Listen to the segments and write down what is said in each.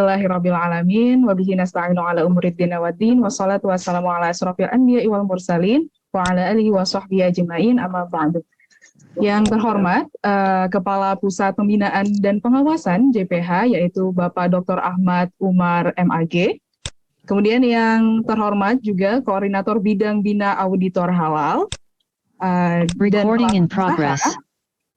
Alhamdulillahirabbil alamin wa bihi nasta'inu ala umuriddin waddin wassalatu wassalamu ala asrofil anbiya'i wal mursalin wa ala alihi wa sahbihi ajma'in amma ba'du. Yang terhormat Kepala Pusat Pembinaan dan Pengawasan JPH yaitu Bapak Dr. Ahmad Umar MAG. Kemudian yang terhormat juga Koordinator Bidang Bina Auditor Halal Recording in progress.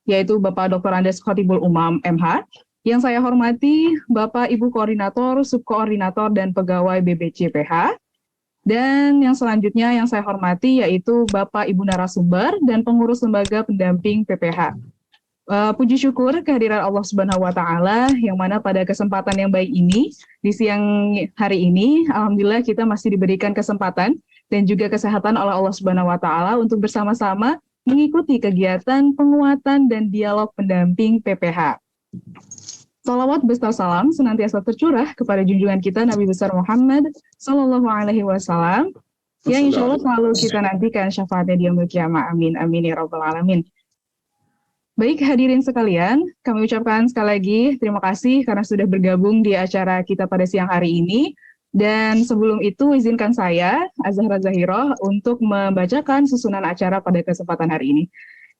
Yaitu Bapak Dr. Andes Khotibul Umam MH. Yang saya hormati Bapak Ibu Koordinator, Subkoordinator, dan Pegawai BBCPH. Dan yang selanjutnya yang saya hormati yaitu Bapak Ibu narasumber dan pengurus lembaga pendamping PPH. Puji syukur kehadiran Allah Subhanahu wa Ta'ala yang mana pada kesempatan yang baik ini, di siang hari ini, alhamdulillah kita masih diberikan kesempatan dan juga kesehatan oleh Allah Subhanahu wa Ta'ala untuk bersama-sama mengikuti kegiatan penguatan dan dialog pendamping PPH. Salawat beserta salam senantiasa tercurah kepada junjungan kita Nabi besar Muhammad Sallallahu Alaihi Wasallam yang insya Allah selalu kita nantikan syafaatnya di yaumil qiyamah. Amin amin ya rabbal alamin. Baik hadirin sekalian, kami ucapkan sekali lagi terima kasih karena sudah bergabung di acara kita pada siang hari ini. Dan sebelum itu izinkan saya Azahra Zahiroh untuk membacakan susunan acara pada kesempatan hari ini.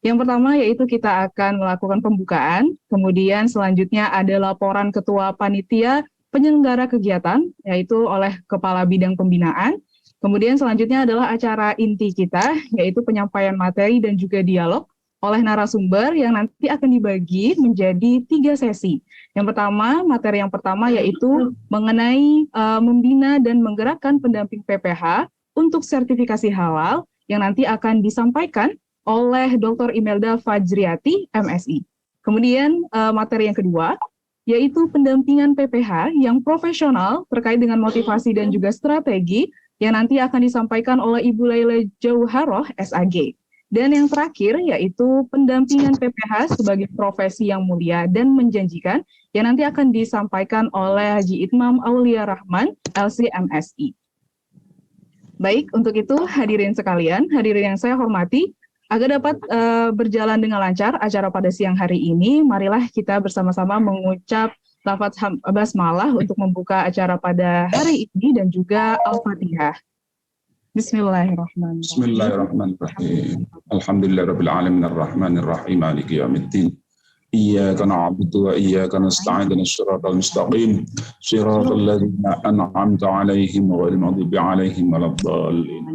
Yang pertama yaitu kita akan melakukan pembukaan, kemudian selanjutnya ada laporan Ketua Panitia Penyelenggara Kegiatan, yaitu oleh Kepala Bidang Pembinaan. Kemudian selanjutnya adalah acara inti kita, yaitu penyampaian materi dan juga dialog oleh narasumber yang nanti akan dibagi menjadi 3 sesi. Yang pertama, materi yang pertama yaitu mengenai membina dan menggerakkan pendamping PPH untuk sertifikasi halal yang nanti akan disampaikan oleh Dr. Imelda Fajriati, MSI. Kemudian materi yang kedua, yaitu pendampingan PPH yang profesional terkait dengan motivasi dan juga strategi yang nanti akan disampaikan oleh Ibu Laila Jauharoh, SAG. Dan yang terakhir, yaitu pendampingan PPH sebagai profesi yang mulia dan menjanjikan yang nanti akan disampaikan oleh Haji Itmam Aulia Rahman, LC-MSI. Baik, untuk itu hadirin sekalian, hadirin yang saya hormati, agar dapat berjalan dengan lancar acara pada siang hari ini, marilah kita bersama-sama mengucap lafaz basmalah untuk membuka acara pada hari ini dan juga Al-Fatihah. Bismillahirrahmanirrahim. Bismillahirrahmanirrahim. Alhamdulillahirabbil alamin arrahmanir rahim maliki yaumiddin. Iyyaka na'budu wa iyyaka nasta'in ihdinas siratal mustaqim. Shiratal ladzina an'amta 'alaihim ghairil maghdubi 'alaihim waladdallin.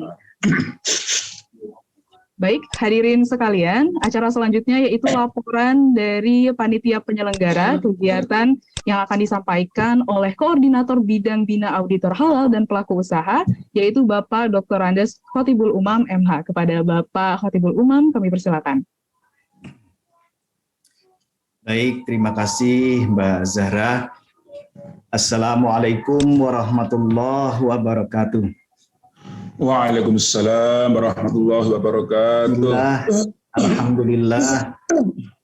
Baik, hadirin sekalian, acara selanjutnya yaitu laporan dari panitia penyelenggara kegiatan yang akan disampaikan oleh Koordinator Bidang Bina Auditor Halal dan Pelaku Usaha, yaitu Bapak Dr. Andes Khotibul Umam MH. Kepada Bapak Khotibul Umam, kami persilakan. Baik, terima kasih Mbak Zahra. Assalamualaikum warahmatullahi wabarakatuh. Waalaikumsalam warahmatullahi wabarakatuh. Alhamdulillah.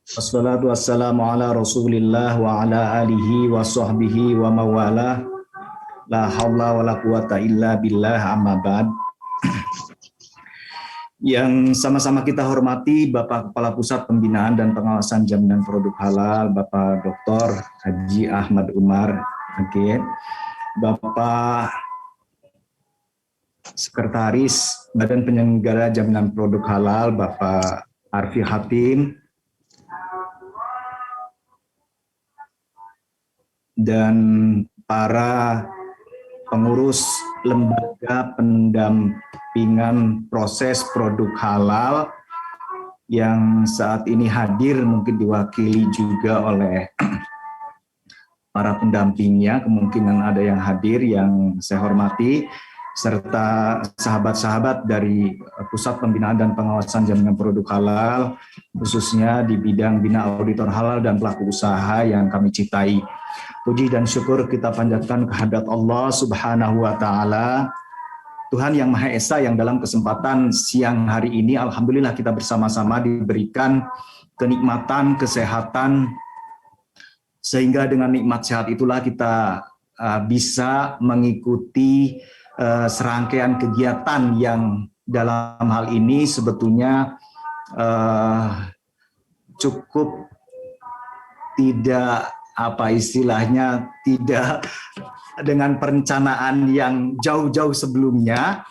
Wassalatu wassalamu ala Rasulillah wa ala alihi wa sahbihi wa mawala. La haula wa la quwata illa billah amma ba'd. Yang sama-sama kita hormati Bapak Kepala Pusat Pembinaan dan Pengawasan Jaminan Produk Halal, Bapak Dr. Haji Ahmad Umar MAG, Bapak Sekretaris Badan Penyelenggara Jaminan Produk Halal, Bapak Arfi Hatim, dan para pengurus lembaga pendampingan proses produk halal yang saat ini hadir, mungkin diwakili juga oleh para pendampingnya, kemungkinan ada yang hadir yang saya hormati, serta sahabat-sahabat dari Pusat Pembinaan dan Pengawasan Jaminan Produk Halal, khususnya di bidang bina auditor halal dan pelaku usaha yang kami cintai. Puji dan syukur kita panjatkan kehadirat Allah Subhanahu wa Ta'ala, Tuhan yang Maha Esa, yang dalam kesempatan siang hari ini alhamdulillah kita bersama-sama diberikan kenikmatan, kesehatan, sehingga dengan nikmat sehat itulah kita bisa mengikuti serangkaian kegiatan yang dalam hal ini sebetulnya cukup tidak apa istilahnya tidak dengan perencanaan yang jauh-jauh sebelumnya.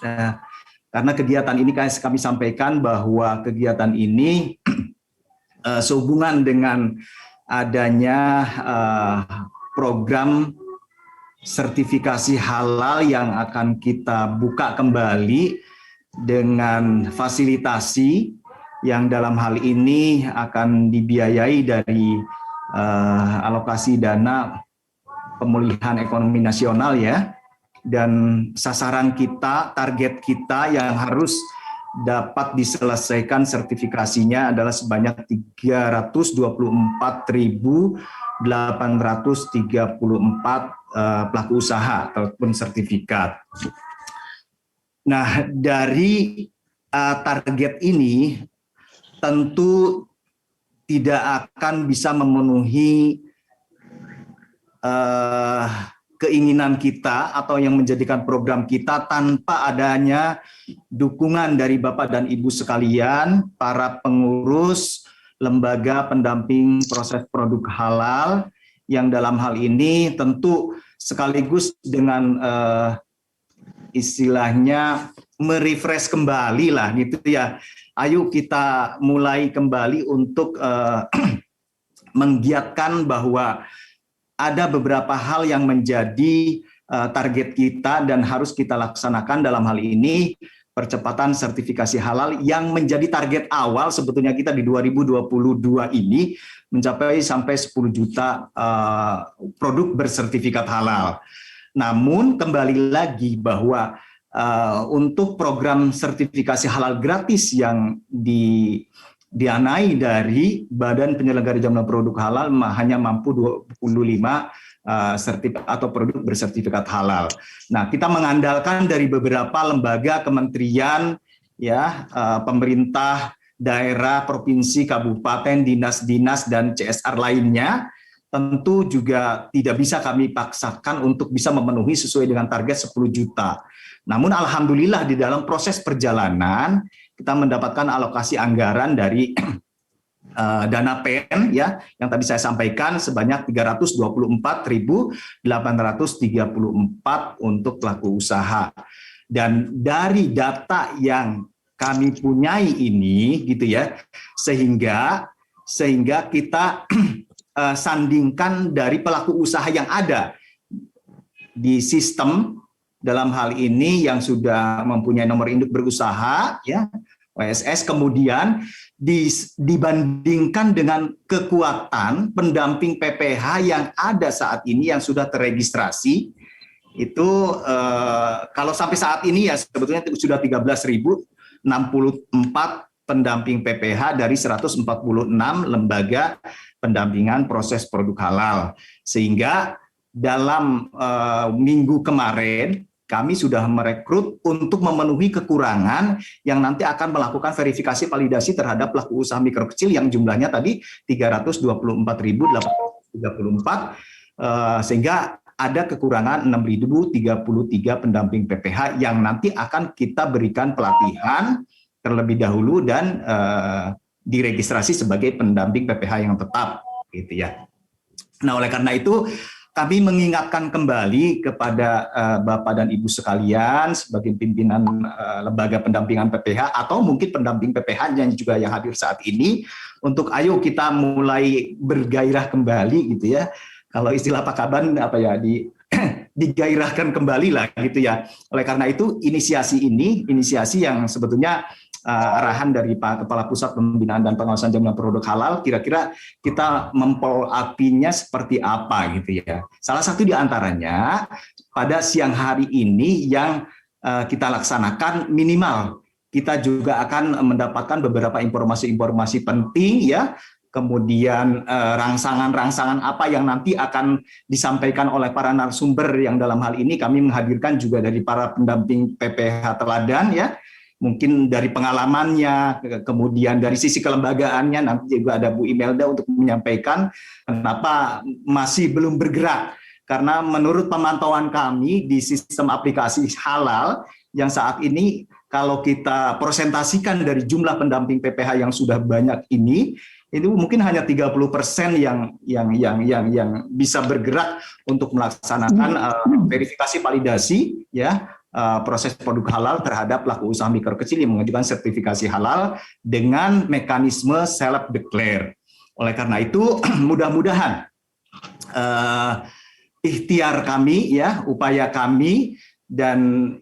Karena kegiatan ini kami sampaikan bahwa kegiatan ini sehubungan dengan adanya program sertifikasi halal yang akan kita buka kembali dengan fasilitasi yang dalam hal ini akan dibiayai dari alokasi dana pemulihan ekonomi nasional ya. Dan sasaran kita, target kita yang harus dapat diselesaikan sertifikasinya adalah sebanyak 324.834 pelaku usaha ataupun sertifikat. Nah, dari target ini tentu tidak akan bisa memenuhi keinginan kita atau yang menjadikan program kita tanpa adanya dukungan dari Bapak dan Ibu sekalian, para pengurus lembaga pendamping proses produk halal, yang dalam hal ini tentu sekaligus dengan istilahnya merefresh kembali lah gitu ya. Ayo kita mulai kembali untuk menggiatkan bahwa ada beberapa hal yang menjadi target kita dan harus kita laksanakan. Dalam hal ini percepatan sertifikasi halal yang menjadi target awal sebetulnya kita di 2022 ini mencapai sampai 10 juta produk bersertifikat halal. Namun kembali lagi bahwa untuk program sertifikasi halal gratis yang didanai dari Badan Penyelenggara Jaminan Produk Halal hanya mampu 25 sertifikat atau produk bersertifikat halal. Nah, kita mengandalkan dari beberapa lembaga, kementerian, ya, pemerintah daerah, provinsi, kabupaten, dinas-dinas dan CSR lainnya. Tentu juga tidak bisa kami paksakan untuk bisa memenuhi sesuai dengan target 10 juta. Namun alhamdulillah di dalam proses perjalanan kita mendapatkan alokasi anggaran dari dana PEN ya yang tadi saya sampaikan sebanyak 324.834 untuk pelaku usaha. Dan dari data yang kami punyai ini gitu ya, sehingga kita sandingkan dari pelaku usaha yang ada di sistem dalam hal ini yang sudah mempunyai nomor induk berusaha ya WSS, kemudian dibandingkan dengan kekuatan pendamping PPH yang ada saat ini yang sudah terregistrasi itu kalau sampai saat ini ya sebetulnya sudah 13.064 pendamping PPH dari 146 lembaga pendampingan proses produk halal, sehingga dalam minggu kemarin kami sudah merekrut untuk memenuhi kekurangan yang nanti akan melakukan verifikasi validasi terhadap pelaku usaha mikro kecil yang jumlahnya tadi 324.834 sehingga ada kekurangan 6.033 pendamping PPH yang nanti akan kita berikan pelatihan terlebih dahulu dan diregistrasi sebagai pendamping PPH yang tetap gitu ya. Nah, oleh karena itu kami mengingatkan kembali kepada Bapak dan Ibu sekalian sebagai pimpinan lembaga pendampingan PPH atau mungkin pendamping PPH yang juga yang hadir saat ini untuk ayo kita mulai bergairah kembali gitu ya. Kalau istilah Pak Kaban apa ya digairahkan kembali lah gitu ya. Oleh karena itu inisiasi yang sebetulnya arahan dari Pak Kepala Pusat Pembinaan dan Pengawasan Jaminan Produk Halal, kira-kira kita mempolapinya seperti apa gitu ya. Salah satu di antaranya pada siang hari ini yang kita laksanakan minimal kita juga akan mendapatkan beberapa informasi-informasi penting ya, kemudian rangsangan-rangsangan apa yang nanti akan disampaikan oleh para narasumber yang dalam hal ini kami menghadirkan juga dari para pendamping PPH teladan ya. Mungkin dari pengalamannya, kemudian dari sisi kelembagaannya, nanti juga ada Bu Imelda untuk menyampaikan kenapa masih belum bergerak. Karena menurut pemantauan kami di sistem aplikasi halal yang saat ini kalau kita presentasikan dari jumlah pendamping PPH yang sudah banyak ini, itu mungkin hanya 30% yang bisa bergerak untuk melaksanakan verifikasi validasi ya proses produk halal terhadap pelaku usaha mikro kecil yang mengajukan sertifikasi halal dengan mekanisme self declare. Oleh karena itu mudah-mudahan ikhtiar kami ya, upaya kami dan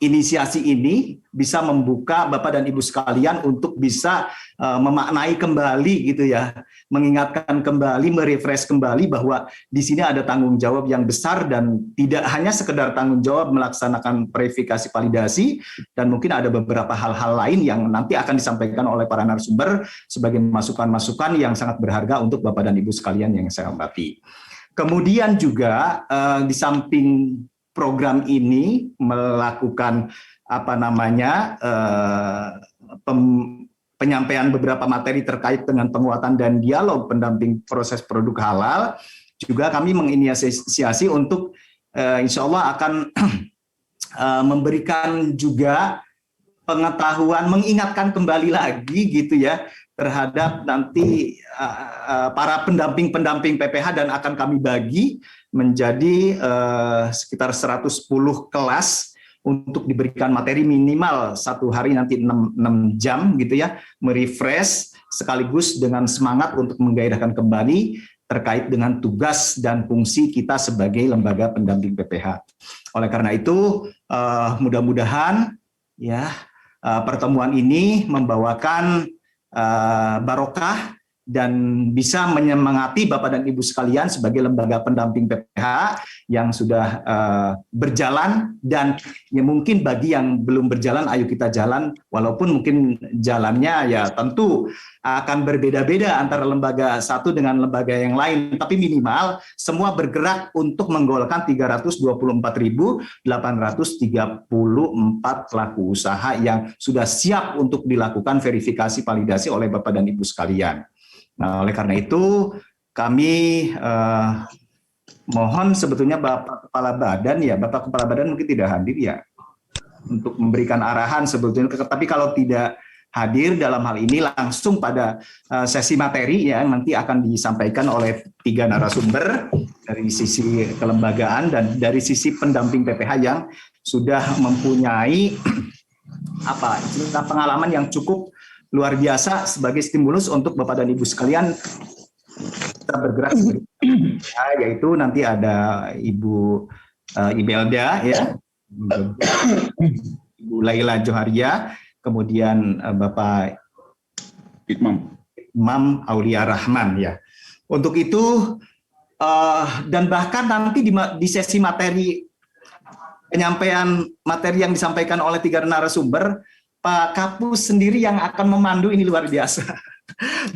inisiasi ini bisa membuka Bapak dan Ibu sekalian untuk bisa memaknai kembali gitu ya, mengingatkan kembali, merefresh kembali bahwa di sini ada tanggung jawab yang besar dan tidak hanya sekedar tanggung jawab melaksanakan verifikasi validasi, dan mungkin ada beberapa hal-hal lain yang nanti akan disampaikan oleh para narasumber sebagai masukan-masukan yang sangat berharga untuk Bapak dan Ibu sekalian yang saya hormati. Kemudian juga di samping program ini melakukan penyampaian beberapa materi terkait dengan penguatan dan dialog pendamping proses produk halal, juga kami menginisiasi untuk insya Allah akan memberikan juga pengetahuan, mengingatkan kembali lagi gitu ya terhadap nanti para pendamping PPH, dan akan kami bagi menjadi sekitar 110 kelas untuk diberikan materi minimal satu hari nanti 6 jam gitu ya, merefresh sekaligus dengan semangat untuk menggairahkan kembali terkait dengan tugas dan fungsi kita sebagai lembaga pendamping PPH. Oleh karena itu mudah-mudahan ya pertemuan ini membawakan barokah dan bisa menyemangati Bapak dan Ibu sekalian sebagai lembaga pendamping PPH yang sudah berjalan, dan ya mungkin bagi yang belum berjalan ayo kita jalan, walaupun mungkin jalannya ya tentu akan berbeda-beda antara lembaga satu dengan lembaga yang lain, tapi minimal semua bergerak untuk menggolkan 324.834 pelaku usaha yang sudah siap untuk dilakukan verifikasi validasi oleh Bapak dan Ibu sekalian. Nah, oleh karena itu kami mohon sebetulnya Bapak Kepala Badan ya, Bapak Kepala Badan mungkin tidak hadir ya untuk memberikan arahan sebetulnya, tapi kalau tidak hadir dalam hal ini langsung pada sesi materi ya nanti akan disampaikan oleh 3 narasumber dari sisi kelembagaan dan dari sisi pendamping PPH yang sudah mempunyai pengalaman yang cukup luar biasa sebagai stimulus untuk Bapak dan Ibu sekalian kita bergerak sebagai yaitu nanti ada Ibu Imelda ya, Ibu Laila Joharia, kemudian Bapak Imam Aulia Rahman ya. Untuk itu dan bahkan nanti di sesi materi penyampaian materi yang disampaikan oleh 3 narasumber, Pak Kapus sendiri yang akan memandu, ini luar biasa.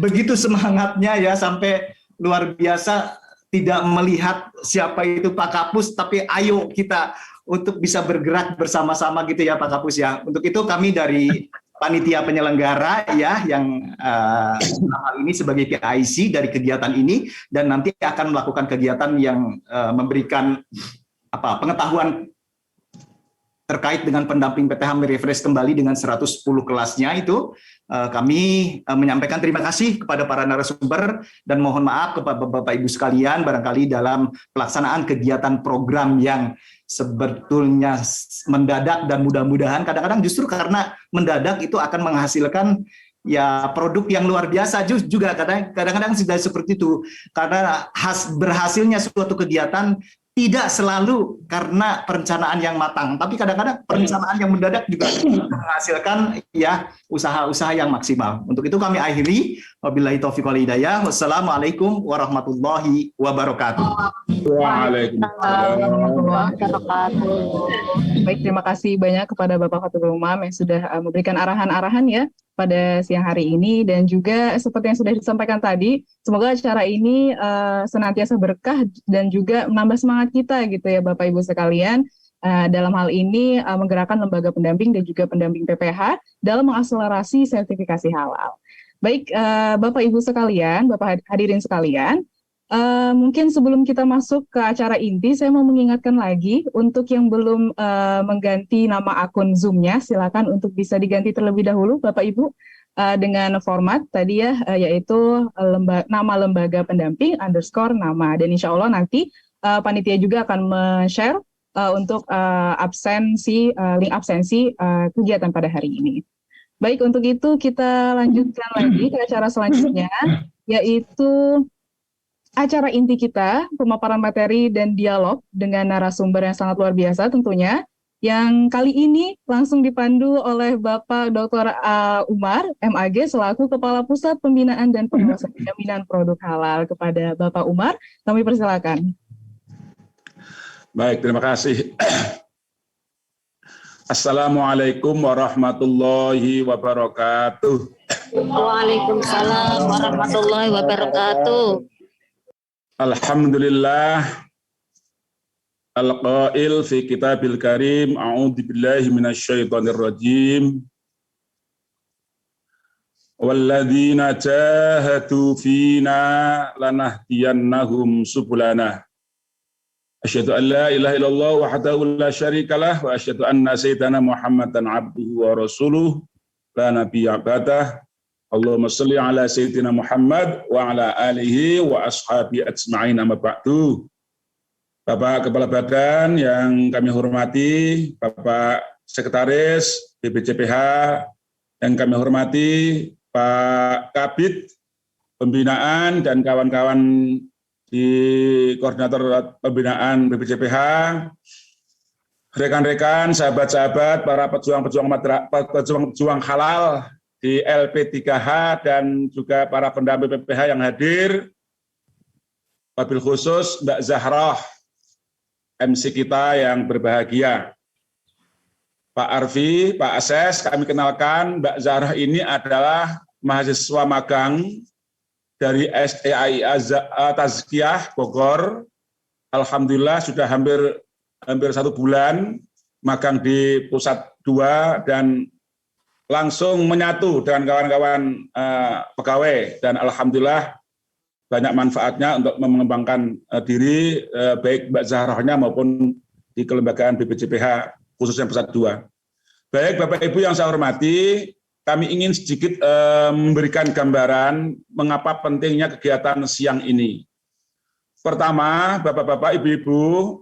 Begitu semangatnya ya, sampai luar biasa, tidak melihat siapa itu Pak Kapus, tapi ayo kita untuk bisa bergerak bersama-sama gitu ya Pak Kapus ya. Untuk itu kami dari panitia penyelenggara ya yang hal ini sebagai PIC dari kegiatan ini, dan nanti akan melakukan kegiatan yang memberikan pengetahuan terkait dengan pendamping PPH, merefresh kembali dengan 110 kelasnya itu. Kami menyampaikan terima kasih kepada para narasumber dan mohon maaf kepada Bapak Ibu sekalian barangkali dalam pelaksanaan kegiatan program yang sebetulnya mendadak, dan mudah-mudahan kadang-kadang justru karena mendadak itu akan menghasilkan ya produk yang luar biasa juga, kadang-kadang sudah seperti itu, karena berhasilnya suatu kegiatan tidak selalu karena perencanaan yang matang, tapi kadang-kadang perencanaan yang mendadak juga menghasilkan ya usaha-usaha yang maksimal. Untuk itu kami akhiri, wabillahi taufiq wal hidayah. Wassalamualaikum warahmatullahi wabarakatuh. Waalaikumsalam. Baik, terima kasih banyak kepada Bapak Khatibul Umam yang sudah memberikan arahan-arahan ya pada siang hari ini, dan juga seperti yang sudah disampaikan tadi, semoga acara ini senantiasa berkah dan juga menambah semangat kita gitu ya Bapak Ibu sekalian, dalam hal ini menggerakkan lembaga pendamping dan juga pendamping PPH dalam mengakselerasi sertifikasi halal. Baik, Bapak Ibu sekalian, Bapak hadirin sekalian, mungkin sebelum kita masuk ke acara inti, saya mau mengingatkan lagi untuk yang belum mengganti nama akun Zoom-nya, silakan untuk bisa diganti terlebih dahulu, Bapak Ibu. dengan format tadi ya, yaitu nama lembaga pendamping _ nama. Dan insya Allah nanti panitia juga akan men-share untuk link absensi kegiatan pada hari ini. Baik, untuk itu kita lanjutkan lagi ke acara selanjutnya, yaitu acara inti kita, pemaparan materi dan dialog dengan narasumber yang sangat luar biasa tentunya, yang kali ini langsung dipandu oleh Bapak Dr. Umar, MAG, selaku Kepala Pusat Pembinaan dan Pengawasan Jaminan Produk Halal. Kepada Bapak Umar, kami persilakan. Baik, terima kasih. Assalamualaikum warahmatullahi wabarakatuh. Waalaikumsalam warahmatullahi wabarakatuh. Alhamdulillah. Al-qail fi kitabil karim. A'udzu billahi minasyaitonir rajim. Walladzina jahadu fina lanahdiyannahum subulana. Asyhadu an la ilaha illallah wahdahu la syarikalah wa asyhadu anna sayyidana Muhammadan abduhu wa rasuluh la nabiyya ba'dah. Allahumma shalli ala sayyidina Muhammad wa ala alihi wa ashabi ajma'in amma ba'du. Bapak Kepala Badan yang kami hormati, Bapak Sekretaris BPJPH yang kami hormati, Pak Kabid Pembinaan dan kawan-kawan di Koordinator Pembinaan BPJPH, rekan-rekan, sahabat-sahabat, para pejuang halal di LP3H dan juga para pendamping PPH yang hadir, wabil khusus Mbak Zahrah, MC kita yang berbahagia. Pak Arfi, Pak Ases, kami kenalkan Mbak Zahrah ini adalah mahasiswa magang dari SEAIA Tazkiyah Bogor. Alhamdulillah sudah hampir 1 bulan magang di Pusat 2 dan langsung menyatu dengan kawan-kawan pegawai, dan alhamdulillah banyak manfaatnya untuk mengembangkan diri baik Mbak Zahrahnya maupun di kelembagaan BPJPH khususnya Pusat 2. Baik Bapak Ibu yang saya hormati, kami ingin sedikit memberikan gambaran mengapa pentingnya kegiatan siang ini. Pertama, Bapak-bapak, Ibu-ibu,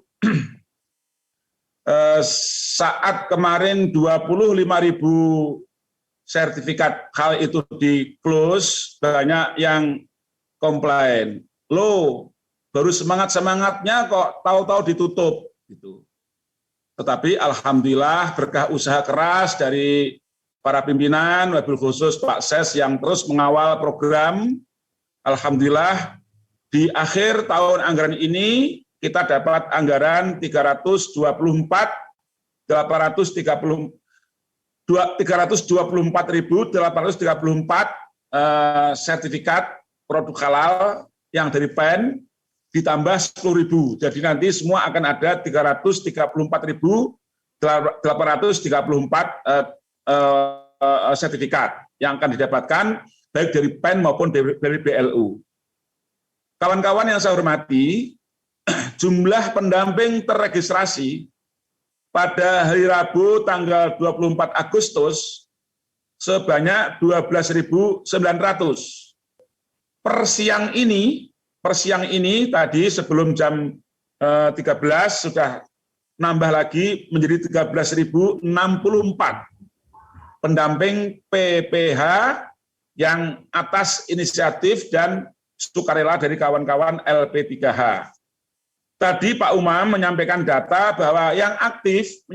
saat kemarin 25.000 sertifikat hal itu di close, banyak yang komplain. Loh, baru semangat-semangatnya kok tahu-tahu ditutup gitu. Tetapi alhamdulillah berkah usaha keras dari para pimpinan, wabil khusus Pak Ses yang terus mengawal program. Alhamdulillah di akhir tahun anggaran ini kita dapat anggaran 324.834 sertifikat produk halal yang dari PEN ditambah 10.000. Jadi nanti semua akan ada 334.834 sertifikat yang akan didapatkan baik dari PEN maupun dari BLU. Kawan-kawan yang saya hormati, jumlah pendamping terregistrasi pada hari Rabu tanggal 24 Agustus sebanyak 12.900. Per siang ini tadi sebelum jam 13 sudah nambah lagi menjadi 13.064 pendamping PPH yang atas inisiatif dan sukarela dari kawan-kawan LP3H. Tadi Pak Umam menyampaikan data bahwa yang aktif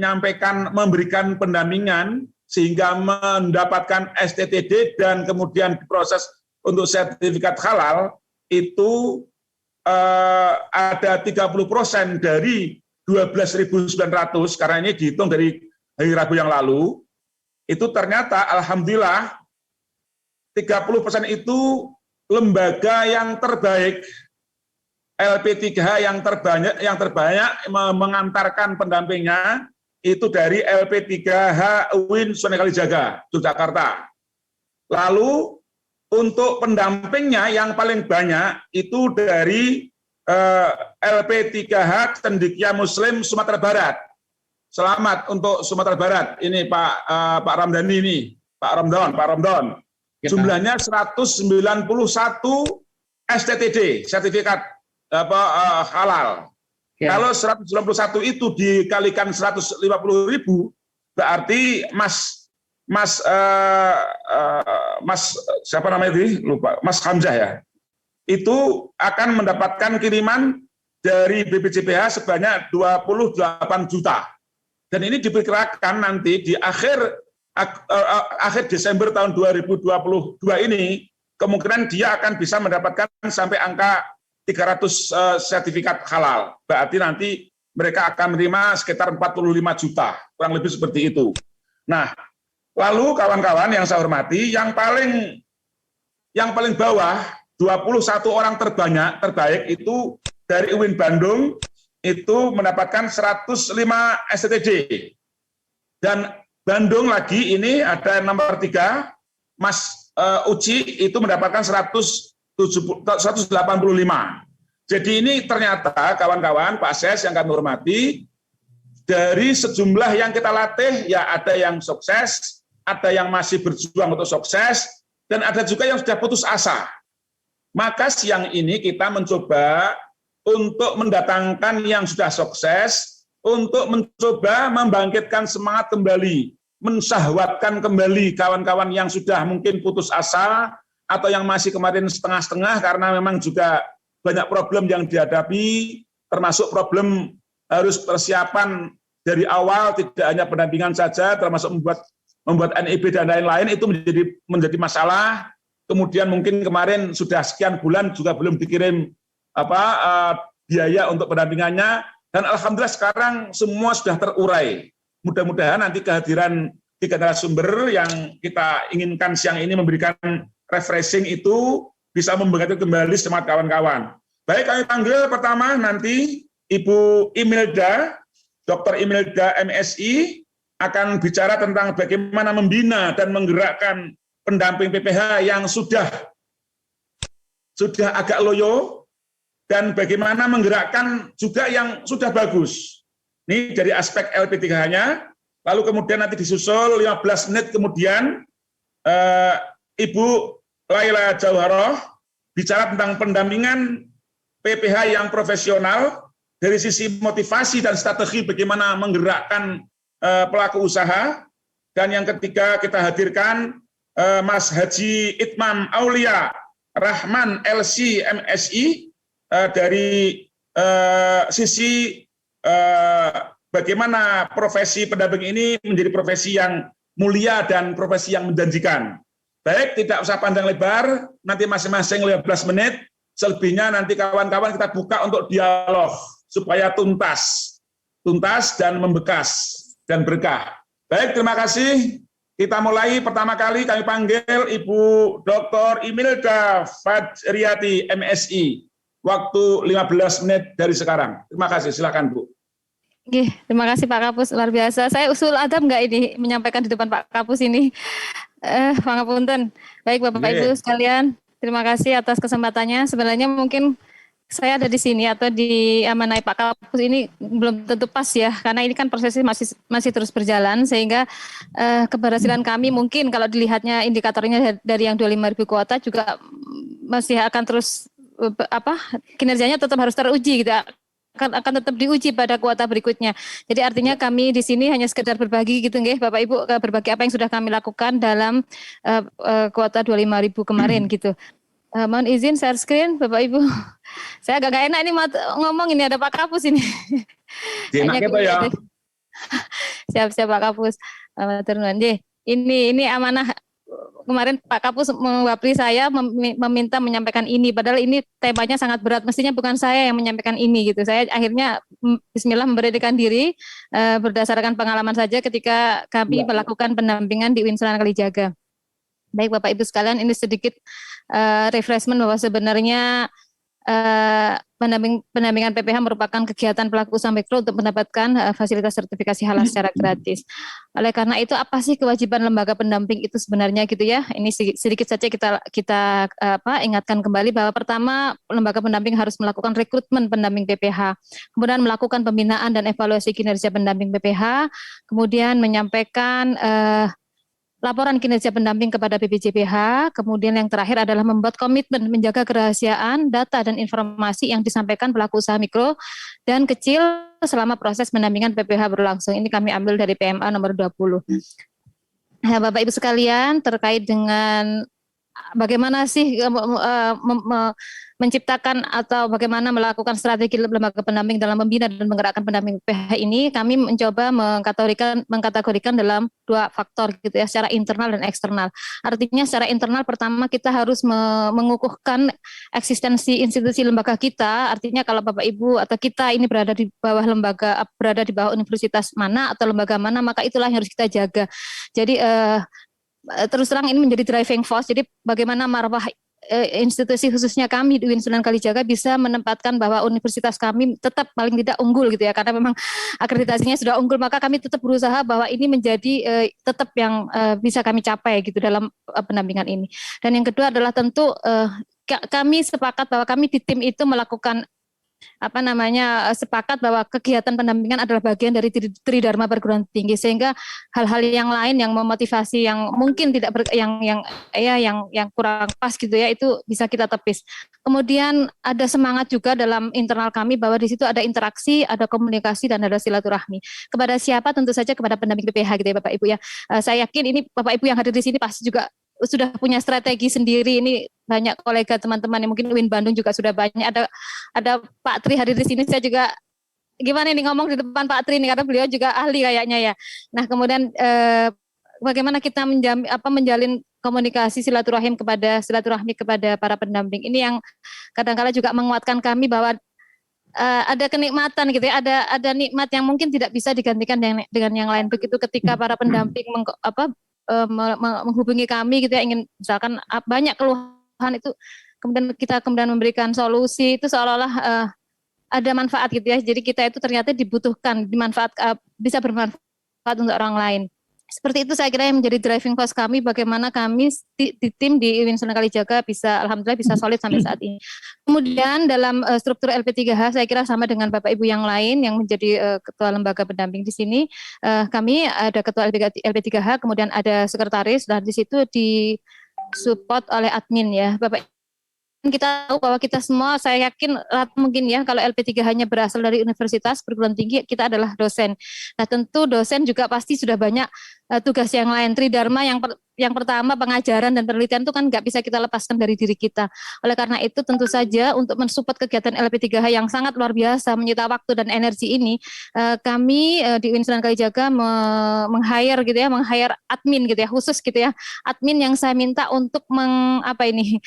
memberikan pendampingan sehingga mendapatkan STTD dan kemudian diproses untuk sertifikat halal itu ada 30% dari 12.900 karena ini dihitung dari hari Rabu yang lalu. Itu ternyata alhamdulillah 30% itu lembaga yang terbaik, LP3H yang terbanyak mengantarkan pendampingnya itu dari LP3H UIN Sunan Kalijaga, Yogyakarta. Lalu untuk pendampingnya yang paling banyak itu dari LP3H Cendekia Muslim Sumatera Barat. Selamat untuk Sumatera Barat. Ini Pak Ramdhani ini, Pak Ramdhon. Ya. Jumlahnya 191 STTD, sertifikat halal. Ya. Kalau 191 itu dikalikan 150.000, berarti Mas siapa namanya itu? Lupa. Mas Hamzah ya. Itu akan mendapatkan kiriman dari BPJPH sebanyak 28 juta. Dan ini diperkirakan nanti di akhir Desember tahun 2022 ini, kemungkinan dia akan bisa mendapatkan sampai angka 300 sertifikat halal. Berarti nanti mereka akan menerima sekitar 45 juta, kurang lebih seperti itu. Nah, lalu kawan-kawan yang saya hormati, yang paling bawah, 21 orang terbaik itu dari UIN Bandung, itu mendapatkan 105 STTD. Dan Bandung lagi ini ada nomor 3, Mas Uci itu mendapatkan 185. Jadi ini ternyata kawan-kawan Pak Ses yang kami hormati, dari sejumlah yang kita latih, ya ada yang sukses, ada yang masih berjuang untuk sukses, dan ada juga yang sudah putus asa. Maka siang ini kita mencoba untuk mendatangkan yang sudah sukses, untuk mencoba membangkitkan semangat kembali, mensyahwatkan kembali kawan-kawan yang sudah mungkin putus asa, atau yang masih kemarin setengah-setengah karena memang juga banyak problem yang dihadapi, termasuk problem harus persiapan dari awal, tidak hanya pendampingan saja, termasuk membuat NIB dan lain-lain, itu menjadi masalah. Kemudian mungkin kemarin sudah sekian bulan juga belum dikirim biaya untuk pendampingannya, dan alhamdulillah sekarang semua sudah terurai. Mudah-mudahan nanti kehadiran 3 narasumber yang kita inginkan siang ini memberikan refreshing itu bisa membangkitkan kembali semangat kawan-kawan. Baik, kami panggil pertama nanti Ibu Imelda, Dr. Imelda MSI, akan bicara tentang bagaimana membina dan menggerakkan pendamping PPH yang sudah agak loyo, dan bagaimana menggerakkan juga yang sudah bagus. Ini dari aspek LP3H-nya, lalu kemudian nanti disusul 15 menit kemudian Ibu Laila Jauharoh bicara tentang pendampingan PPH yang profesional dari sisi motivasi dan strategi bagaimana menggerakkan pelaku usaha. Dan yang ketiga kita hadirkan Mas Haji Itmam Aulia Rahman LC MSI dari sisi bagaimana profesi pendamping ini menjadi profesi yang mulia dan profesi yang menjanjikan. Baik, tidak usah pandang lebar, nanti masing-masing 15 menit, selebihnya nanti kawan-kawan kita buka untuk dialog supaya tuntas dan membekas dan berkah. Baik, terima kasih. Kita mulai pertama kali kami panggil Ibu Dr. Imelda Fajriati MSI. Waktu 15 menit dari sekarang. Terima kasih, silakan Bu. Oke, terima kasih Pak Kapus, luar biasa. Saya usul adab nggak ini menyampaikan di depan Pak Kapus ini? Pangapunten. Baik Bapak Ibu sekalian, terima kasih atas kesempatannya. Sebenarnya mungkin saya ada di sini atau di Amanai Pak Kapus ini belum tentu pas ya, karena ini kan prosesnya masih terus berjalan, sehingga keberhasilan kami mungkin kalau dilihatnya indikatornya dari yang 25.000 kuota juga masih akan terus kinerjanya tetap harus teruji gitu. Akan tetap diuji pada kuota berikutnya. Jadi artinya kami di sini hanya sekedar berbagi gitu nggih Bapak Ibu, berbagi apa yang sudah kami lakukan dalam kuota 25.000 kemarin gitu. Mohon izin share screen Bapak Ibu. Saya agak gak enak ini ngomong, ini ada Pak Kapus ini. Enaknya Pak ya. Siap-siap Pak Kapus. Ini amanah. Kemarin Pak Kapus mewakili saya meminta menyampaikan ini, padahal ini temanya sangat berat, mestinya bukan saya yang menyampaikan ini gitu. Saya akhirnya bismillah memberanikan diri berdasarkan pengalaman saja ketika kami melakukan pendampingan di UIN Sunan Kalijaga. Baik Bapak Ibu sekalian, ini sedikit refreshment bahwa sebenarnya pendampingan PPH merupakan kegiatan pelaku usaha mikro untuk mendapatkan fasilitas sertifikasi halal secara gratis. Oleh karena itu, apa sih kewajiban lembaga pendamping itu sebenarnya gitu ya? Ini sedikit saja kita ingatkan kembali bahwa pertama, lembaga pendamping harus melakukan rekrutmen pendamping PPH, kemudian melakukan pembinaan dan evaluasi kinerja pendamping PPH, kemudian menyampaikan laporan kinerja pendamping kepada BPJPH, kemudian yang terakhir adalah membuat komitmen menjaga kerahasiaan data dan informasi yang disampaikan pelaku usaha mikro dan kecil selama proses pendampingan PPH berlangsung. Ini kami ambil dari PMA nomor 20. Nah, Bapak Ibu sekalian, terkait dengan bagaimana sih menciptakan atau bagaimana melakukan strategi lembaga pendamping dalam membina dan menggerakkan pendamping PPH ini, kami mencoba mengkategorikan dalam 2 faktor gitu ya, secara internal dan eksternal. Artinya secara internal pertama kita harus mengukuhkan eksistensi institusi lembaga kita. Artinya kalau Bapak Ibu atau kita ini berada di bawah universitas mana atau lembaga mana, maka itulah yang harus kita jaga. Jadi terus terang ini menjadi driving force. Jadi bagaimana marwah institusi khususnya kami di UIN Sunan Kalijaga bisa menempatkan bahwa universitas kami tetap paling tidak unggul gitu ya, karena memang akreditasinya sudah unggul, maka kami tetap berusaha bahwa ini menjadi tetap yang bisa kami capai gitu dalam pendampingan ini. Dan yang kedua adalah tentu kami sepakat bahwa kami di tim itu melakukan sepakat bahwa kegiatan pendampingan adalah bagian dari Tridharma perguruan tinggi, sehingga hal-hal yang lain yang memotivasi yang mungkin tidak yang kurang pas gitu ya, itu bisa kita tepis. Kemudian ada semangat juga dalam internal kami bahwa di situ ada interaksi, ada komunikasi dan ada silaturahmi. Kepada siapa? Tentu saja kepada pendamping PPH gitu ya Bapak Ibu ya. Saya yakin ini Bapak Ibu yang hadir di sini pasti juga sudah punya strategi sendiri. Ini banyak kolega teman-teman yang mungkin UIN Bandung juga sudah banyak. Ada Pak Tri hadir di sini. Saya juga gimana nih ngomong di depan Pak Tri nih, karena beliau juga ahli kayaknya ya. Nah kemudian bagaimana kita menjalin komunikasi silaturahmi kepada para pendamping ini yang kadang-kadang juga menguatkan kami bahwa ada kenikmatan gitu ya, ada nikmat yang mungkin tidak bisa digantikan dengan yang lain. Begitu ketika para pendamping menghubungi kami gitu ya, ingin misalkan banyak keluhan itu, kemudian kita memberikan solusi, itu seolah-olah ada manfaat gitu ya. Jadi kita itu ternyata dibutuhkan, bisa bermanfaat untuk orang lain. Seperti itu saya kira yang menjadi driving force kami, bagaimana kami di tim di UIN Sunan Kalijaga alhamdulillah bisa solid sampai saat ini. Kemudian dalam struktur LP3H saya kira sama dengan Bapak Ibu yang lain yang menjadi ketua lembaga pendamping di sini. Kami ada ketua LP3H, kemudian ada sekretaris, dan di situ disupport oleh admin ya. Bapak, kita tahu bahwa kita semua, saya yakin mungkin ya, kalau LP3 hanya berasal dari universitas perguruan tinggi, kita adalah dosen. Nah tentu dosen juga pasti sudah banyak tugas yang lain. Tridharma yang pertama pengajaran dan penelitian itu kan nggak bisa kita lepaskan dari diri kita. Oleh karena itu tentu saja untuk mensupport kegiatan LP3H yang sangat luar biasa menyita waktu dan energi ini, kami di UIN Sunan Kalijaga meng-hire admin gitu ya, khusus gitu ya, admin yang saya minta untuk melayani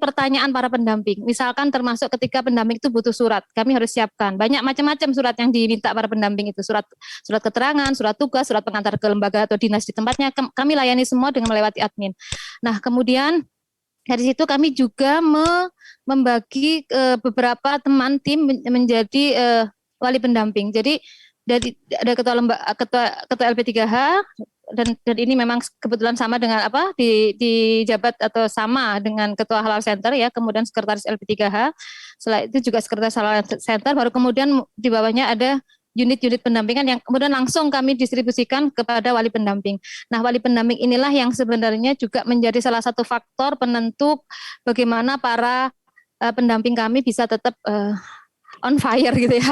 pertanyaan para pendamping. Misalkan termasuk ketika pendamping itu butuh surat, kami harus siapkan banyak macam-macam surat yang diminta para pendamping itu, surat keterangan, surat tugas, surat pengantar ke lembaga atau dinas di tempatnya, kami layani semua dengan melewati admin. Nah kemudian dari situ kami juga membagi beberapa teman tim menjadi wali pendamping. Jadi dari ada ketua LP3H, dan ini memang kebetulan sama dengan di jabat atau sama dengan ketua Halal Center ya, kemudian sekretaris LP3H, setelah itu juga sekretaris Halal Center, baru kemudian di bawahnya ada unit-unit pendampingan yang kemudian langsung kami distribusikan kepada wali pendamping. Nah, wali pendamping inilah yang sebenarnya juga menjadi salah satu faktor penentu bagaimana para pendamping kami bisa tetap on fire gitu ya,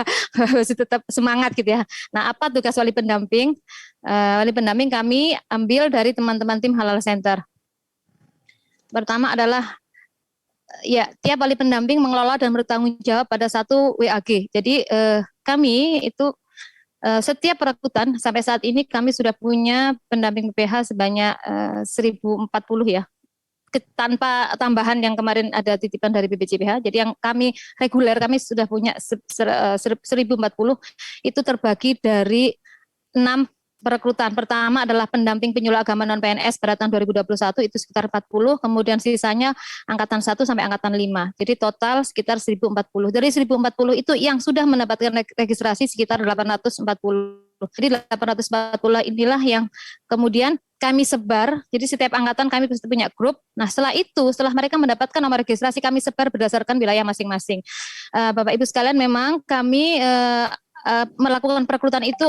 tetap semangat gitu ya. Nah, apa tugas wali pendamping? Wali pendamping kami ambil dari teman-teman tim Halal Center. Pertama adalah ya, tiap wali pendamping mengelola dan bertanggung jawab pada satu WAG. Jadi kami itu setiap perekrutan sampai saat ini kami sudah punya pendamping PPH sebanyak 1040 ya. Tanpa tambahan yang kemarin ada titipan dari BPJPH. Jadi yang kami reguler kami sudah punya 1040, itu terbagi dari 6 perekrutan. Pertama adalah pendamping penyuluh agama non PNS pada tahun 2021 itu sekitar 40, kemudian sisanya angkatan 1 sampai angkatan 5. Jadi total sekitar 1040. Dari 1040 itu yang sudah mendapatkan registrasi sekitar 840. Jadi 840 inilah yang kemudian kami sebar. Jadi setiap angkatan kami punya grup. Nah setelah itu, setelah mereka mendapatkan nomor registrasi, kami sebar berdasarkan wilayah masing-masing. Bapak Ibu sekalian, memang kami melakukan perekrutan itu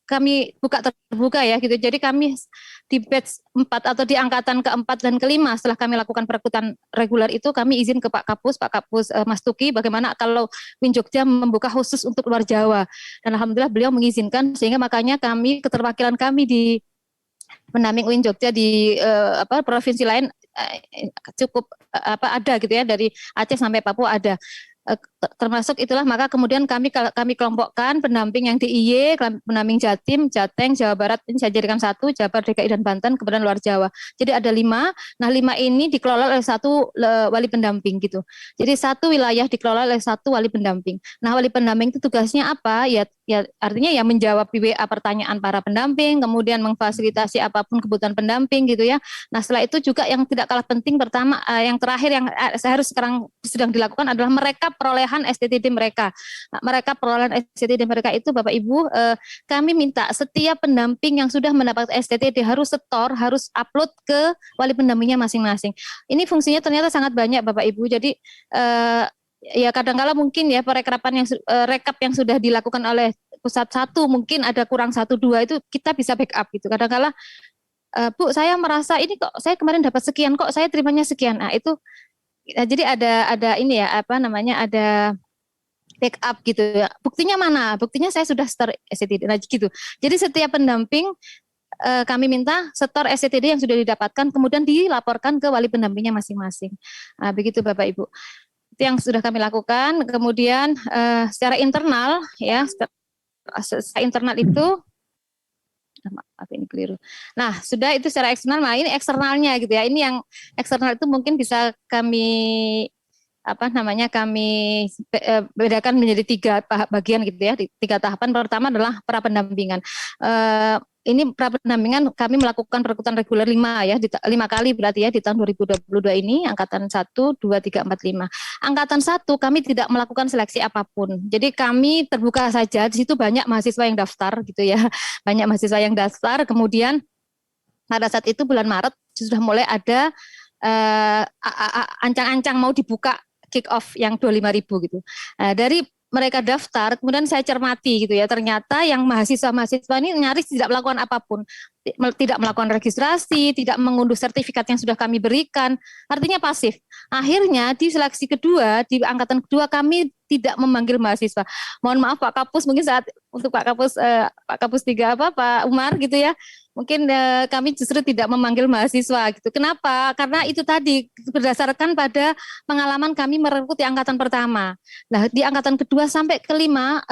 kami buka terbuka ya gitu. Jadi kami di batch 4 atau di angkatan keempat dan kelima setelah kami lakukan perekrutan reguler itu kami izin ke Pak Kapus Mas Tuki bagaimana kalau Win Jogja membuka khusus untuk luar Jawa. Dan alhamdulillah beliau mengizinkan sehingga makanya kami keterwakilan kami di pendamping Win Jogja di provinsi lain cukup ada gitu ya, dari Aceh sampai Papua ada. Termasuk itulah maka kemudian kami kelompokkan pendamping yang di IY, pendamping Jatim, Jateng, Jawa Barat ini saya jadikan 1, Jabar, DKI dan Banten, kemudian luar Jawa. Jadi ada 5. Nah 5 ini dikelola oleh 1 wali pendamping gitu. Jadi 1 wilayah dikelola oleh 1 wali pendamping. Nah wali pendamping itu tugasnya apa? Ya artinya ya menjawab WA pertanyaan para pendamping, kemudian memfasilitasi apapun kebutuhan pendamping gitu ya. Nah setelah itu juga yang tidak kalah penting pertama yang terakhir yang sekarang sedang dilakukan adalah mereka perolehan STTD mereka. Nah, mereka perolehan STTD mereka itu Bapak Ibu kami minta setiap pendamping yang sudah mendapat STTD harus setor, harus upload ke wali pendampingnya masing-masing. Ini fungsinya ternyata sangat banyak Bapak Ibu. Jadi ya kadang-kala mungkin ya perekrapan yang rekap yang sudah dilakukan oleh pusat 1 mungkin ada kurang 1-2 itu kita bisa backup gitu. Kadang-kala Bu saya merasa ini kok saya kemarin dapat sekian kok saya terimanya sekian. Nah itu jadi ada ini ya ada backup gitu ya. Buktinya mana? Buktinya saya sudah store STTD. Nah gitu. Jadi setiap pendamping kami minta setor STTD yang sudah didapatkan kemudian dilaporkan ke wali pendampingnya masing-masing. Nah, begitu Bapak Ibu. Itu yang sudah kami lakukan. Kemudian secara internal ya, secara internal itu apa ini keliru. Nah, sudah itu secara eksternal. Nah, ini eksternalnya gitu ya. Ini yang eksternal itu mungkin bisa kami kami bedakan menjadi 3 bagian gitu ya, 3 tahapan. Pertama adalah pra pendampingan. Ini pra pendampingan kami melakukan perekrutan reguler 5 ya, 5 kali berarti ya di tahun 2022 ini angkatan 1, 2, 3, 4, 5. Angkatan 1 kami tidak melakukan seleksi apapun. Jadi kami terbuka saja, di situ banyak mahasiswa yang daftar gitu ya. Banyak mahasiswa yang daftar, kemudian pada saat itu bulan Maret sudah mulai ada ancang-ancang mau dibuka kick off yang 25.000 gitu. Dari mereka daftar, kemudian saya cermati gitu ya, ternyata yang mahasiswa-mahasiswa ini nyaris tidak melakukan apapun, tidak melakukan registrasi, tidak mengunduh sertifikat yang sudah kami berikan, artinya pasif. Akhirnya di seleksi kedua, di angkatan kedua kami tidak memanggil mahasiswa. Mohon maaf Pak Kapus, mungkin saat untuk Pak Kapus 3 Pak Umar gitu ya, mungkin kami justru tidak memanggil mahasiswa gitu. Kenapa? Karena itu tadi berdasarkan pada pengalaman kami merekrut di angkatan pertama. Nah, di angkatan kedua sampai kelima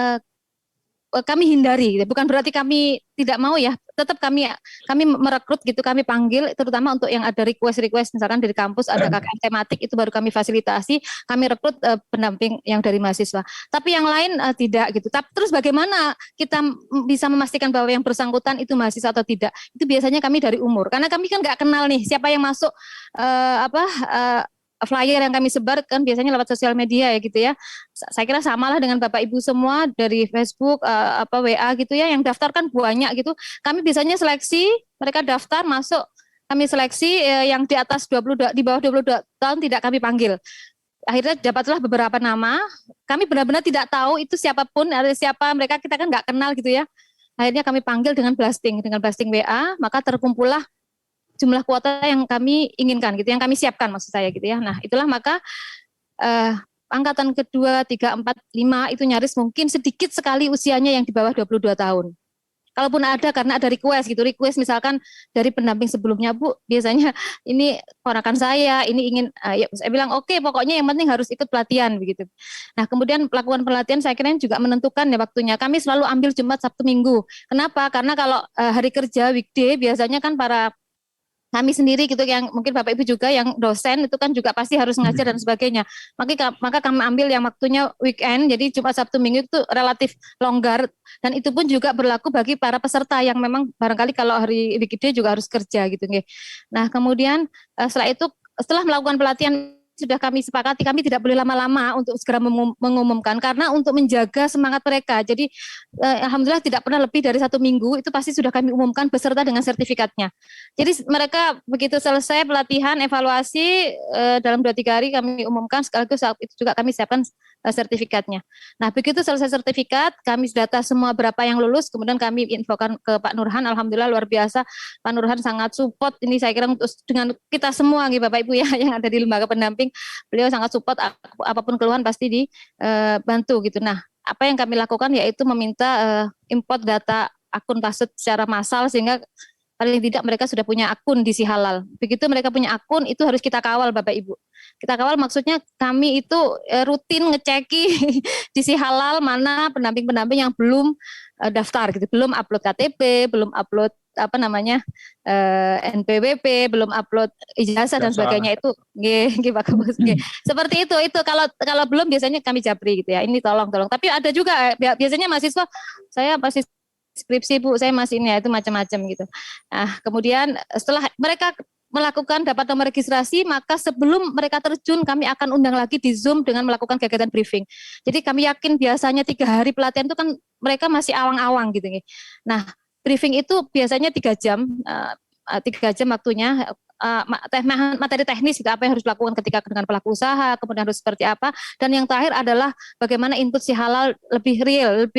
kami hindari, gitu. Bukan berarti kami tidak mau ya, tetap kami merekrut gitu, kami panggil, terutama untuk yang ada request misalkan dari kampus ada KKN tematik itu baru kami fasilitasi, kami rekrut pendamping yang dari mahasiswa. Tapi yang lain tidak gitu. Tapi terus bagaimana kita bisa memastikan bahwa yang bersangkutan itu mahasiswa atau tidak? Itu biasanya kami dari umur, karena kami kan nggak kenal nih siapa yang masuk flyer yang kami sebarkan biasanya lewat sosial media ya gitu ya. Saya kira samalah dengan Bapak Ibu semua dari Facebook, WA gitu ya, yang daftar kan banyak gitu. Kami biasanya seleksi, mereka daftar masuk, kami seleksi yang di atas 22, di bawah 22 tahun tidak kami panggil. Akhirnya dapatlah beberapa nama, kami benar-benar tidak tahu itu siapapun, ada siapa mereka, kita kan nggak kenal gitu ya. Akhirnya kami panggil dengan blasting WA, maka terkumpullah jumlah kuota yang kami inginkan gitu, yang kami siapkan maksud saya gitu ya. Nah itulah maka angkatan kedua, 3, 4, 5 itu nyaris mungkin sedikit sekali usianya yang di bawah 22 tahun. Kalaupun ada karena ada request misalkan dari pendamping sebelumnya, Bu biasanya ini ponakan saya, ini ingin, ya saya bilang oke, pokoknya yang penting harus ikut pelatihan begitu. Nah kemudian melakukan pelatihan saya kira juga menentukan ya waktunya, kami selalu ambil Jumat, Sabtu, Minggu. Kenapa? Karena kalau hari kerja weekday biasanya kan para kami sendiri gitu yang mungkin Bapak Ibu juga yang dosen itu kan juga pasti harus ngajar dan sebagainya. Maka kami ambil yang waktunya weekend, jadi Jumat, Sabtu, Minggu itu relatif longgar dan itu pun juga berlaku bagi para peserta yang memang barangkali kalau hari weekday juga harus kerja gitu. Nah kemudian setelah melakukan pelatihan sudah kami sepakati, kami tidak boleh lama-lama untuk segera mengumumkan karena untuk menjaga semangat mereka. Jadi alhamdulillah tidak pernah lebih dari 1 minggu itu pasti sudah kami umumkan beserta dengan sertifikatnya. Jadi mereka begitu selesai pelatihan, evaluasi dalam 2-3 hari kami umumkan, sekaligus saat itu juga kami siapkan sertifikatnya. Nah begitu selesai sertifikat, kami data semua berapa yang lulus, kemudian kami infokan ke Pak Nurhan. Alhamdulillah luar biasa, Pak Nurhan sangat support ini saya kira untuk dengan kita semua nih Bapak Ibu ya yang ada di lembaga pendamping, beliau sangat support apapun keluhan pasti dibantu gitu. Nah, apa yang kami lakukan yaitu meminta import data akun pasut secara massal sehingga paling tidak mereka sudah punya akun di Si Halal. Begitu mereka punya akun itu harus kita kawal Bapak Ibu. Kita kawal maksudnya kami itu rutin ngeceki di Si Halal mana pendamping-pendamping yang belum daftar gitu, belum upload KTP, belum upload NPWP, belum upload ijazah dan sebagainya itu Pak Kapus. Seperti itu kalau belum biasanya kami japri gitu ya. Ini tolong. Tapi ada juga biasanya mahasiswa saya masih skripsi Bu, saya masih ini ya itu macam-macam gitu. Nah, kemudian setelah mereka melakukan dapat nomor registrasi, maka sebelum mereka terjun kami akan undang lagi di Zoom dengan melakukan kegiatan briefing. Jadi kami yakin biasanya 3 hari pelatihan itu kan mereka masih awang-awang gitu. Nah, briefing itu biasanya 3 jam, 3 jam waktunya, materi teknis gitu, apa yang harus dilakukan ketika dengan pelaku usaha, kemudian harus seperti apa, dan yang terakhir adalah bagaimana input Si Halal lebih real,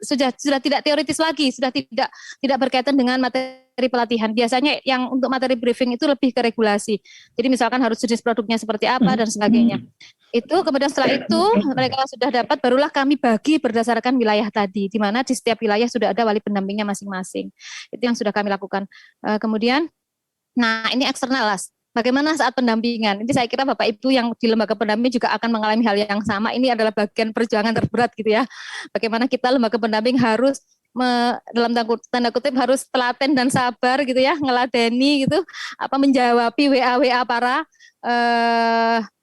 sudah tidak teoritis lagi, sudah tidak berkaitan dengan materi pelatihan. Biasanya yang untuk materi briefing itu lebih ke regulasi. Jadi misalkan harus jenis produknya seperti apa dan sebagainya. Itu kemudian setelah itu mereka sudah dapat, barulah kami bagi berdasarkan wilayah tadi, di mana di setiap wilayah sudah ada wali pendampingnya masing-masing. Itu yang sudah kami lakukan. Kemudian, nah ini eksternal lah. Bagaimana saat pendampingan? Ini saya kira Bapak Ibu yang di lembaga pendamping juga akan mengalami hal yang sama. Ini adalah bagian perjuangan terberat gitu ya. Bagaimana kita lembaga pendamping harus dalam tanda kutip harus telaten dan sabar gitu ya, ngeladeni gitu, menjawabi WA para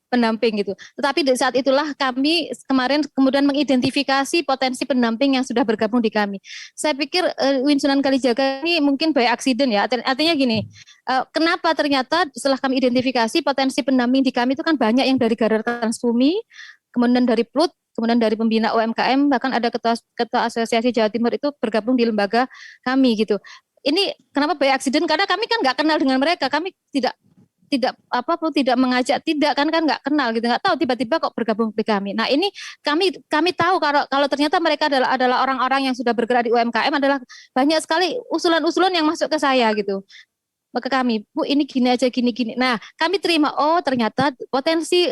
pendamping gitu. Tetapi di saat itulah kami kemarin kemudian mengidentifikasi potensi pendamping yang sudah bergabung di kami. Saya pikir UIN Sunan Kalijaga ini mungkin by accident ya. Artinya gini, kenapa ternyata setelah kami identifikasi potensi pendamping di kami itu kan banyak yang dari Garda Transbumi, kemudian dari PLUT, kemudian dari pembina UMKM, bahkan ada ketua Asosiasi Jawa Timur itu bergabung di lembaga kami gitu. Ini kenapa by accident? Karena kami kan nggak kenal dengan mereka, kami tidak mengajak, kan nggak kenal gitu, nggak tahu tiba-tiba kok bergabung di kami. Nah ini kami tahu kalau ternyata mereka adalah orang-orang yang sudah bergerak di UMKM, adalah banyak sekali usulan-usulan yang masuk ke saya gitu, ke kami, Bu ini gini aja gini. Nah kami terima, oh ternyata potensi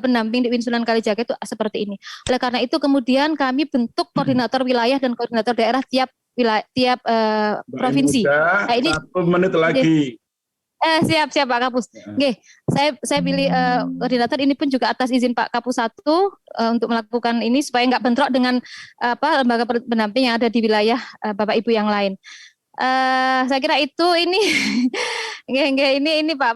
pendamping di UIN Sunan Kalijaga itu seperti ini. Oleh karena itu kemudian kami bentuk koordinator wilayah dan koordinator daerah tiap provinsi. Nah, ini 1 menit lagi. Siap Pak Kapus. Oke, saya pilih koordinator ini pun juga atas izin Pak Kapus 1 untuk melakukan ini supaya nggak bentrok dengan lembaga pendamping yang ada di wilayah Bapak Ibu yang lain. Saya kira itu ini ini Pak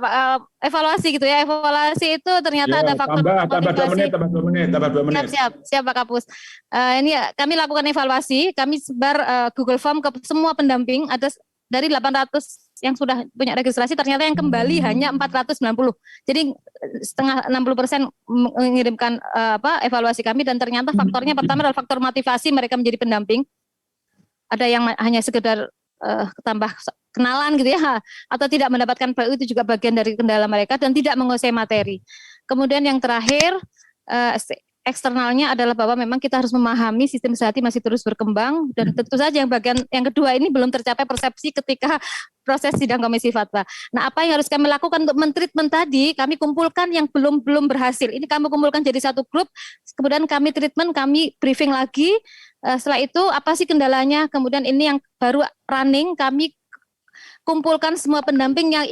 evaluasi gitu ya. Evaluasi itu ternyata ada faktor tambah 2 menit. Siap Pak Kapus. Ini kami lakukan evaluasi, kami sebar Google Form ke semua pendamping, ada dari 800 yang sudah punya registrasi, ternyata yang kembali hanya 490. Jadi setengah 60% mengirimkan evaluasi kami, dan ternyata faktornya pertama adalah faktor motivasi mereka menjadi pendamping. Ada yang hanya sekedar tambah kenalan gitu ya, atau tidak mendapatkan PU, itu juga bagian dari kendala mereka, dan tidak menguasai materi. Kemudian yang terakhir eksternalnya adalah bahwa memang kita harus memahami sistem sehati masih terus berkembang, dan tentu saja yang kedua ini belum tercapai persepsi ketika proses sidang komisi fatwa. Nah, apa yang harus kami lakukan untuk mentreatment tadi? Kami kumpulkan yang belum berhasil. Ini kami kumpulkan jadi satu grup, kemudian kami treatment, kami briefing lagi. Setelah itu apa sih kendalanya? Kemudian ini yang baru running, kami kumpulkan semua pendamping yang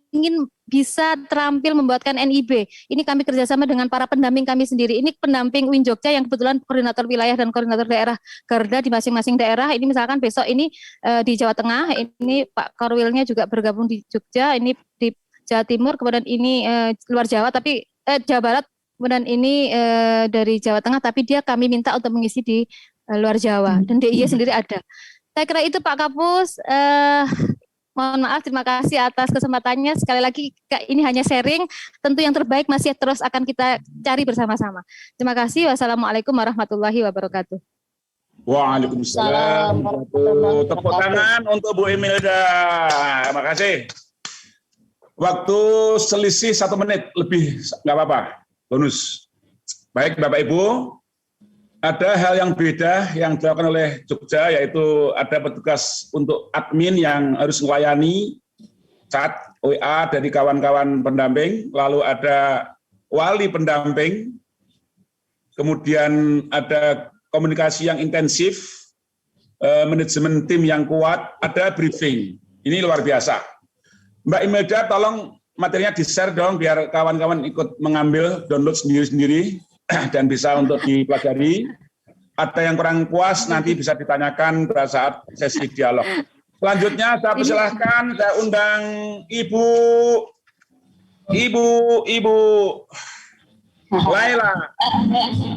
ingin bisa terampil membuatkan NIB. Ini kami kerjasama dengan para pendamping kami sendiri. Ini pendamping UIN Jogja yang kebetulan koordinator wilayah dan koordinator daerah Garda di masing-masing daerah. Ini misalkan besok ini di Jawa Tengah, ini Pak Korwilnya juga bergabung di Jogja, ini di Jawa Timur, kemudian ini luar Jawa tapi Jawa Barat, kemudian ini dari Jawa Tengah, tapi kami minta untuk mengisi di luar Jawa, dan DIY sendiri ada. Saya kira itu Pak Kapus. Mohon maaf, terima kasih atas kesempatannya. Sekali lagi, ini hanya sharing. Tentu yang terbaik masih terus akan kita cari bersama-sama. Terima kasih. Wassalamualaikum warahmatullahi wabarakatuh. Waalaikumsalam. Tepuk tangan untuk Bu Imelda. Terima kasih. Waktu selisih 1 menit lebih, nggak apa-apa. Bonus. Baik Bapak Ibu, ada hal yang beda yang dilakukan oleh Jogja, yaitu ada petugas untuk admin yang harus melayani chat, WA dari kawan-kawan pendamping, lalu ada wali pendamping, kemudian ada komunikasi yang intensif, manajemen tim yang kuat, ada briefing. Ini luar biasa. Mbak Imelda, tolong materinya di-share dong, biar kawan-kawan ikut mengambil, download sendiri-sendiri, dan bisa untuk dipelajari. Ada yang kurang puas, nanti bisa ditanyakan pada saat sesi dialog. Selanjutnya, saya persilahkan, saya undang Ibu Laila.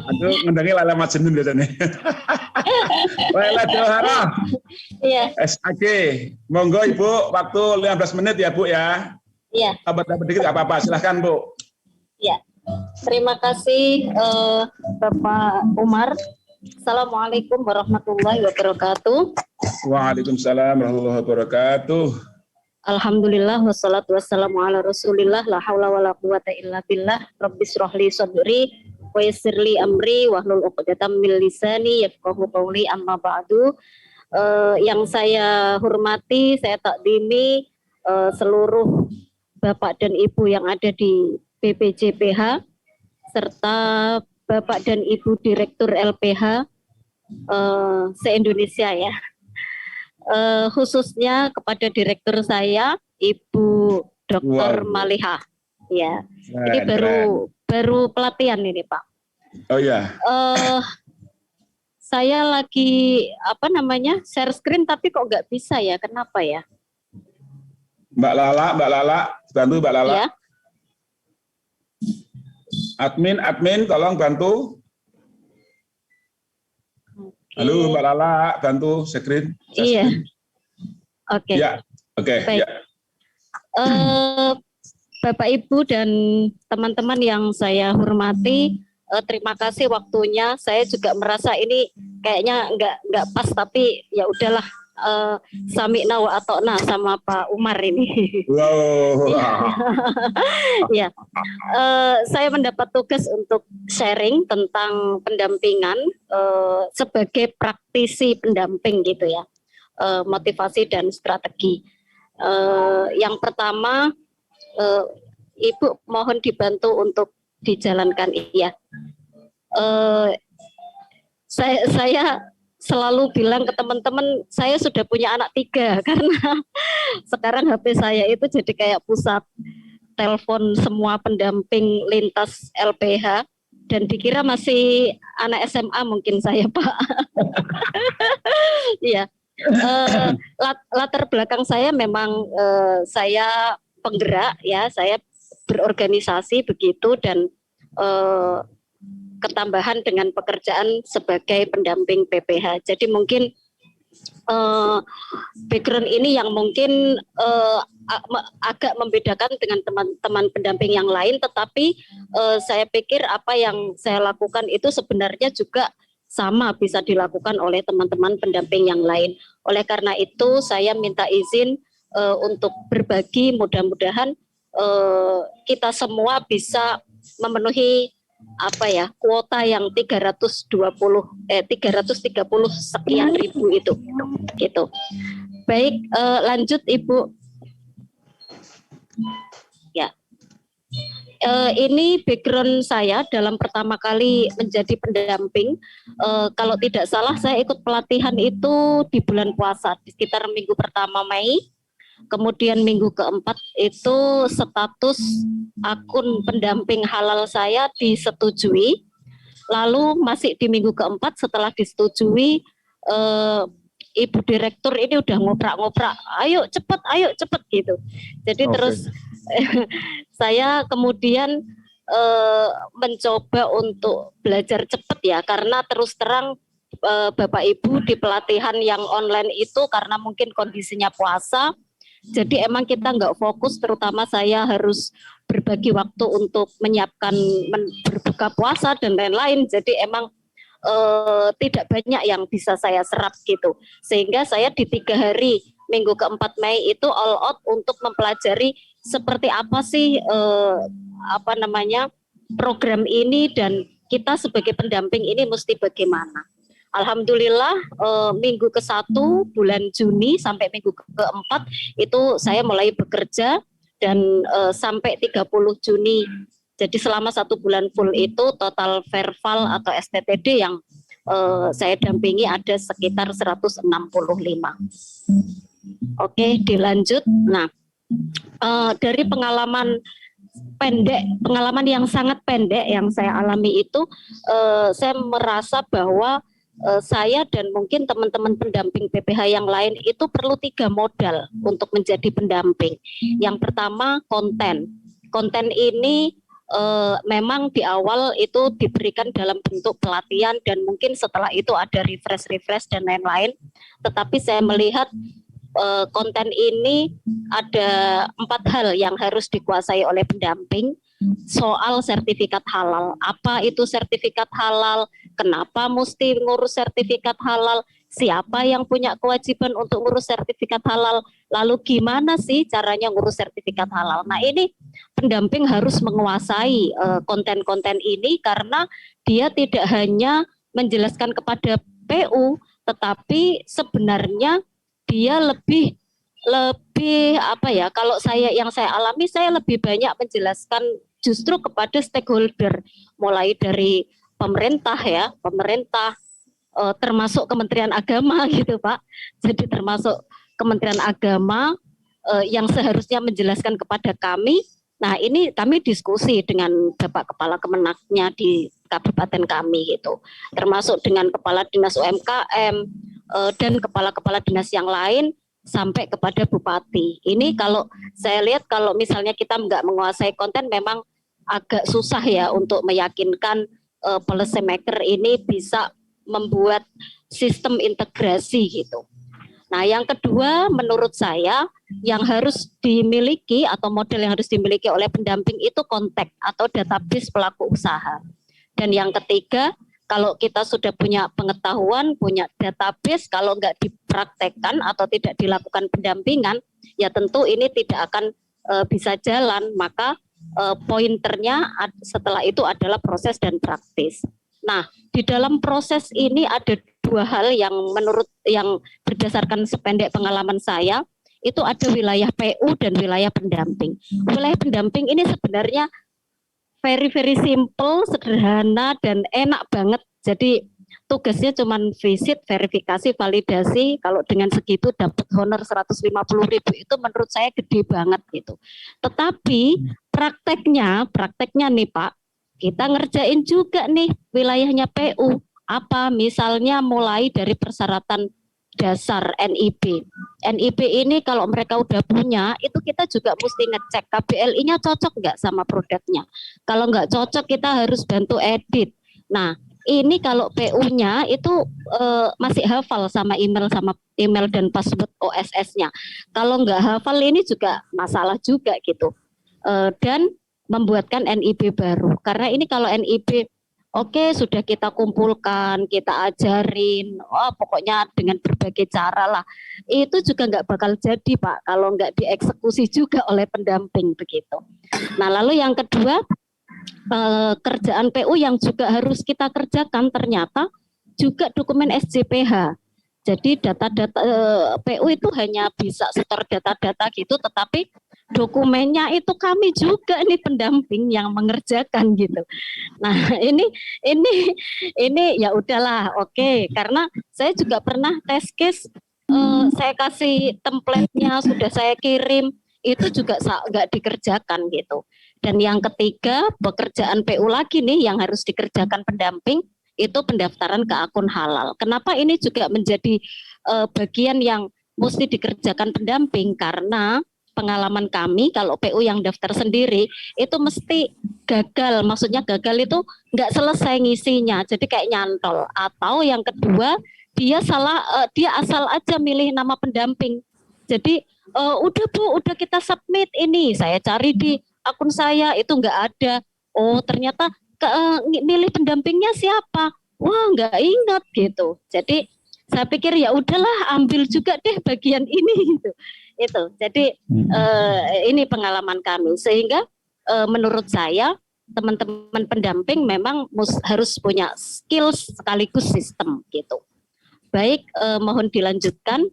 Aduh, ngendangi Laila Majnun biasanya. Laila Johara. Iya. SAG. Monggo Ibu, waktu 15 menit ya Bu ya. Iya. Abad-abad dikit nggak apa-apa, silahkan Bu. Iya. Terima kasih Bapak Umar. Assalamualaikum warahmatullahi wabarakatuh. Waalaikumsalam warahmatullahi wabarakatuh. Alhamdulillah wassalatu wassalamu ala Rasulillah la haula wala quwata illa billah. Rabbis shrahli sadri wa yassirli amri wahlul 'uqdatam min lisani yafqahu qawli, amma ba'du. Yang saya hormati, saya takdimi seluruh Bapak dan Ibu yang ada di BPJPH serta Bapak dan Ibu Direktur LPH se-Indonesia ya. Khususnya kepada direktur saya, Ibu Dr. Maliha. Ya, ini baru pelatihan ini Pak. Oh ya. Saya lagi share screen tapi kok nggak bisa ya? Kenapa ya? Mbak Lala, bantu Mbak Lala. Ya. Admin, tolong bantu. Halo Mbak Lala, bantu screen. Iya. Oke. Ya, oke. Baik. Ya. Bapak Ibu dan teman-teman yang saya hormati, terima kasih waktunya. Saya juga merasa ini kayaknya nggak pas, tapi ya udahlah. Sami'na wa ata'na sama Pak Umar ini. Wow. Ya, saya mendapat tugas untuk sharing tentang pendampingan sebagai praktisi pendamping gitu ya, motivasi dan strategi. Yang pertama, Ibu mohon dibantu untuk dijalankan iya. Saya selalu bilang ke teman-teman, saya sudah punya anak 3 karena sekarang HP saya itu jadi kayak pusat telepon semua pendamping lintas LPH dan dikira masih anak SMA mungkin saya Pak. Iya. Latar belakang saya memang saya penggerak ya, saya berorganisasi begitu dan ketambahan dengan pekerjaan sebagai pendamping PPH. Jadi mungkin background ini yang mungkin agak membedakan dengan teman-teman pendamping yang lain, tetapi saya pikir apa yang saya lakukan itu sebenarnya juga sama bisa dilakukan oleh teman-teman pendamping yang lain. Oleh karena itu saya minta izin untuk berbagi, mudah-mudahan kita semua bisa memenuhi kuota yang 330 sekian ribu itu gitu. Baik, lanjut Ibu. Ya. Ini background saya dalam pertama kali menjadi pendamping. Kalau tidak salah saya ikut pelatihan itu di bulan puasa, di sekitar minggu pertama Mei. Kemudian minggu keempat itu status akun pendamping halal saya disetujui. Lalu masih di minggu keempat setelah disetujui, Ibu Direktur ini udah ngoprak-ngoprak, ayo cepet gitu. Jadi terus saya kemudian mencoba untuk belajar cepat ya, karena terus terang Bapak Ibu di pelatihan yang online itu karena mungkin kondisinya puasa, Jadi emang kita nggak fokus, terutama saya harus berbagi waktu untuk menyiapkan berbuka puasa dan lain-lain. Jadi emang tidak banyak yang bisa saya serap gitu. Sehingga saya di 3 hari minggu ke-4 Mei itu all out untuk mempelajari seperti apa sih program ini dan kita sebagai pendamping ini mesti bagaimana. Alhamdulillah minggu ke-1 bulan Juni sampai minggu ke-4 itu saya mulai bekerja dan sampai 30 Juni. Jadi selama 1 bulan full itu total verbal atau STTD yang saya dampingi ada sekitar 165. Oke, dilanjut. Nah, dari pengalaman yang sangat pendek yang saya alami itu, saya merasa bahwa saya dan mungkin teman-teman pendamping PPH yang lain itu perlu 3 modal untuk menjadi pendamping. Yang pertama konten. Konten ini memang di awal itu diberikan dalam bentuk pelatihan dan mungkin setelah itu ada refresh dan lain-lain. Tetapi saya melihat konten ini ada 4 hal yang harus dikuasai oleh pendamping. Soal sertifikat halal, apa itu sertifikat halal, kenapa mesti ngurus sertifikat halal, siapa yang punya kewajiban untuk ngurus sertifikat halal, lalu gimana sih caranya ngurus sertifikat halal. Nah ini pendamping harus menguasai konten-konten ini karena dia tidak hanya menjelaskan kepada PU, tetapi sebenarnya dia lebih kalau yang saya alami, saya lebih banyak menjelaskan justru kepada stakeholder, mulai dari pemerintah termasuk Kementerian Agama gitu Pak. Jadi termasuk Kementerian Agama yang seharusnya menjelaskan kepada kami. Nah ini kami diskusi dengan Bapak Kepala Kemenaknya di kabupaten kami gitu, termasuk dengan Kepala Dinas UMKM dan kepala-kepala dinas yang lain sampai kepada bupati. Ini kalau saya lihat kalau misalnya kita nggak menguasai konten memang agak susah ya untuk meyakinkan policy maker ini bisa membuat sistem integrasi gitu. Nah yang kedua menurut saya yang harus dimiliki atau model yang harus dimiliki oleh pendamping itu kontak atau database pelaku usaha. Dan yang ketiga kalau kita sudah punya pengetahuan, punya database, kalau nggak dipraktekkan atau tidak dilakukan pendampingan, ya tentu ini tidak akan bisa jalan. Maka pointernya setelah itu adalah proses dan praktis. Nah, di dalam proses ini ada 2 hal yang berdasarkan sependek pengalaman saya, itu ada wilayah PU dan wilayah pendamping. Wilayah pendamping ini sebenarnya very simple, sederhana dan enak banget. Jadi tugasnya cuma visit, verifikasi, validasi. Kalau dengan segitu dapat honor 150.000 itu menurut saya gede banget gitu. Tetapi prakteknya nih Pak, kita ngerjain juga nih wilayahnya PU. Apa misalnya mulai dari persyaratan dasar NIB. NIB ini kalau mereka udah punya, itu kita juga mesti ngecek KBLI-nya cocok nggak sama produknya. Kalau nggak cocok kita harus bantu edit. Nah ini kalau PU-nya itu masih hafal sama email dan password OSS-nya. Kalau nggak hafal ini juga masalah juga gitu. Dan membuatkan NIB baru. Karena ini kalau NIB oke, sudah kita kumpulkan, kita ajarin, pokoknya dengan berbagai cara lah. Itu juga nggak bakal jadi Pak, kalau nggak dieksekusi juga oleh pendamping begitu. Nah lalu yang kedua, kerjaan PU yang juga harus kita kerjakan ternyata juga dokumen SJPH. Jadi data-data PU itu hanya bisa setor data-data gitu, tetapi dokumennya itu kami juga nih pendamping yang mengerjakan gitu. Nah ini ya udahlah oke. Karena saya juga pernah test case, saya kasih template-nya sudah saya kirim, itu juga nggak dikerjakan gitu. Dan yang ketiga pekerjaan PU lagi nih yang harus dikerjakan pendamping itu pendaftaran ke akun halal. Kenapa ini juga menjadi bagian yang mesti dikerjakan pendamping? Karena pengalaman kami kalau PU yang daftar sendiri itu mesti gagal. Maksudnya gagal itu nggak selesai ngisinya, jadi kayak nyantol. Atau yang kedua dia asal aja milih nama pendamping. Jadi Udah Bu, udah kita submit ini. Saya cari di akun saya itu nggak ada. Oh ternyata milih pendampingnya siapa? Wah nggak ingat gitu. Jadi saya pikir ya udahlah ambil juga deh bagian ini gitu. Itu. Jadi ini pengalaman kami sehingga menurut saya teman-teman pendamping memang harus punya skills sekaligus sistem gitu. Baik, mohon dilanjutkan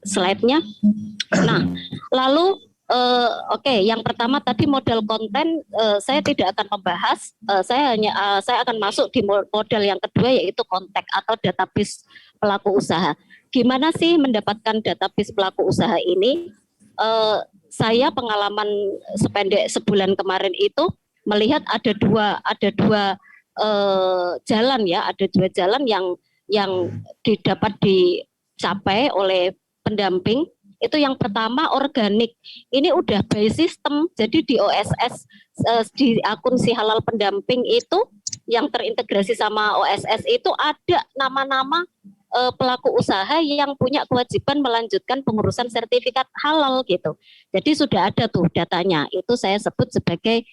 slide-nya. Nah, lalu oke, yang pertama tadi model konten saya tidak akan membahas. Saya akan masuk di model yang kedua yaitu kontak atau database pelaku usaha. Gimana sih mendapatkan database pelaku usaha ini? Saya pengalaman sependek sebulan kemarin itu melihat ada dua jalan ya, ada dua jalan yang dapat dicapai oleh pendamping. Itu yang pertama organik. Ini udah by system. Jadi di OSS di akun si halal pendamping itu yang terintegrasi sama OSS itu ada nama-nama pelaku usaha yang punya kewajiban melanjutkan pengurusan sertifikat halal gitu. Jadi sudah ada tuh datanya. Itu saya sebut sebagai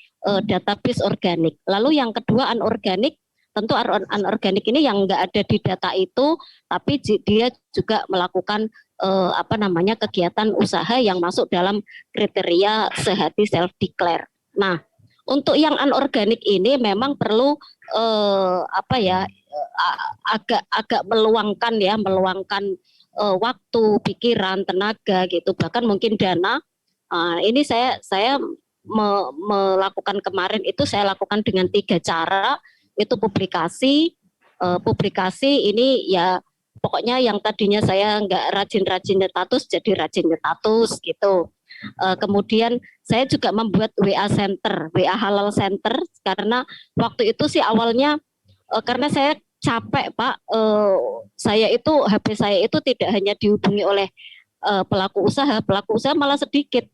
database organik. Lalu yang kedua anorganik. Tentu anorganik ini yang nggak ada di data itu, tapi dia juga melakukan kegiatan usaha yang masuk dalam kriteria sehati self declare. Nah, untuk yang anorganik ini memang perlu agak meluangkan waktu, pikiran, tenaga gitu, bahkan mungkin dana. Ini saya melakukan kemarin itu saya lakukan dengan 3 cara. Itu publikasi ini ya pokoknya yang tadinya saya nggak rajin nyetatus jadi rajin nyetatus gitu. Kemudian saya juga membuat WA Center, WA Halal Center karena waktu itu sih awalnya karena saya capek Pak, saya itu HP saya itu tidak hanya dihubungi oleh pelaku usaha malah sedikit,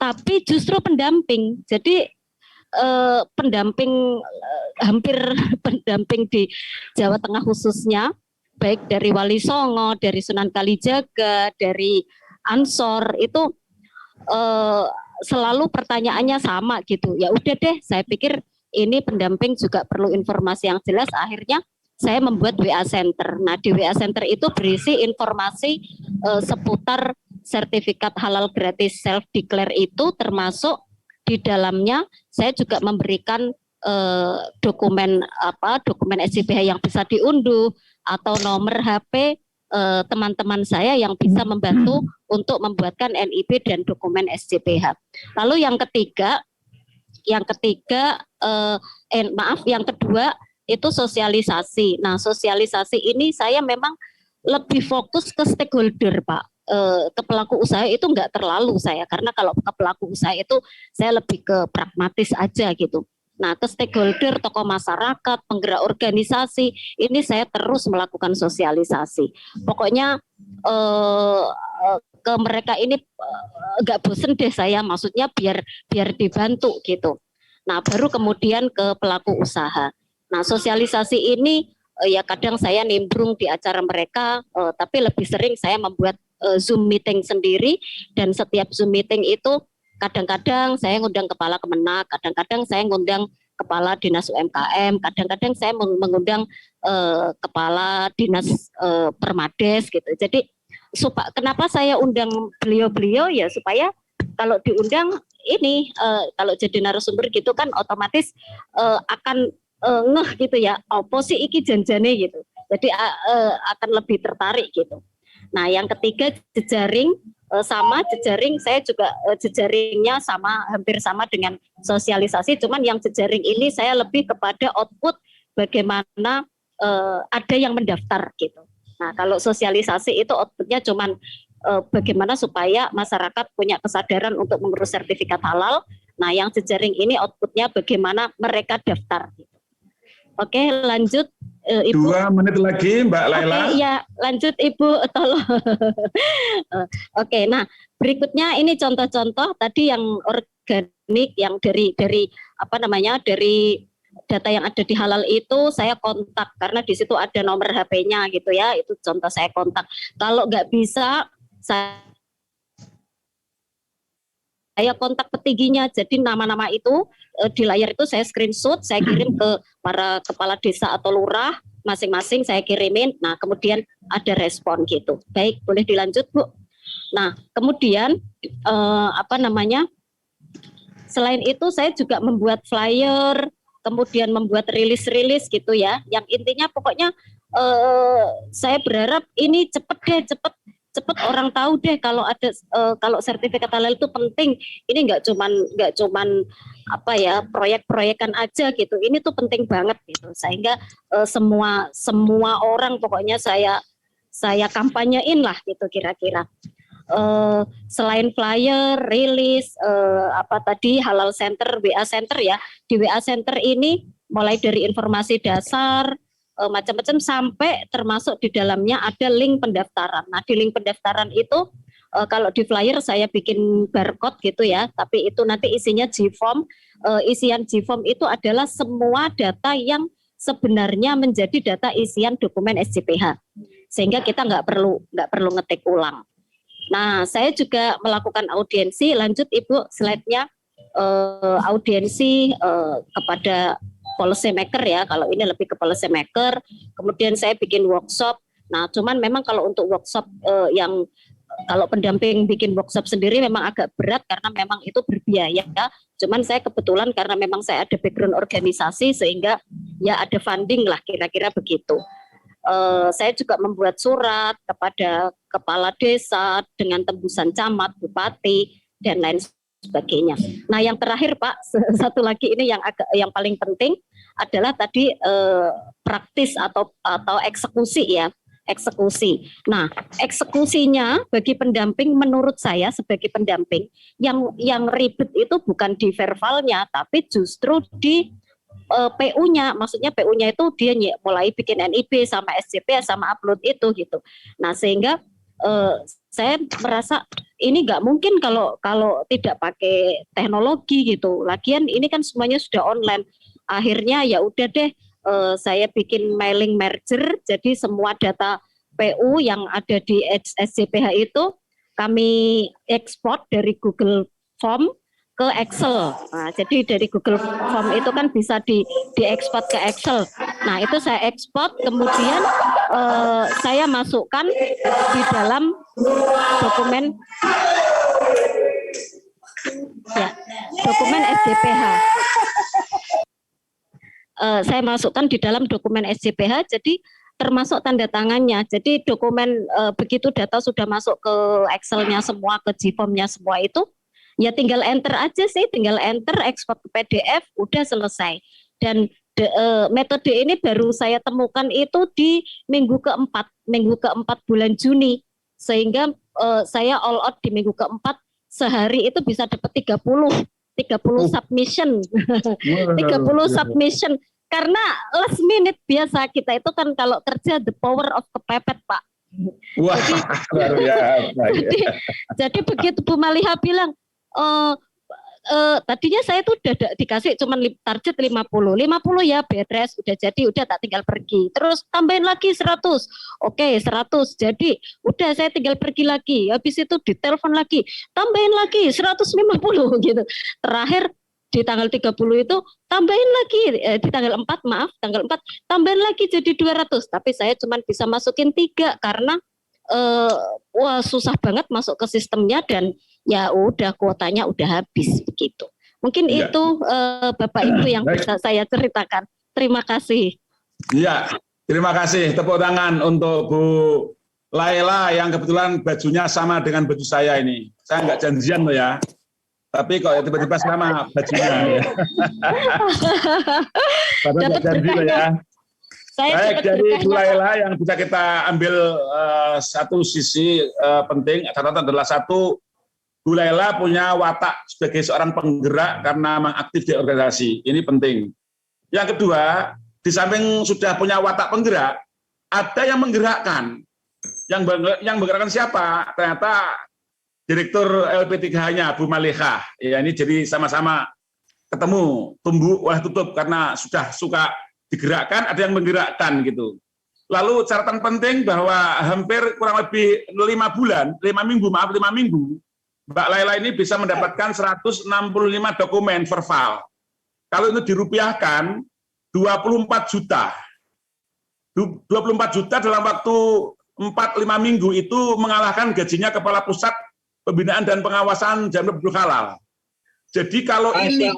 tapi justru pendamping. Jadi hampir pendamping di Jawa Tengah khususnya, baik dari Wali Songo, dari Sunan Kalijaga, dari Ansor itu selalu pertanyaannya sama gitu. Ya udah deh, saya pikir ini pendamping juga perlu informasi yang jelas. Akhirnya saya membuat WA Center. Nah di WA Center itu berisi informasi seputar sertifikat halal gratis self declare itu, termasuk di dalamnya saya juga memberikan dokumen SJPH yang bisa diunduh atau nomor HP teman-teman saya yang bisa membantu untuk membuatkan NIP dan dokumen SJPH. Lalu yang kedua itu sosialisasi. Nah, sosialisasi ini saya memang lebih fokus ke stakeholder, Pak. Ke pelaku usaha itu enggak terlalu saya, karena kalau ke pelaku usaha itu saya lebih ke pragmatis aja gitu. Nah, ke stakeholder, tokoh masyarakat, penggerak organisasi, ini saya terus melakukan sosialisasi. Pokoknya ke mereka ini enggak bosen deh saya, maksudnya biar dibantu gitu. Nah, baru kemudian ke pelaku usaha. Nah, sosialisasi ini ya kadang saya nimbrung di acara mereka, tapi lebih sering saya membuat Zoom meeting sendiri, dan setiap Zoom meeting itu kadang-kadang saya ngundang kepala Kemenak, kadang-kadang saya ngundang kepala dinas UMKM, kadang-kadang saya mengundang kepala dinas Permades gitu. Jadi kenapa saya undang beliau-beliau ya supaya kalau diundang ini kalau jadi narasumber gitu kan otomatis akan ngeh gitu ya, apa sih iki janjane gitu. Jadi akan lebih tertarik gitu. Nah, yang ketiga jejaring saya juga jejaringnya hampir sama dengan sosialisasi, cuman yang jejaring ini saya lebih kepada output bagaimana ada yang mendaftar gitu. Nah, kalau sosialisasi itu outputnya cuman bagaimana supaya masyarakat punya kesadaran untuk mengurus sertifikat halal. Nah, yang jejaring ini outputnya bagaimana mereka daftar gitu. Oke, lanjut Ibu. 2 menit lagi Mbak Laila. Oke, ya lanjut Ibu, tolong. Oke, nah berikutnya ini contoh-contoh tadi yang organik, yang dari data yang ada di halal itu saya kontak karena di situ ada nomor HP-nya gitu ya, itu contoh saya kontak. Kalau nggak bisa saya saya kontak petingginya. Jadi nama-nama itu di layar itu saya screenshot, saya kirim ke para kepala desa atau lurah masing-masing, saya kirimin. Nah, kemudian ada respon gitu. Baik, boleh dilanjut, Bu. Nah, kemudian selain itu saya juga membuat flyer, kemudian membuat rilis-rilis gitu ya. Yang intinya pokoknya saya berharap ini cepet orang tahu deh kalau ada kalau sertifikat halal itu penting. Ini nggak cuman proyek-proyekan aja gitu. Ini tuh penting banget gitu. Sehingga semua orang pokoknya saya kampanyein lah gitu kira-kira. Selain flyer, rilis, Halal Center, WA Center ya. Di WA Center ini mulai dari informasi dasar, macam-macam sampai termasuk di dalamnya ada link pendaftaran. Nah, di link pendaftaran itu kalau di flyer saya bikin barcode gitu ya, tapi itu nanti isinya G-form. Isian G-form itu adalah semua data yang sebenarnya menjadi data isian dokumen SJPH. Sehingga kita nggak perlu ngetik ulang. Nah, saya juga melakukan audiensi, lanjut Ibu slide-nya, audiensi kepada policy maker ya, kalau ini lebih ke policy maker. Kemudian saya bikin workshop. Nah, cuman memang kalau untuk workshop kalau pendamping bikin workshop sendiri memang agak berat karena memang itu berbiaya. Cuman saya kebetulan karena memang saya ada background organisasi sehingga ya ada funding lah kira-kira begitu. Saya juga membuat surat kepada kepala desa dengan tembusan camat, bupati dan lain sebagainya. Nah, yang terakhir Pak, satu lagi ini yang paling penting adalah tadi praktis atau eksekusi ya, eksekusi. Nah, eksekusinya bagi pendamping menurut saya sebagai pendamping yang ribet itu bukan di verbalnya tapi justru di PU-nya, maksudnya PU-nya itu dia mulai bikin NIB sama SJP sama upload itu gitu. Nah, sehingga saya merasa ini nggak mungkin kalau tidak pakai teknologi gitu. Lagian ini kan semuanya sudah online. Akhirnya ya udah deh, saya bikin mailing merger. Jadi semua data PU yang ada di SJPH itu kami ekspor dari Google Form ke Excel. Nah, jadi dari Google Form itu kan bisa diekspor ke Excel. Nah, itu saya ekspor, kemudian saya masukkan di dalam dokumen SJPH. Saya masukkan di dalam dokumen SJPH, jadi termasuk tanda tangannya. Jadi dokumen begitu data sudah masuk ke Excel-nya semua, ke G-form-nya semua itu, ya tinggal enter aja sih, tinggal enter, ekspor ke PDF, udah selesai. Dan metode ini baru saya temukan itu di minggu keempat bulan Juni. Sehingga saya all out di minggu keempat, sehari itu bisa dapat 30 submission. 30 submission. Karena last minute biasa kita itu kan kalau kerja the power of kepepet, Pak. Wah, jadi begitu Bu Maliha bilang, tadinya saya tuh udah dikasih cuman target 50 ya beres, udah jadi, udah tak tinggal pergi, terus tambahin lagi 100, oke 100 jadi, udah saya tinggal pergi lagi, habis itu ditelepon lagi, tambahin lagi 150 gitu, terakhir di tanggal 30 itu tambahin lagi, di tanggal 4 tambahin lagi jadi 200, tapi saya cuman bisa masukin 3 karena susah banget masuk ke sistemnya dan ya udah kuotanya udah habis begitu. Mungkin ya. Itu Bapak Ibu yang bisa saya ceritakan. Terima kasih. Iya, terima kasih. Tepuk tangan untuk Bu Laila yang kebetulan bajunya sama dengan baju saya ini. Saya nggak janjian loh ya. Tapi kok tiba-tiba sama bajunya ya. Dapat janji loh ya. Baik, dari Bu Laila yang bisa kita ambil satu sisi penting, catatan adalah satu, Bu Laila punya watak sebagai seorang penggerak karena mengaktif di organisasi, ini penting. Yang kedua, di samping sudah punya watak penggerak, ada yang menggerakkan. Yang menggerakkan siapa? Ternyata Direktur LP3H-nya Bu Maliha. Ya, ini jadi sama-sama ketemu, tumbuh olah tutup karena sudah suka digerakkan, ada yang menggerakkan gitu. Lalu catatan penting bahwa hampir kurang lebih 5 minggu Mbak Laila ini bisa mendapatkan 165 dokumen verbal. Kalau itu dirupiahkan 24 juta. 24 juta dalam waktu 4-5 minggu itu mengalahkan gajinya Kepala Pusat Pembinaan dan Pengawasan Jamiah Produk Halal. Jadi kalau ini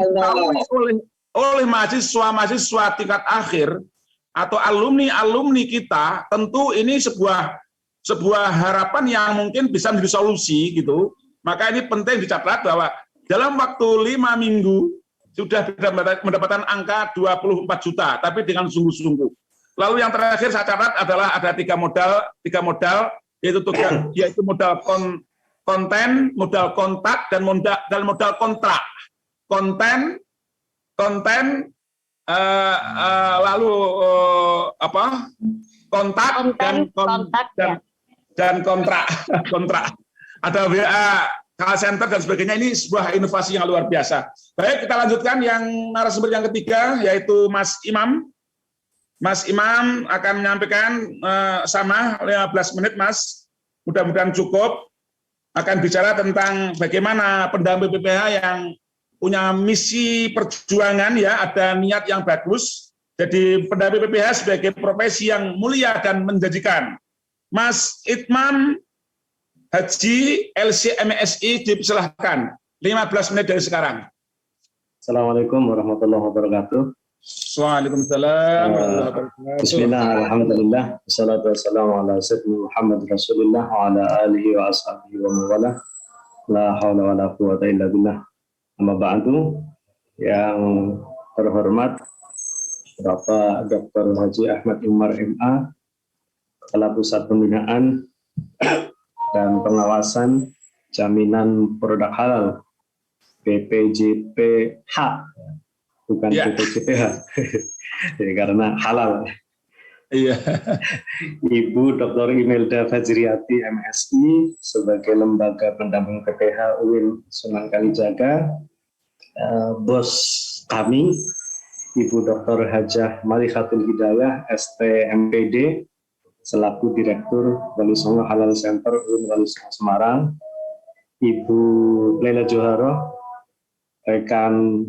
oleh mahasiswa tingkat akhir atau alumni kita, tentu ini sebuah harapan yang mungkin bisa menjadi solusi gitu. Maka ini penting dicatat bahwa dalam waktu 5 minggu sudah mendapatkan angka 24 juta, tapi dengan sungguh-sungguh. Lalu yang terakhir saya catat adalah ada tiga modal yaitu modal konten, modal kontak, dan modal kontrak. Konten, kontak dan kontrak. Ada WA, call center dan sebagainya. Ini sebuah inovasi yang luar biasa. Baik, kita lanjutkan yang narasumber yang ketiga, yaitu Mas Imam. Mas Imam akan menyampaikan sama 15 menit, Mas. Mudah-mudahan cukup. Akan bicara tentang bagaimana pendamping PPH yang punya misi perjuangan, ya, ada niat yang bagus. Jadi pendamping PPH sebagai profesi yang mulia dan menjanjikan. Mas Itman Haji LCMSI dipersilahkan. 15 menit dari sekarang. Assalamualaikum warahmatullahi wabarakatuh. Waalaikumsalam. Bismillah, alhamdulillah, wassalatu wassalamu ala sayyidina Muhammad Rasulullah wa ala alihi wa ashabihi wa mawala. La hawla wa la quwata illa billah. Amma ba'du, yang terhormat Bapak Dr. Haji Ahmad Umar MA, Kepala Pusat Pembinaan dan Pengawasan Jaminan Produk Halal BPJPH, bukan BPJPH, jadi karena halal. Iya. Ibu Dr. Imelda Fajriati MSI sebagai lembaga pendamping PPH UIN Sunan Kalijaga, bos kami Ibu Dr. Hajah Malihatul Hidayah ST.MPD selaku Direktur Wali Songo Halal Center UIN Wali Songo Semarang, Ibu Laila Joharo, rekan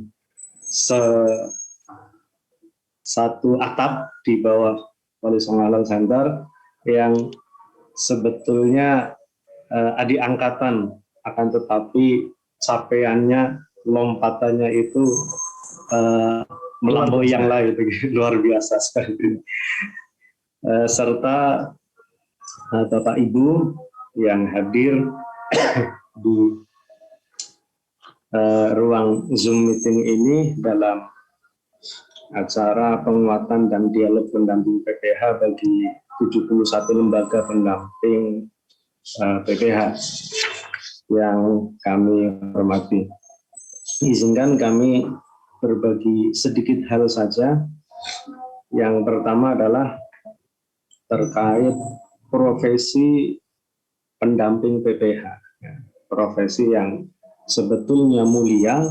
satu atap di bawah Wali Songo Halal Center yang sebetulnya adik angkatan, akan tetapi capaiannya, lompatannya itu melampaui yang lain, luar biasa sekali. Serta Bapak Ibu yang hadir di ruang Zoom meeting ini dalam acara penguatan dan dialog pendamping PPH bagi 71 lembaga pendamping PPH yang kami hormati. Izinkan kami berbagi sedikit hal saja. Yang pertama adalah terkait profesi pendamping PPH, profesi yang sebetulnya mulia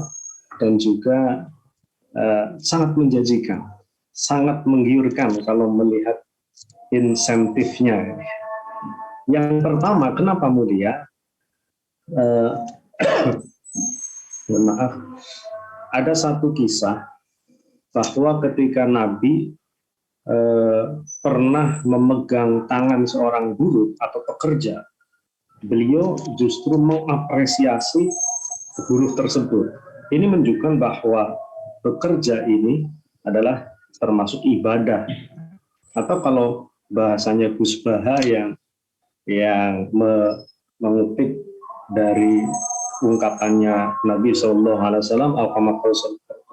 dan juga sangat menjanjikan, sangat menggiurkan kalau melihat insentifnya. Yang pertama, kenapa mulia? Maaf, ada satu kisah bahwa ketika Nabi pernah memegang tangan seorang buruh atau pekerja, beliau justru mengapresiasi buruh tersebut. Ini menunjukkan bahwa bekerja ini adalah termasuk ibadah, atau kalau bahasanya Gus Baha yang mengutip dari ungkapannya Nabi SAW,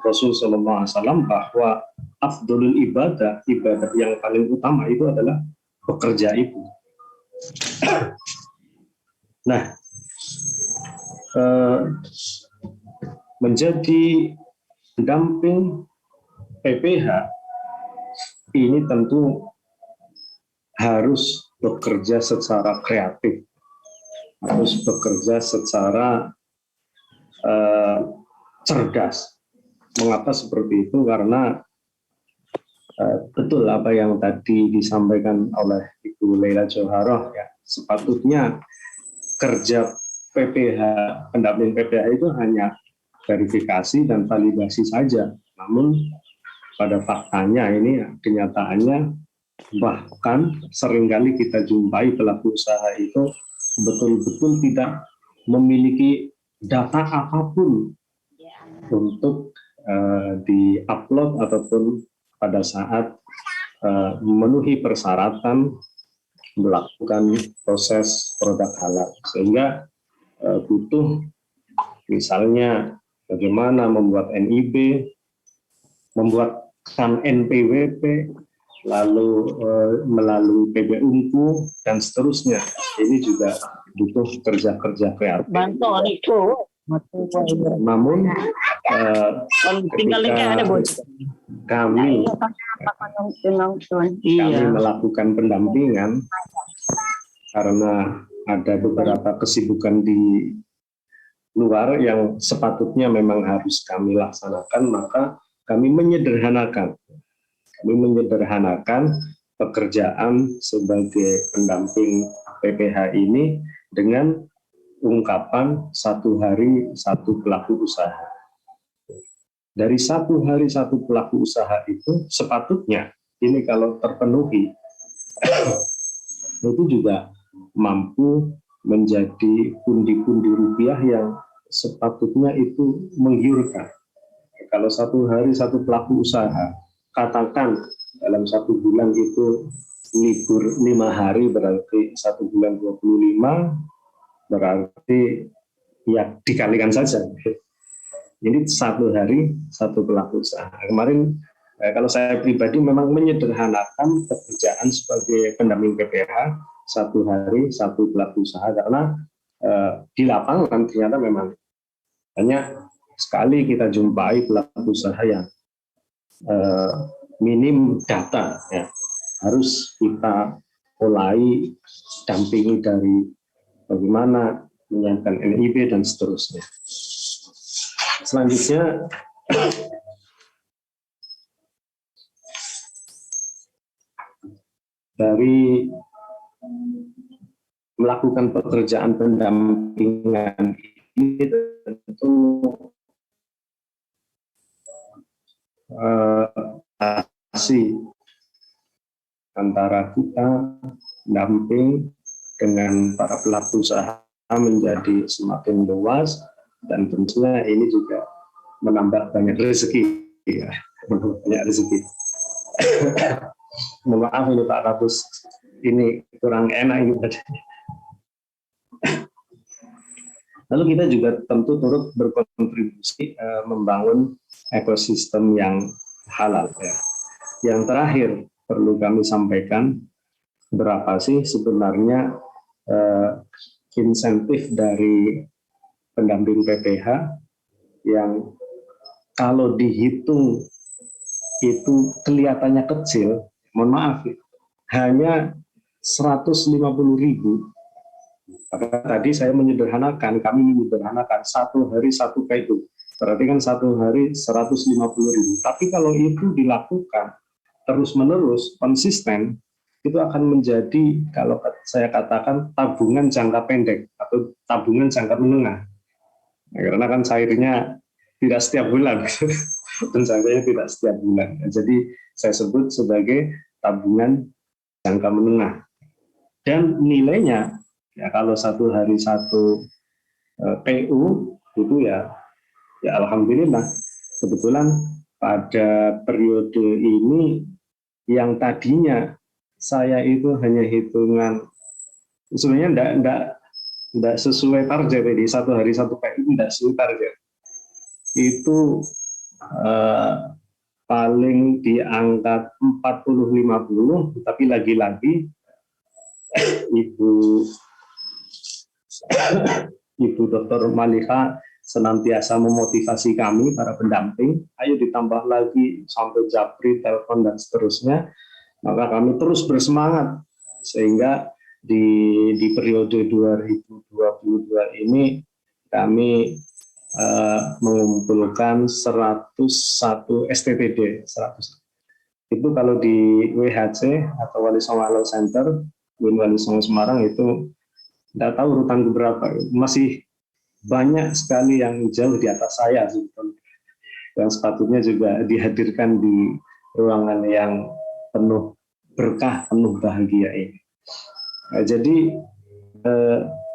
Rasul SAW, bahwa afdolul ibadah yang paling utama itu adalah bekerja itu. Nah, menjadi pendamping PPH ini tentu harus bekerja secara kreatif, harus bekerja secara cerdas. Mengapa seperti itu? Karena betul apa yang tadi disampaikan oleh Ibu Laila Joharo, ya, sepatutnya kerja PPH, pendamping PPH itu hanya verifikasi dan validasi saja. Namun pada faktanya ini, kenyataannya bahkan seringkali kita jumpai pelaku usaha itu betul-betul tidak memiliki data apapun untuk di-upload ataupun pada saat memenuhi persyaratan melakukan proses produk halal, sehingga butuh misalnya bagaimana membuat NIB, membuatkan NPWP, lalu melalui PBUNKU dan seterusnya. Ini juga butuh kerja-kerja kreatif. Namun ketika kami melakukan pendampingan, karena ada beberapa kesibukan di luar yang sepatutnya memang harus kami laksanakan, maka kami menyederhanakan pekerjaan sebagai pendamping PPH ini dengan ungkapan 1 hari 1 pelaku usaha. Dari 1 hari 1 pelaku usaha itu sepatutnya ini kalau terpenuhi itu juga mampu menjadi pundi-pundi rupiah yang sepatutnya itu menggiurkan. Kalau 1 hari 1 pelaku usaha, katakan dalam 1 bulan itu libur 5 hari, berarti 1 bulan 25, berarti ya dikalikan saja. Ini 1 hari 1 pelaku usaha. Kemarin kalau saya pribadi memang menyederhanakan pekerjaan sebagai pendamping PPH 1 hari 1 pelaku usaha, karena di lapangan ternyata memang banyak sekali kita jumpai pelaku usaha yang minim data, ya. Harus kita mulai dampingi dari bagaimana menyiapkan NIB dan seterusnya. Selanjutnya dari melakukan pekerjaan pendampingan ini tentu antara kita pendamping dengan para pelaku usaha menjadi semakin luas, dan tentunya ini juga menambah banyak rezeki, ya, banyak rezeki. Mohon maaf ini Pak Kapus, ini kurang enak ini. Lalu kita juga tentu turut berkontribusi membangun ekosistem yang halal, ya. Yang terakhir perlu kami sampaikan, berapa sih sebenarnya insentif dari pendamping PPH yang kalau dihitung itu kelihatannya kecil, mohon maaf, hanya 150.000. Maka tadi saya menyederhanakan, kami menyederhanakan 1 hari 1 PU. Berarti kan 1 hari 150.000. Tapi kalau itu dilakukan terus-menerus, konsisten, itu akan menjadi, kalau saya katakan, tabungan jangka pendek atau tabungan jangka menengah. Nah, karena kan cairnya tidak setiap bulan, pencairannya tidak setiap bulan. Jadi saya sebut sebagai tabungan jangka menengah. Dan nilainya, ya kalau 1 hari 1 PU itu ya alhamdulillah, kebetulan pada periode ini yang tadinya saya itu hanya hitungan, sebenarnya enggak sesuai target, jadi 1 hari 1 PU enggak sesuai target. Itu paling di angka 40-50, tapi lagi-lagi Ibu Dr. Malika senantiasa memotivasi kami para pendamping, ayo ditambah lagi sampai japri, telepon dan seterusnya. Maka kami terus bersemangat sehingga di periode 2022 ini kami mengumpulkan 101 STTD. 100. Itu kalau di WHC atau Wali Songo Halal Center, Wali Songo Semarang itu tidak tahu urutan berapa, masih banyak sekali yang jauh di atas saya sebetulnya, yang sepatutnya juga dihadirkan di ruangan yang penuh berkah, penuh bahagia ini. Jadi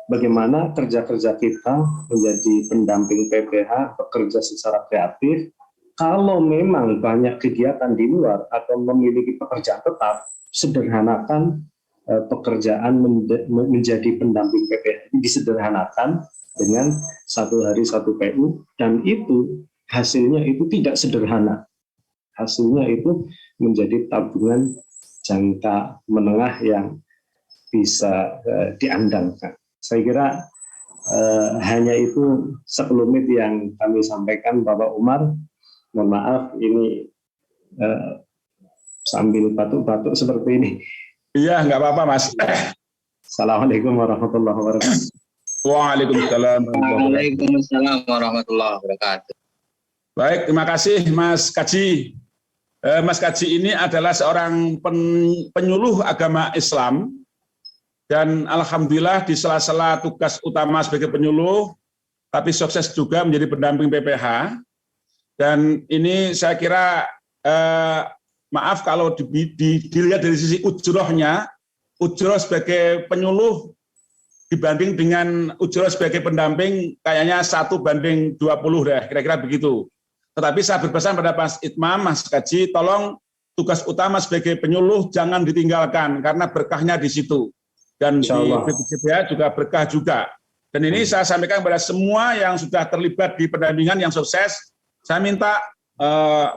bagaimana kerja-kerja kita menjadi pendamping PPH, bekerja secara kreatif, kalau memang banyak kegiatan di luar atau memiliki pekerjaan tetap, sederhanakan pekerjaan menjadi pendamping PPH, disederhanakan dengan 1 hari 1 PU, dan itu hasilnya itu tidak sederhana. Hasilnya itu menjadi tabungan jangka menengah yang bisa diandalkan. Saya kira hanya itu sekelumit yang kami sampaikan, Bapak Umar. Mohon maaf ini sambil batuk-batuk seperti ini. Iya, nggak apa-apa, Mas. Assalamualaikum warahmatullahi wabarakatuh. Waalaikumsalam. Waalaikumsalam warahmatullahi wabarakatuh. Baik, terima kasih Mas Kaji. Mas Kaji ini adalah seorang penyuluh agama Islam, dan alhamdulillah di sela-sela tugas utama sebagai penyuluh, tapi sukses juga menjadi pendamping PPH. Dan ini saya kira, maaf kalau dilihat dari sisi ujrohnya, ujroh sebagai penyuluh dibanding dengan ujroh sebagai pendamping kayaknya 1:20 deh, kira-kira begitu. Tetapi saya berpesan pada Mas Itmam, Mas Kaji, tolong tugas utama sebagai penyuluh jangan ditinggalkan, karena berkahnya di situ. Dan di BPJPH juga berkah juga. Dan ini saya sampaikan kepada semua yang sudah terlibat di pendampingan yang sukses, saya minta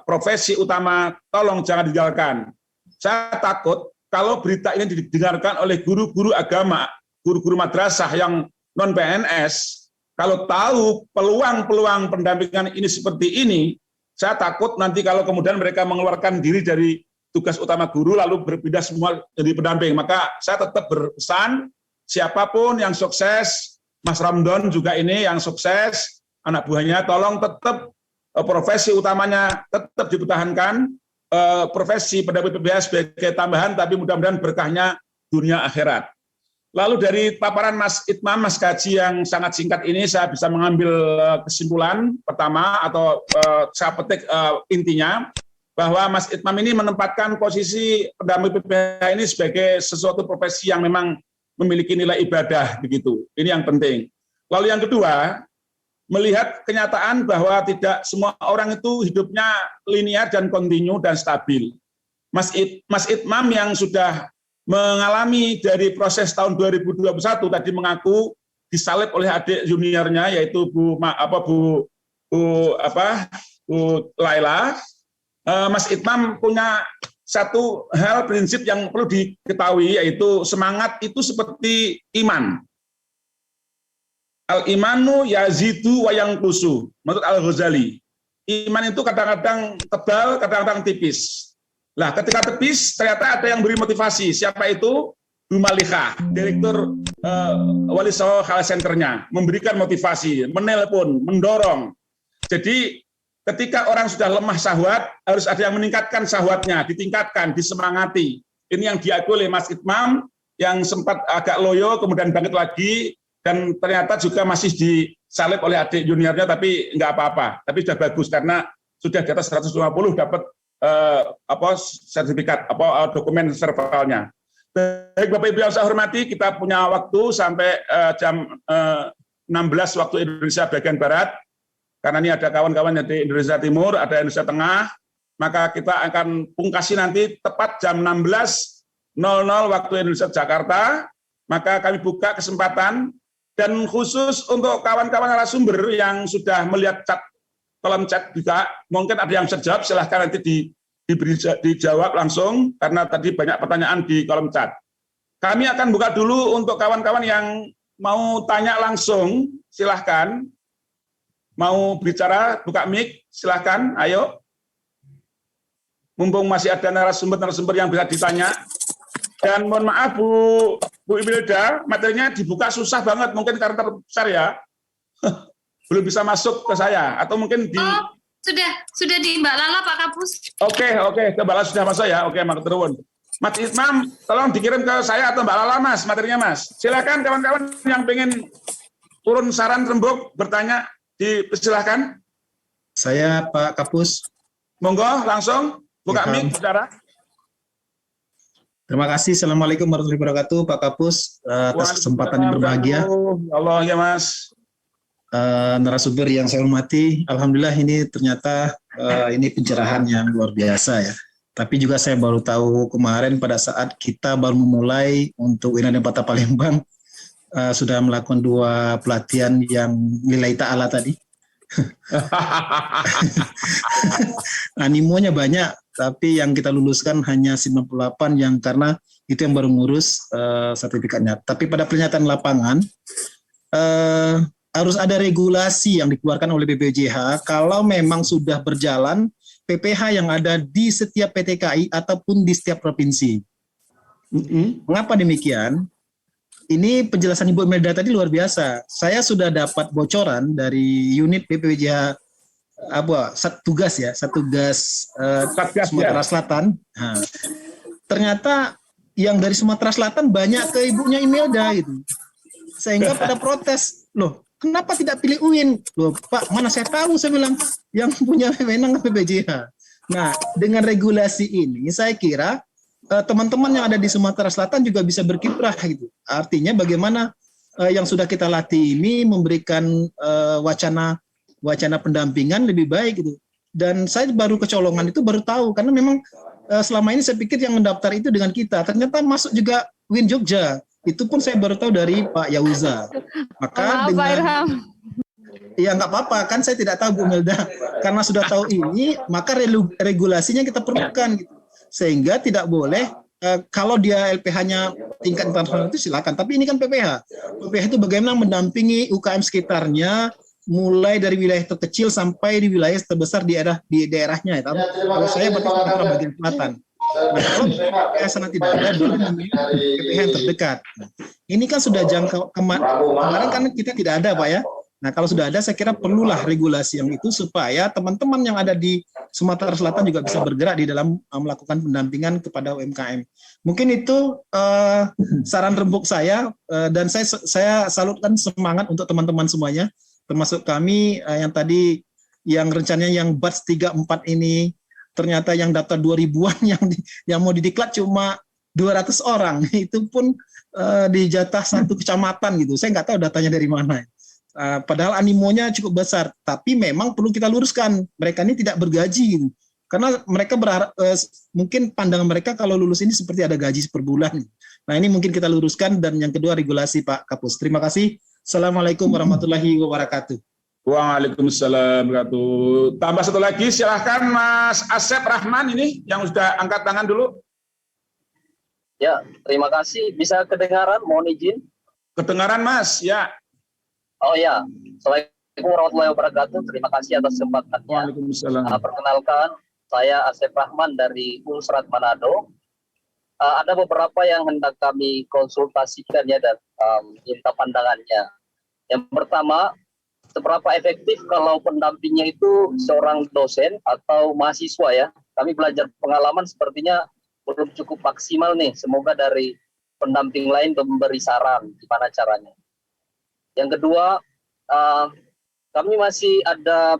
profesi utama tolong jangan ditinggalkan. Saya takut kalau berita ini didengarkan oleh guru-guru agama, guru-guru madrasah yang non-PNS, kalau tahu peluang-peluang pendampingan ini seperti ini, saya takut nanti kalau kemudian mereka mengeluarkan diri dari tugas utama guru lalu berpindah semua jadi pendamping. Maka saya tetap berpesan, siapapun yang sukses, Mas Ramdan juga ini yang sukses, anak buahnya tolong tetap profesi utamanya tetap dipertahankan, profesi pendamping PPH sebagai tambahan, tapi mudah-mudahan berkahnya dunia akhirat. Lalu dari paparan Mas Itmam, Mas Kaji yang sangat singkat ini, saya bisa mengambil kesimpulan pertama atau saya petik intinya, bahwa Mas Itmam ini menempatkan posisi pendamping PPH ini sebagai sesuatu profesi yang memang memiliki nilai ibadah, begitu. Ini yang penting. Lalu yang kedua, melihat kenyataan bahwa tidak semua orang itu hidupnya linear dan kontinu dan stabil. Mas Itmam yang sudah mengalami dari proses tahun 2021 tadi mengaku disalib oleh adik juniornya yaitu Bu Laila. Mas Itmam punya satu hal prinsip yang perlu diketahui, yaitu semangat itu seperti iman. Al-imanu yazidu wa yanqusu, menurut Al-Ghazali. Iman itu kadang-kadang tebal, kadang-kadang tipis. Nah, ketika tipis, ternyata ada yang beri motivasi. Siapa itu? Bu Malika, Direktur Wali Songo Health Center-nya, memberikan motivasi, menelpon, mendorong. Jadi, ketika orang sudah lemah syahwat, harus ada yang meningkatkan syahwatnya, ditingkatkan, disemangati. Ini yang diakui oleh Mas Itmam, yang sempat agak loyo, kemudian bangkit lagi, dan ternyata juga masih disalib oleh adik juniornya, tapi nggak apa-apa. Tapi sudah bagus, karena sudah di atas 150 dapat sertifikat, dokumen servalnya. Baik Bapak Ibu yang saya hormati, kita punya waktu sampai jam 16 waktu Indonesia bagian Barat. Karena ini ada kawan-kawan dari Indonesia Timur, ada Indonesia Tengah, maka kita akan pungkasi nanti tepat jam 16.00 waktu Indonesia Jakarta, maka kami buka kesempatan, dan khusus untuk kawan-kawan narasumber yang sudah melihat kolom chat juga, mungkin ada yang bisa jawab, silahkan nanti dijawab langsung, karena tadi banyak pertanyaan di kolom chat. Kami akan buka dulu untuk kawan-kawan yang mau tanya langsung, silahkan. Mau bicara, buka mic, silahkan, ayo. Mumpung masih ada narasumber-narasumber yang bisa ditanya. Dan mohon maaf Bu Imelda, materinya dibuka susah banget, mungkin karena terbesar ya. Belum bisa masuk ke saya, atau mungkin di... Oh, sudah di Mbak Lala Pak Kapus. Oke, Mbak Lala sudah masuk ya, oke, Mak Terun. Mas Itmam, tolong dikirim ke saya atau Mbak Lala Mas, materinya Mas. Silakan kawan-kawan yang pengen Urun Saran Rembuk bertanya, dipersilahkan. Saya Pak Kapus. Monggo langsung buka mic bicara. Terima kasih. Assalamualaikum warahmatullahi wabarakatuh, Pak Kapus, atas kesempatan yang berbahagia. Allah ya Mas. Narasumber yang saya hormati, alhamdulillah ini ternyata ini pencerahan yang luar biasa ya. Tapi juga saya baru tahu kemarin pada saat kita baru memulai untuk Winan dan Pata Palembang sudah melakukan 2 pelatihan yang lillahi ta'ala tadi. Animonya banyak, tapi yang kita luluskan hanya 98 yang karena itu yang baru ngurus sertifikatnya. Tapi pada pernyataan lapangan harus ada regulasi yang dikeluarkan oleh BPJH kalau memang sudah berjalan PPH yang ada di setiap PTKI ataupun di setiap provinsi. Mengapa demikian? Ini penjelasan Ibu Imelda tadi luar biasa. Saya sudah dapat bocoran dari unit BPJH Satgas Sumatera Selatan. Nah, ternyata yang dari Sumatera Selatan banyak ke ibunya Imelda gitu. Sehingga pada protes, loh kenapa tidak pilih UIN? Loh Pak, mana saya tahu, saya bilang yang punya wewenang BPJH. Nah, dengan regulasi ini saya kira teman-teman yang ada di Sumatera Selatan juga bisa berkiprah gitu. Artinya bagaimana yang sudah kita latih ini memberikan wacana pendampingan lebih baik gitu. Dan saya baru kecolongan itu baru tahu karena memang selama ini saya pikir yang mendaftar itu dengan kita. Ternyata masuk juga UIN Jogja. Itu pun saya baru tahu dari Pak Yauza. Maka Pak Irham. Ya nggak apa-apa, kan saya tidak tahu Bu Melda. Karena sudah tahu ini, maka regulasinya kita perlukan gitu. Sehingga tidak boleh kalau dia LPH-nya tingkat internasional itu silakan, tapi ini kan PPH. PPH itu bagaimana mendampingi UKM sekitarnya mulai dari wilayah terkecil sampai di wilayah terbesar di daerahnya. Kalau saya berarti Sumatera bagian selatan. Nah, kalau PPH sana tidak ada, PPH yang terdekat. Nah, ini kan sudah jangkau kemarin kan kita tidak ada Pak ya. Nah, kalau sudah ada, saya kira perlulah regulasi yang itu supaya teman-teman yang ada di Sumatera Selatan juga bisa bergerak di dalam melakukan pendampingan kepada UMKM. Mungkin itu saran rembuk saya, dan saya salutkan semangat untuk teman-teman semuanya, termasuk kami yang tadi yang rencananya yang batch 3-4 ini, ternyata yang daftar 2000-an yang mau didiklat cuma 200 orang, itu pun dijatah 1 kecamatan gitu. Saya nggak tahu datanya dari mana. Padahal animonya cukup besar, tapi memang perlu kita luruskan. Mereka ini tidak bergaji gitu. Karena mereka berharap, mungkin pandangan mereka kalau lulus ini seperti ada gaji per bulan. Nah ini mungkin kita luruskan, dan yang kedua regulasi Pak Kapus. Terima kasih. Assalamualaikum warahmatullahi wabarakatuh. Waalaikumsalam warahmatullahi wabarakatuh. Tambah satu lagi, silahkan Mas Asep Rahman ini yang sudah angkat tangan dulu. Ya, terima kasih. Bisa kedengaran? Mohon izin. Kedengaran Mas, ya. Oh ya, Assalamualaikum warahmatullahi wabarakatuh. Terima kasih atas kesempatannya. Waalaikumsalam. Perkenalkan, saya Asep Rahman dari Unserat Manado. Ada beberapa yang hendak kami konsultasikan ya dan minta pandangannya. Yang pertama, seberapa efektif kalau pendampingnya itu seorang dosen atau mahasiswa ya? Kami belajar pengalaman sepertinya belum cukup maksimal nih. Semoga dari pendamping lain memberi saran gimana caranya. Yang kedua, kami masih ada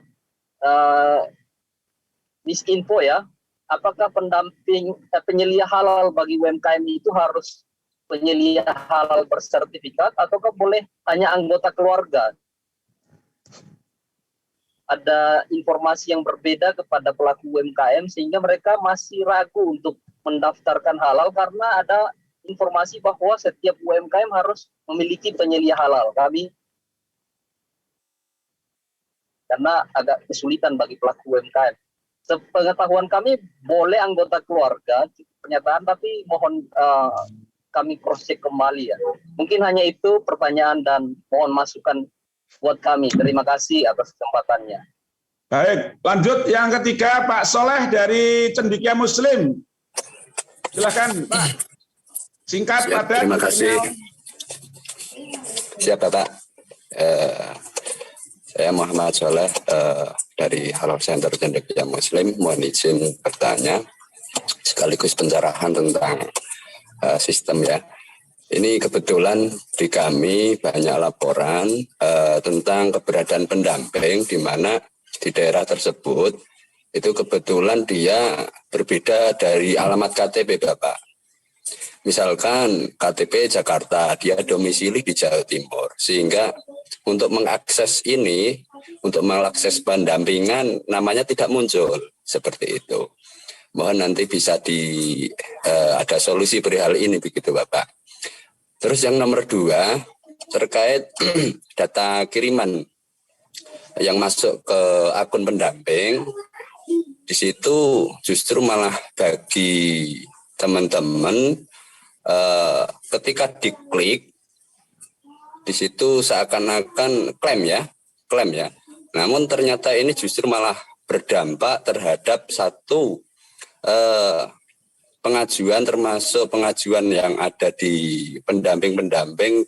misinfo ya. Apakah penyelia halal bagi UMKM itu harus penyelia halal bersertifikat ataukah boleh hanya anggota keluarga? Ada informasi yang berbeda kepada pelaku UMKM sehingga mereka masih ragu untuk mendaftarkan halal karena ada informasi bahwa setiap UMKM harus memiliki penyelia halal. Kami karena agak kesulitan bagi pelaku UMKM. Sepengetahuan kami boleh anggota keluarga pernyataan, tapi mohon kami cross check kembali ya. Mungkin hanya itu pertanyaan dan mohon masukan buat kami. Terima kasih atas kesempatannya. Baik, lanjut yang ketiga Pak Soleh dari Cendekia Muslim. Silakan Pak. Singkat, padat. Terima kasih. Siap Bapak. Saya Muhammad Soleh dari Halal Center Cendekia Muslim. Mohon izin bertanya sekaligus pencerahan tentang sistem ya. Ini kebetulan di kami banyak laporan tentang keberadaan pendamping di mana di daerah tersebut itu kebetulan dia berbeda dari alamat KTP Bapak. Misalkan KTP Jakarta, dia domisili di Jawa Timur, sehingga untuk mengakses ini, untuk mengakses pendampingan namanya tidak muncul seperti itu. Mohon nanti bisa ada solusi perihal ini begitu Bapak. Terus yang nomor 2 terkait data kiriman yang masuk ke akun pendamping, di situ justru malah bagi teman-teman ketika diklik di situ seakan-akan klaim ya. Namun ternyata ini justru malah berdampak terhadap satu pengajuan, termasuk pengajuan yang ada di pendamping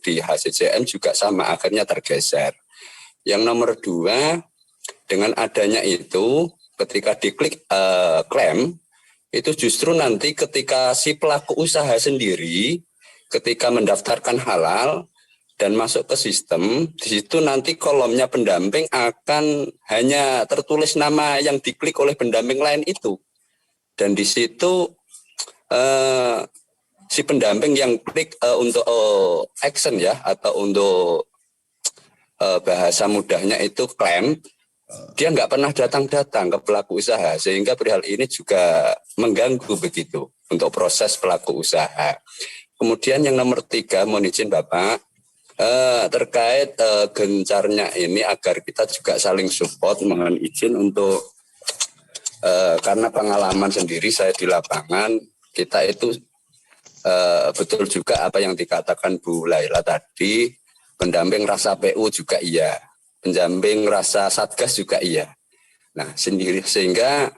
di HCCM juga sama, akhirnya tergeser. Yang nomor 2, dengan adanya itu ketika diklik klaim, itu justru nanti ketika si pelaku usaha sendiri ketika mendaftarkan halal dan masuk ke sistem, di situ nanti kolomnya pendamping akan hanya tertulis nama yang diklik oleh pendamping lain itu. Dan di situ si pendamping yang klik untuk action ya, atau untuk bahasa mudahnya itu klaim, dia nggak pernah datang ke pelaku usaha, sehingga perihal ini juga mengganggu begitu untuk proses pelaku usaha. Kemudian yang nomor 3, mohon izin Bapak, terkait gencarnya ini agar kita juga saling support, mohon izin untuk karena pengalaman sendiri saya di lapangan, kita itu betul juga apa yang dikatakan Bu Laila tadi, pendamping rasa PU juga iya, pendamping rasa Satgas juga iya. Nah, sehingga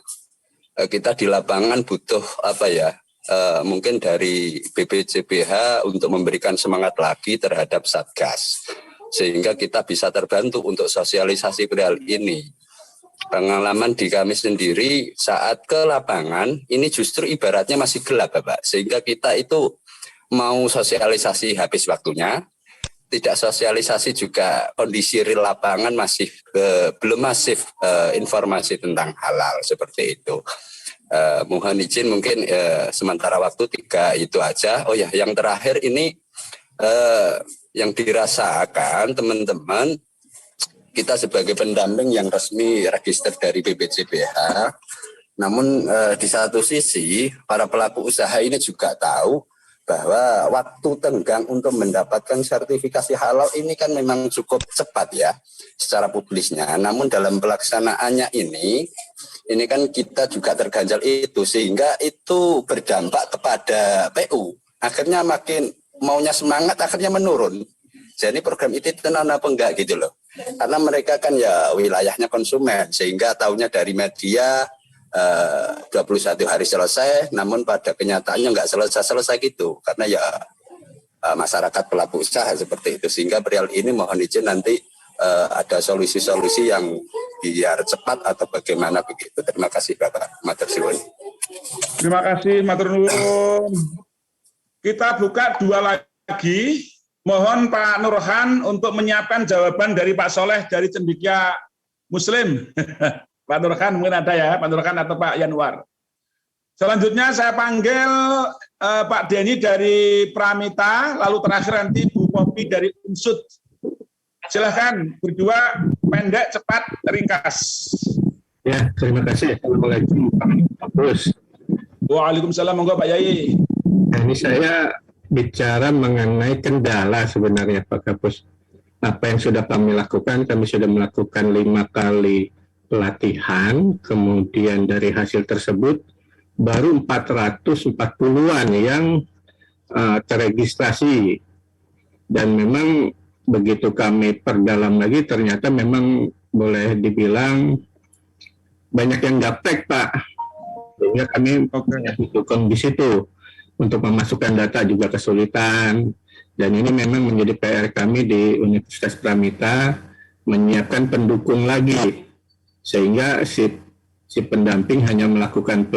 kita di lapangan butuh mungkin dari BPJPH untuk memberikan semangat lagi terhadap Satgas, sehingga kita bisa terbantu untuk sosialisasi perihal ini. Pengalaman di kami sendiri saat ke lapangan ini justru ibaratnya masih gelap Bapak, sehingga kita itu mau sosialisasi habis waktunya, tidak sosialisasi juga kondisi real lapangan masih belum masif informasi tentang halal seperti itu. Mohon izin mungkin sementara waktu 3 itu aja. Oh ya, yang terakhir ini yang dirasakan teman-teman, kita sebagai pendamping yang resmi register dari BPJPH, namun di satu sisi para pelaku usaha ini juga tahu bahwa waktu tenggang untuk mendapatkan sertifikasi halal ini kan memang cukup cepat ya secara publisnya. Namun dalam pelaksanaannya ini kan kita juga terganjal itu, sehingga itu berdampak kepada PU. Akhirnya makin maunya semangat, akhirnya menurun. Jadi program itu tenan apa enggak gitu loh. Karena mereka kan ya wilayahnya konsumen, sehingga tahunya dari media 21 hari selesai, namun pada kenyataannya nggak selesai gitu, karena ya masyarakat pelaku usaha seperti itu. Sehingga perihal ini mohon izin nanti ada solusi-solusi yang biar cepat atau bagaimana begitu. Terima kasih Bapak. Matur suwun. Terima kasih Matur nuwun. Kita buka 2 lagi. Mohon Pak Nurhan untuk menyiapkan jawaban dari Pak Soleh dari Cendekia Muslim. Pak Nurhan mungkin ada ya, Pak Nurhan atau Pak Yanwar. Selanjutnya saya panggil Pak Denny dari Pramita, lalu terakhir nanti Bu Popi dari Unsud. Silahkan berdua, pendek, cepat, ringkas. Ya, terima kasih. Assalamualaikum Pak Kapus. Waalaikumsalam, monggo Pak Yai. Nah, ini saya bicara mengenai kendala sebenarnya Pak Kapus. Apa yang sudah kami lakukan, kami sudah melakukan 5 kali pelatihan, kemudian dari hasil tersebut baru 440-an yang terregistrasi, dan memang begitu kami perdalam lagi ternyata memang boleh dibilang banyak yang gaptek Pak, sehingga kami butuhkan di situ untuk memasukkan data juga kesulitan, dan ini memang menjadi PR kami di Universitas Pramita menyiapkan pendukung lagi, sehingga si pendamping hanya melakukan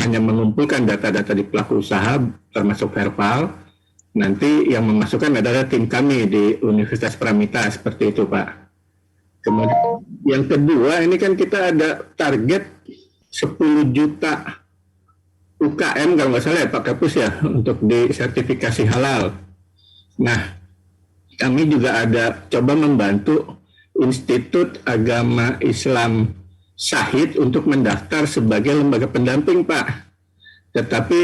hanya mengumpulkan data-data di pelaku usaha termasuk verbal, nanti yang memasukkan adalah tim kami di Universitas Pramita, seperti itu Pak. Kemudian yang kedua, ini kan kita ada target 10 juta UKM kalau nggak salah ya Pak Kapus ya, untuk disertifikasi halal. Nah, kami juga ada coba membantu Institut Agama Islam Syahid untuk mendaftar sebagai lembaga pendamping Pak. Tetapi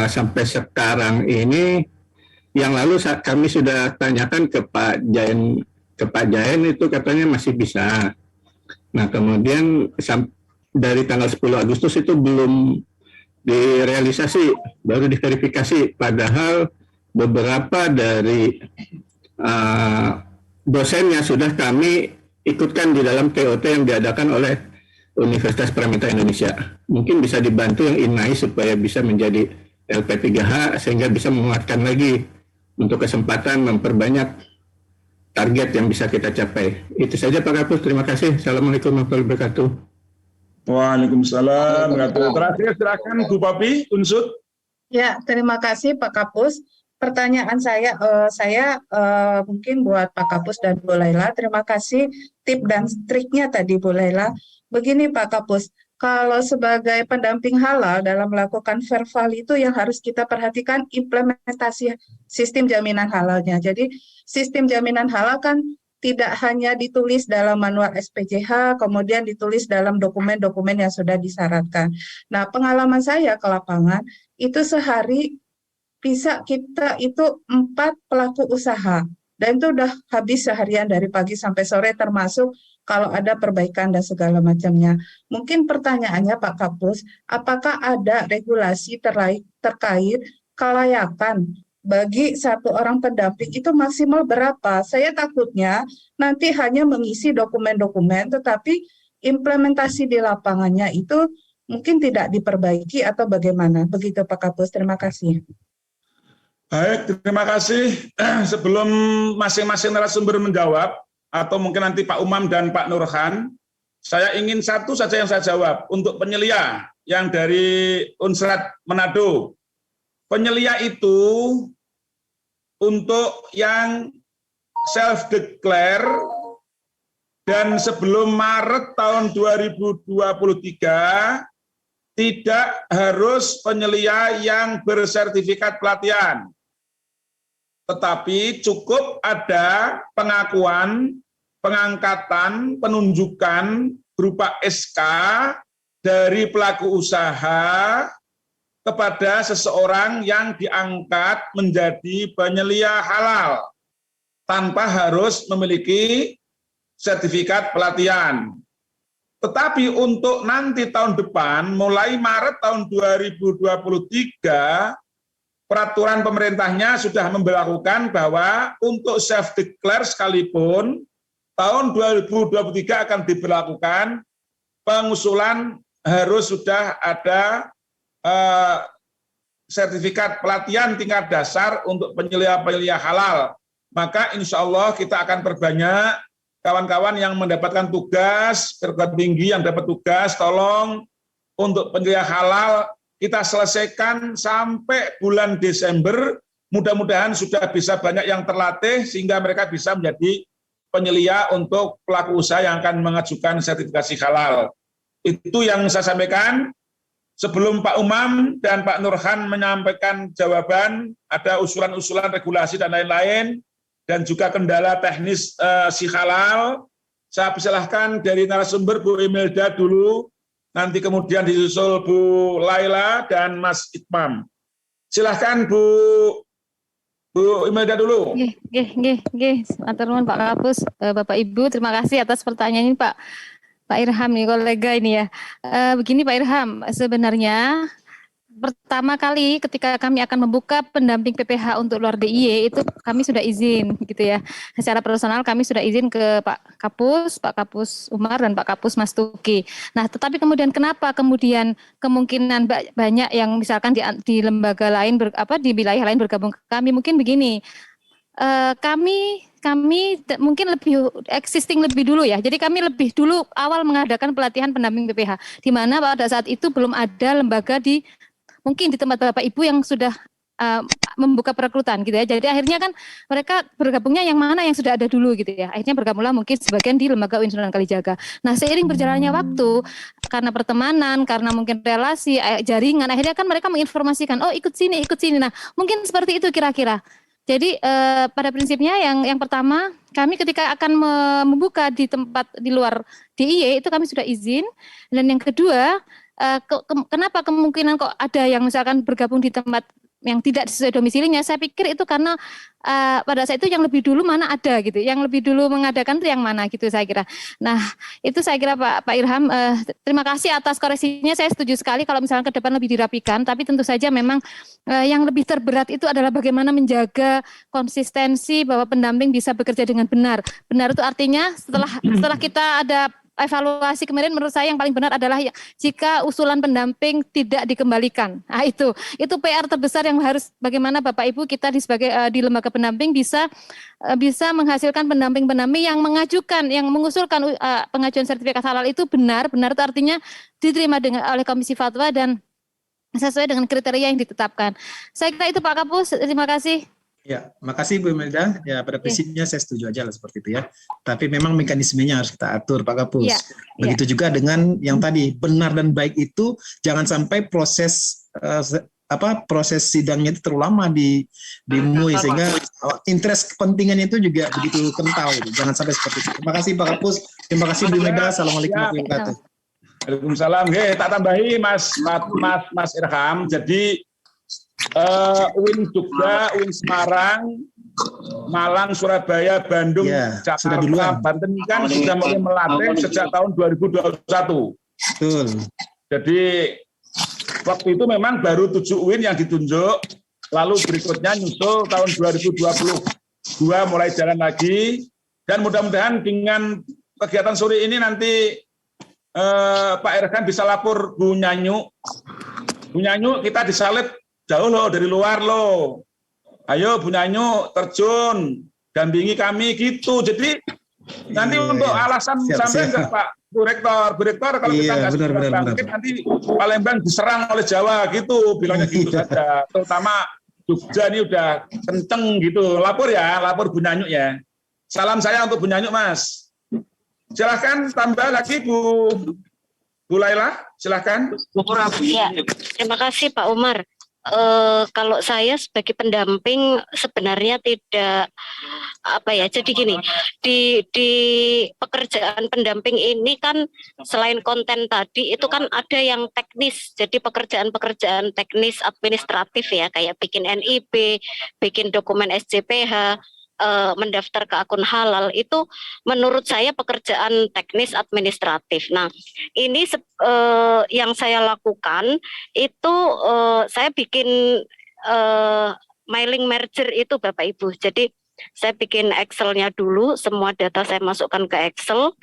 sampai sekarang ini, yang lalu kami sudah tanyakan ke Pak Jain itu katanya masih bisa. Nah kemudian dari tanggal 10 Agustus itu belum direalisasi, baru diverifikasi. Padahal beberapa dari dosennya sudah kami ikutkan di dalam TOT yang diadakan oleh Universitas Pramita Indonesia. Mungkin bisa dibantu yang INAI supaya bisa menjadi LP3H sehingga bisa menguatkan lagi untuk kesempatan memperbanyak target yang bisa kita capai. Itu saja Pak Kapus, terima kasih. Assalamualaikum warahmatullahi wabarakatuh. Waalaikumsalam. Terakhir silakan Bu Papi Unsud. Ya, terima kasih Pak Kapus. Pertanyaan saya mungkin buat Pak Kapus dan Bu Laila. Terima kasih tip dan triknya tadi Bu Laila. Begini Pak Kapus, kalau sebagai pendamping halal dalam melakukan verbal itu yang harus kita perhatikan implementasi sistem jaminan halalnya. Jadi sistem jaminan halal kan tidak hanya ditulis dalam manual SPJH, kemudian ditulis dalam dokumen-dokumen yang sudah disyaratkan. Nah, pengalaman saya ke lapangan, itu sehari bisa kita itu 4 pelaku usaha. Dan itu udah habis seharian dari pagi sampai sore, termasuk kalau ada perbaikan dan segala macamnya. Mungkin pertanyaannya Pak Kapus, apakah ada regulasi terkait kelayakan bagi satu orang pendamping itu maksimal berapa? Saya takutnya nanti hanya mengisi dokumen-dokumen, tetapi implementasi di lapangannya itu mungkin tidak diperbaiki atau bagaimana? Begitu Pak Kapus, terima kasih. Baik, terima kasih. Sebelum masing-masing narasumber menjawab, atau mungkin nanti Pak Umam dan Pak Nurhan, saya ingin satu saja yang saya jawab. Untuk penyelia yang dari Unsrat Manado, penyelia itu untuk yang self-declare dan sebelum Maret tahun 2023 tidak harus penyelia yang bersertifikat pelatihan. Tetapi cukup ada pengakuan, pengangkatan, penunjukan berupa SK dari pelaku usaha kepada seseorang yang diangkat menjadi penyelia halal tanpa harus memiliki sertifikat pelatihan. Tetapi untuk nanti tahun depan, mulai Maret tahun 2023, peraturan pemerintahnya sudah memberlakukan bahwa untuk self-declare sekalipun, tahun 2023 akan diberlakukan pengusulan harus sudah ada sertifikat pelatihan tingkat dasar untuk penyelia-penyelia halal. Maka insya Allah kita akan perbanyak kawan-kawan yang mendapatkan tugas, perguruan tinggi yang dapat tugas, tolong untuk penyelia halal kita selesaikan sampai bulan Desember, mudah-mudahan sudah bisa banyak yang terlatih sehingga mereka bisa menjadi penyelia untuk pelaku usaha yang akan mengajukan sertifikasi halal. Itu yang saya sampaikan. Sebelum Pak Umam dan Pak Nurhan menyampaikan jawaban, ada usulan-usulan regulasi dan lain-lain, dan juga kendala teknis si halal. Saya persilahkan dari narasumber Bu Imelda dulu, nanti kemudian disusul Bu Laila dan Mas Itmam. Silahkan Bu Imelda dulu. Matur nuwun Pak Kapus, Bapak Ibu, terima kasih atas pertanyaan ini Pak Irham nih, kolega ini ya. Begini Pak Irham, sebenarnya pertama kali ketika kami akan membuka pendamping PPH untuk luar DIY itu kami sudah izin gitu ya. Secara personal kami sudah izin ke Pak Kapus Umar dan Pak Kapus Mas Tuki. Nah, tetapi kemudian kenapa kemudian kemungkinan banyak yang misalkan di lembaga lain di wilayah lain bergabung ke kami, mungkin begini. Kami mungkin lebih existing lebih dulu ya. Jadi kami lebih dulu awal mengadakan pelatihan pendamping PPH, di mana pada saat itu belum ada lembaga mungkin di tempat Bapak Ibu yang sudah membuka perekrutan gitu ya. Jadi akhirnya kan mereka bergabungnya yang mana yang sudah ada dulu gitu ya. Akhirnya bergabunglah mungkin sebagian di lembaga UIN Sunan Kalijaga. Nah, seiring berjalannya waktu, karena pertemanan, karena mungkin relasi, jaringan, akhirnya kan mereka menginformasikan, oh ikut sini. Nah, mungkin seperti itu kira-kira. Jadi pada prinsipnya yang pertama, kami ketika akan membuka di tempat di luar DIY itu kami sudah izin. Dan yang kedua, kenapa kemungkinan kok ada yang misalkan bergabung di tempat yang tidak sesuai domisilinya, saya pikir itu karena pada saat itu yang lebih dulu mana ada gitu, yang lebih dulu mengadakan itu yang mana gitu saya kira. Nah itu saya kira Pak Irham, terima kasih atas koreksinya, saya setuju sekali kalau misalnya ke depan lebih dirapikan, tapi tentu saja memang yang lebih terberat itu adalah bagaimana menjaga konsistensi bahwa pendamping bisa bekerja dengan benar. Benar itu artinya setelah kita ada evaluasi kemarin, menurut saya yang paling benar adalah jika usulan pendamping tidak dikembalikan. Nah itu PR terbesar yang harus bagaimana Bapak Ibu kita di lembaga pendamping bisa menghasilkan pendamping-pendamping yang mengusulkan pengajuan sertifikat halal itu benar itu artinya diterima oleh Komisi Fatwa dan sesuai dengan kriteria yang ditetapkan. Saya kira itu Pak Kapus, terima kasih. Ya, makasih Bu Imelda. Ya, pada prinsipnya saya setuju aja lah seperti itu ya. Tapi memang mekanismenya harus kita atur, Pak Kapus. Begitu juga dengan yang tadi, benar dan baik itu jangan sampai proses sidangnya itu terlalu lama di MUI sehingga interest kepentingannya itu juga begitu kental gitu. Jangan sampai seperti itu. Terima kasih Pak Kapus. Terima kasih Bu Imelda. Assalamualaikum warahmatullahi wabarakatuh. Waalaikumsalam. Tak tambahi Mas Irham. Jadi UIN Jogja, UIN Semarang, Malang, Surabaya, Bandung, Jakarta, Banten kan sudah mulai melatih sejak tahun 2021. Betul. Jadi waktu itu memang baru 7 UIN yang ditunjuk, lalu berikutnya nyusul tahun 2022 mulai jalan lagi, dan mudah-mudahan dengan kegiatan sore ini nanti Pak Erkan bisa lapor Bu Nyanyu. Bu Nyanyu kita disalib jauh loh dari luar loh. Ayo Bu Nyanyu terjun, dampingi kami gitu. Jadi nanti untuk alasan sampai ke Pak Bu Rektor kalau kita nggak bangkit nanti Palembang diserang oleh Jawa gitu, bilangnya gitu saja. Terutama Jogja ini udah kenceng gitu. Lapor Bu Nyanyu ya. Salam saya untuk Bu Nyanyu Mas. Silahkan tambah lagi Bu Laila, silahkan. Ya, terima kasih Pak Umar. Kalau saya sebagai pendamping sebenarnya tidak jadi gini, di pekerjaan pendamping ini kan selain konten tadi itu kan ada yang teknis, jadi pekerjaan teknis administratif ya, kayak bikin NIB, bikin dokumen SJPH, mendaftar ke akun halal, itu menurut saya pekerjaan teknis administratif. Nah, ini yang saya lakukan itu saya bikin mailing merger itu Bapak Ibu. Jadi saya bikin Excel-nya dulu, semua data saya masukkan ke Excel.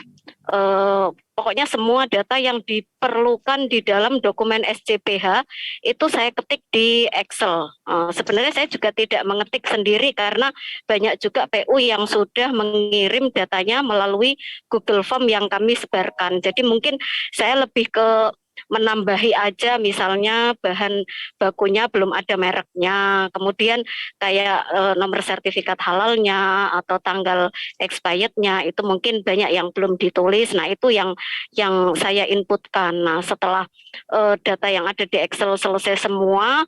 Pokoknya semua data yang diperlukan di dalam dokumen SJPH itu saya ketik di Excel. Sebenarnya saya juga tidak mengetik sendiri karena banyak juga PU yang sudah mengirim datanya melalui Google Form yang kami sebarkan. Jadi mungkin saya lebih ke menambahi aja, misalnya bahan bakunya belum ada mereknya, kemudian kayak nomor sertifikat halalnya atau tanggal expirednya itu mungkin banyak yang belum ditulis. Nah itu yang saya inputkan. Nah setelah data yang ada di Excel selesai semua,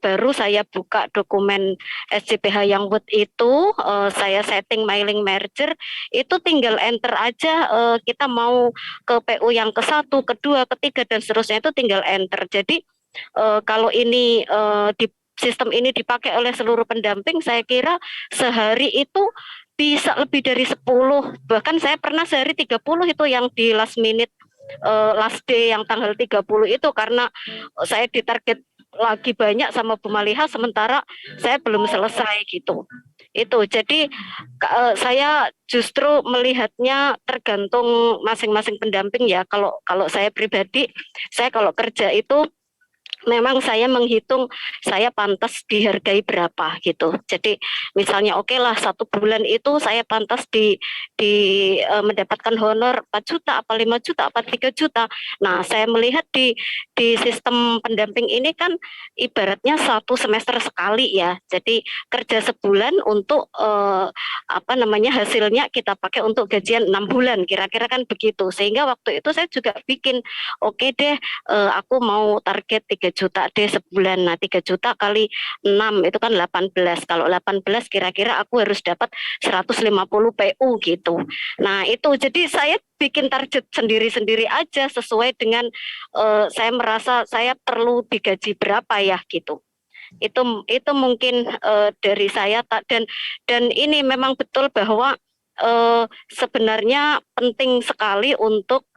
baru saya buka dokumen SJPH yang Word itu, saya setting mailing merger, itu tinggal enter aja, kita mau ke PU yang ke-1, ke-2, ke-3 dan seterusnya itu tinggal enter. Jadi kalau ini di sistem ini dipakai oleh seluruh pendamping, saya kira sehari itu bisa lebih dari 10, bahkan saya pernah sehari 30 itu yang di last minute, last day yang tanggal 30 itu, karena saya ditarget lagi banyak sama Bu Maliha sementara saya belum selesai gitu. Itu jadi saya justru melihatnya tergantung masing-masing pendamping ya. Kalau saya pribadi, saya kalau kerja itu memang saya menghitung saya pantas dihargai berapa gitu. Jadi misalnya oke lah 1 bulan itu saya pantas mendapatkan honor 4 juta, apa 5 juta, apa 3 juta. Nah saya melihat di sistem pendamping ini kan ibaratnya 1 semester sekali ya. Jadi kerja sebulan untuk hasilnya kita pakai untuk gajian 6 bulan kira-kira kan begitu. Sehingga waktu itu saya juga bikin oke deh aku mau target 3 juta deh sebulan. Nah 3 juta kali 6 itu kan 18. Kalau 18 kira-kira aku harus dapat 150 PU gitu. Nah itu jadi saya bikin target sendiri-sendiri aja sesuai dengan saya merasa saya perlu digaji berapa ya gitu. Itu mungkin dari saya dan ini memang betul bahwa sebenarnya penting sekali untuk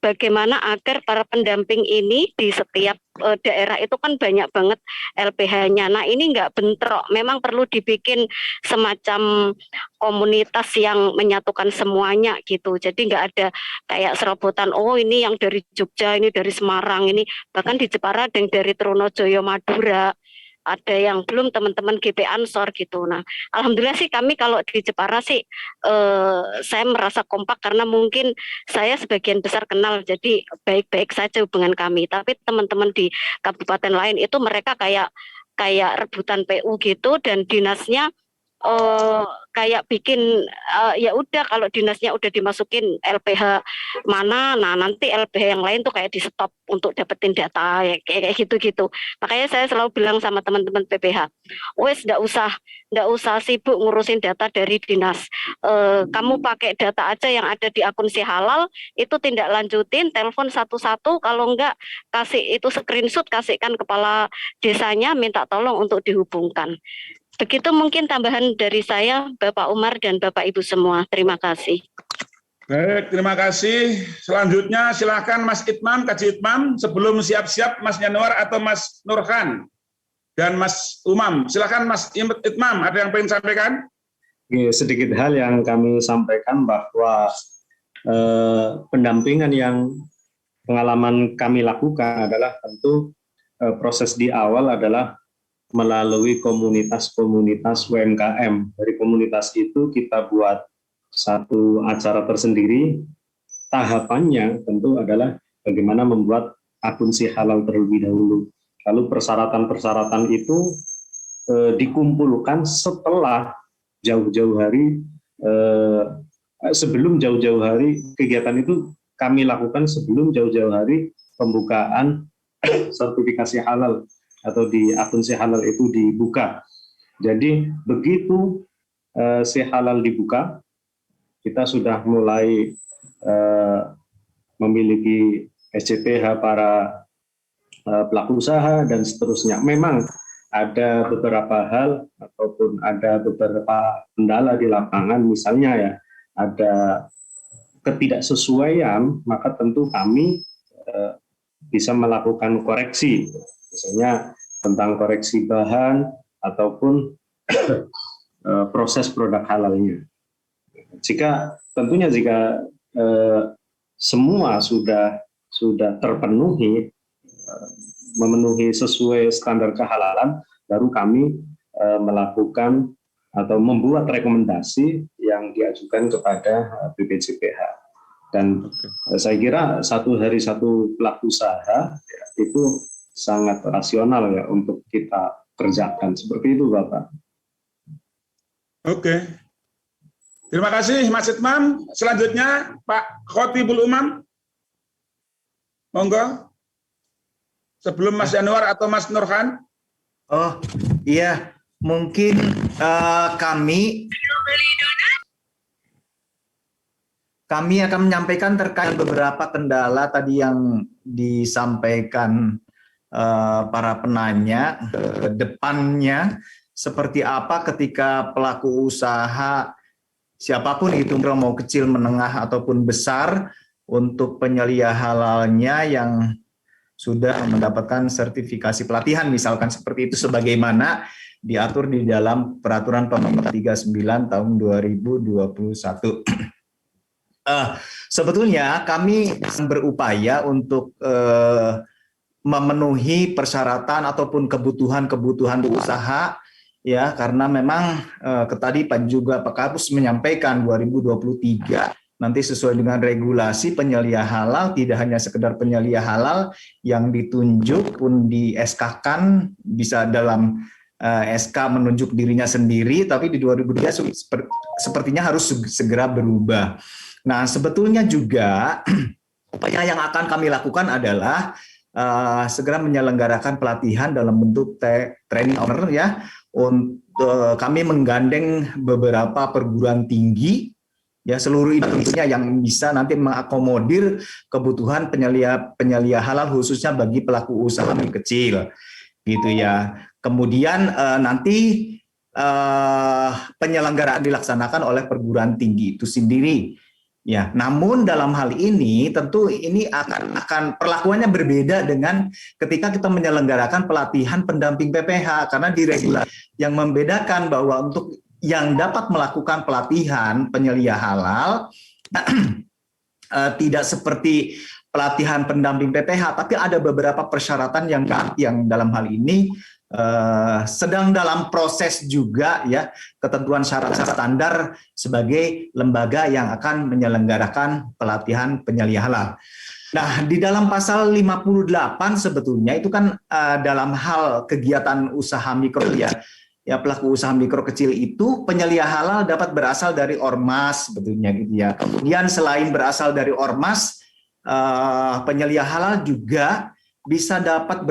bagaimana agar para pendamping ini di setiap daerah itu kan banyak banget LPH-nya. Nah ini nggak bentrok, memang perlu dibikin semacam komunitas yang menyatukan semuanya gitu. Jadi nggak ada kayak serobotan, oh ini yang dari Jogja, ini dari Semarang, ini bahkan di Jepara ada yang dari Trunojoyo Madura. Ada yang belum teman-teman GP Ansor gitu. Nah, alhamdulillah sih kami kalau di Jepara sih saya merasa kompak karena mungkin saya sebagian besar kenal, jadi baik-baik saja hubungan kami. Tapi teman-teman di kabupaten lain itu mereka kayak rebutan PU gitu dan dinasnya kayak bikin ya udah kalau dinasnya udah dimasukin LPH mana, nah nanti LPH yang lain tuh kayak di stop untuk dapetin data ya, kayak gitu-gitu. Makanya saya selalu bilang sama teman-teman PPH, wes nggak usah sibuk ngurusin data dari dinas. Kamu pakai data aja yang ada di akun Si Halal, itu tindak lanjutin, telepon satu-satu, kalau enggak kasih itu screenshot, kasihkan kepala desanya, minta tolong untuk dihubungkan. Begitu mungkin tambahan dari saya, Bapak Umar dan Bapak Ibu semua. Terima kasih. Baik, terima kasih. Selanjutnya silakan Mas Itmam, Kaji Itmam. Sebelum siap-siap Mas Januar atau Mas Nurhan dan Mas Umam. Silakan Mas Itmam, ada yang ingin sampaikan? Sedikit hal yang kami sampaikan bahwa pendampingan yang pengalaman kami lakukan adalah tentu proses di awal adalah melalui komunitas-komunitas UMKM. Dari komunitas itu kita buat satu acara tersendiri. Tahapannya tentu adalah bagaimana membuat akun Si Halal terlebih dahulu. Lalu persyaratan-persyaratan itu dikumpulkan setelah jauh-jauh hari, sebelum jauh-jauh hari kegiatan itu kami lakukan sebelum jauh-jauh hari pembukaan sertifikasi halal atau di akun Si Halal itu dibuka. Jadi begitu Si Halal dibuka, kita sudah mulai memiliki SCPH para pelaku usaha dan seterusnya. Memang ada beberapa hal ataupun ada beberapa kendala di lapangan, misalnya ya ada ketidaksesuaian, maka tentu kami bisa melakukan koreksi. Misalnya tentang koreksi bahan ataupun proses produk halalnya. Tentunya jika semua sudah terpenuhi, memenuhi sesuai standar kehalalan, baru kami melakukan atau membuat rekomendasi yang diajukan kepada BPJPH. Dan saya kira satu hari satu pelaku usaha ya, itu sangat rasional ya untuk kita kerjakan. Seperti itu, Bapak. Oke. Terima kasih, Mas Itmam. Selanjutnya, Pak Khotibul Umam. Monggo. Sebelum Mas Januar atau Mas Nurhan. Oh, iya. Mungkin kami akan menyampaikan terkait beberapa kendala tadi yang disampaikan para penanya ke depannya, seperti apa ketika pelaku usaha siapapun itu, mau kecil, menengah ataupun besar, untuk penyelia halalnya yang sudah mendapatkan sertifikasi pelatihan, misalkan seperti itu, sebagaimana diatur di dalam Peraturan Nomor 39 Tahun 2021. Sebetulnya kami berupaya untuk memenuhi persyaratan ataupun kebutuhan usaha, ya, karena memang tadi Pak Kapus menyampaikan 2023 nanti sesuai dengan regulasi penyelia halal, tidak hanya sekedar penyelia halal yang ditunjuk pun di SK-kan, bisa dalam SK menunjuk dirinya sendiri, tapi di 2023 sepertinya harus segera berubah. Nah, sebetulnya juga upaya yang akan kami lakukan adalah segera menyelenggarakan pelatihan dalam bentuk training owner, ya. Untuk kami menggandeng beberapa perguruan tinggi, ya, seluruh Indonesia yang bisa nanti mengakomodir kebutuhan penyelia halal khususnya bagi pelaku usaha kecil, gitu ya. Kemudian nanti penyelenggaraan dilaksanakan oleh perguruan tinggi itu sendiri. Ya, namun dalam hal ini tentu ini akan perlakuannya berbeda dengan ketika kita menyelenggarakan pelatihan pendamping PPH, karena di regulasi yang membedakan bahwa untuk yang dapat melakukan pelatihan penyelia halal tidak seperti pelatihan pendamping PPH, tapi ada beberapa persyaratan yang dalam hal ini sedang dalam proses juga, ya, ketentuan syarat-syarat standar sebagai lembaga yang akan menyelenggarakan pelatihan penyelia halal. Nah, di dalam pasal 58 sebetulnya itu kan dalam hal kegiatan usaha mikro, ya, pelaku usaha mikro kecil itu penyelia halal dapat berasal dari ormas sebetulnya, gitu ya. Kemudian selain berasal dari ormas, penyelia halal juga bisa dapat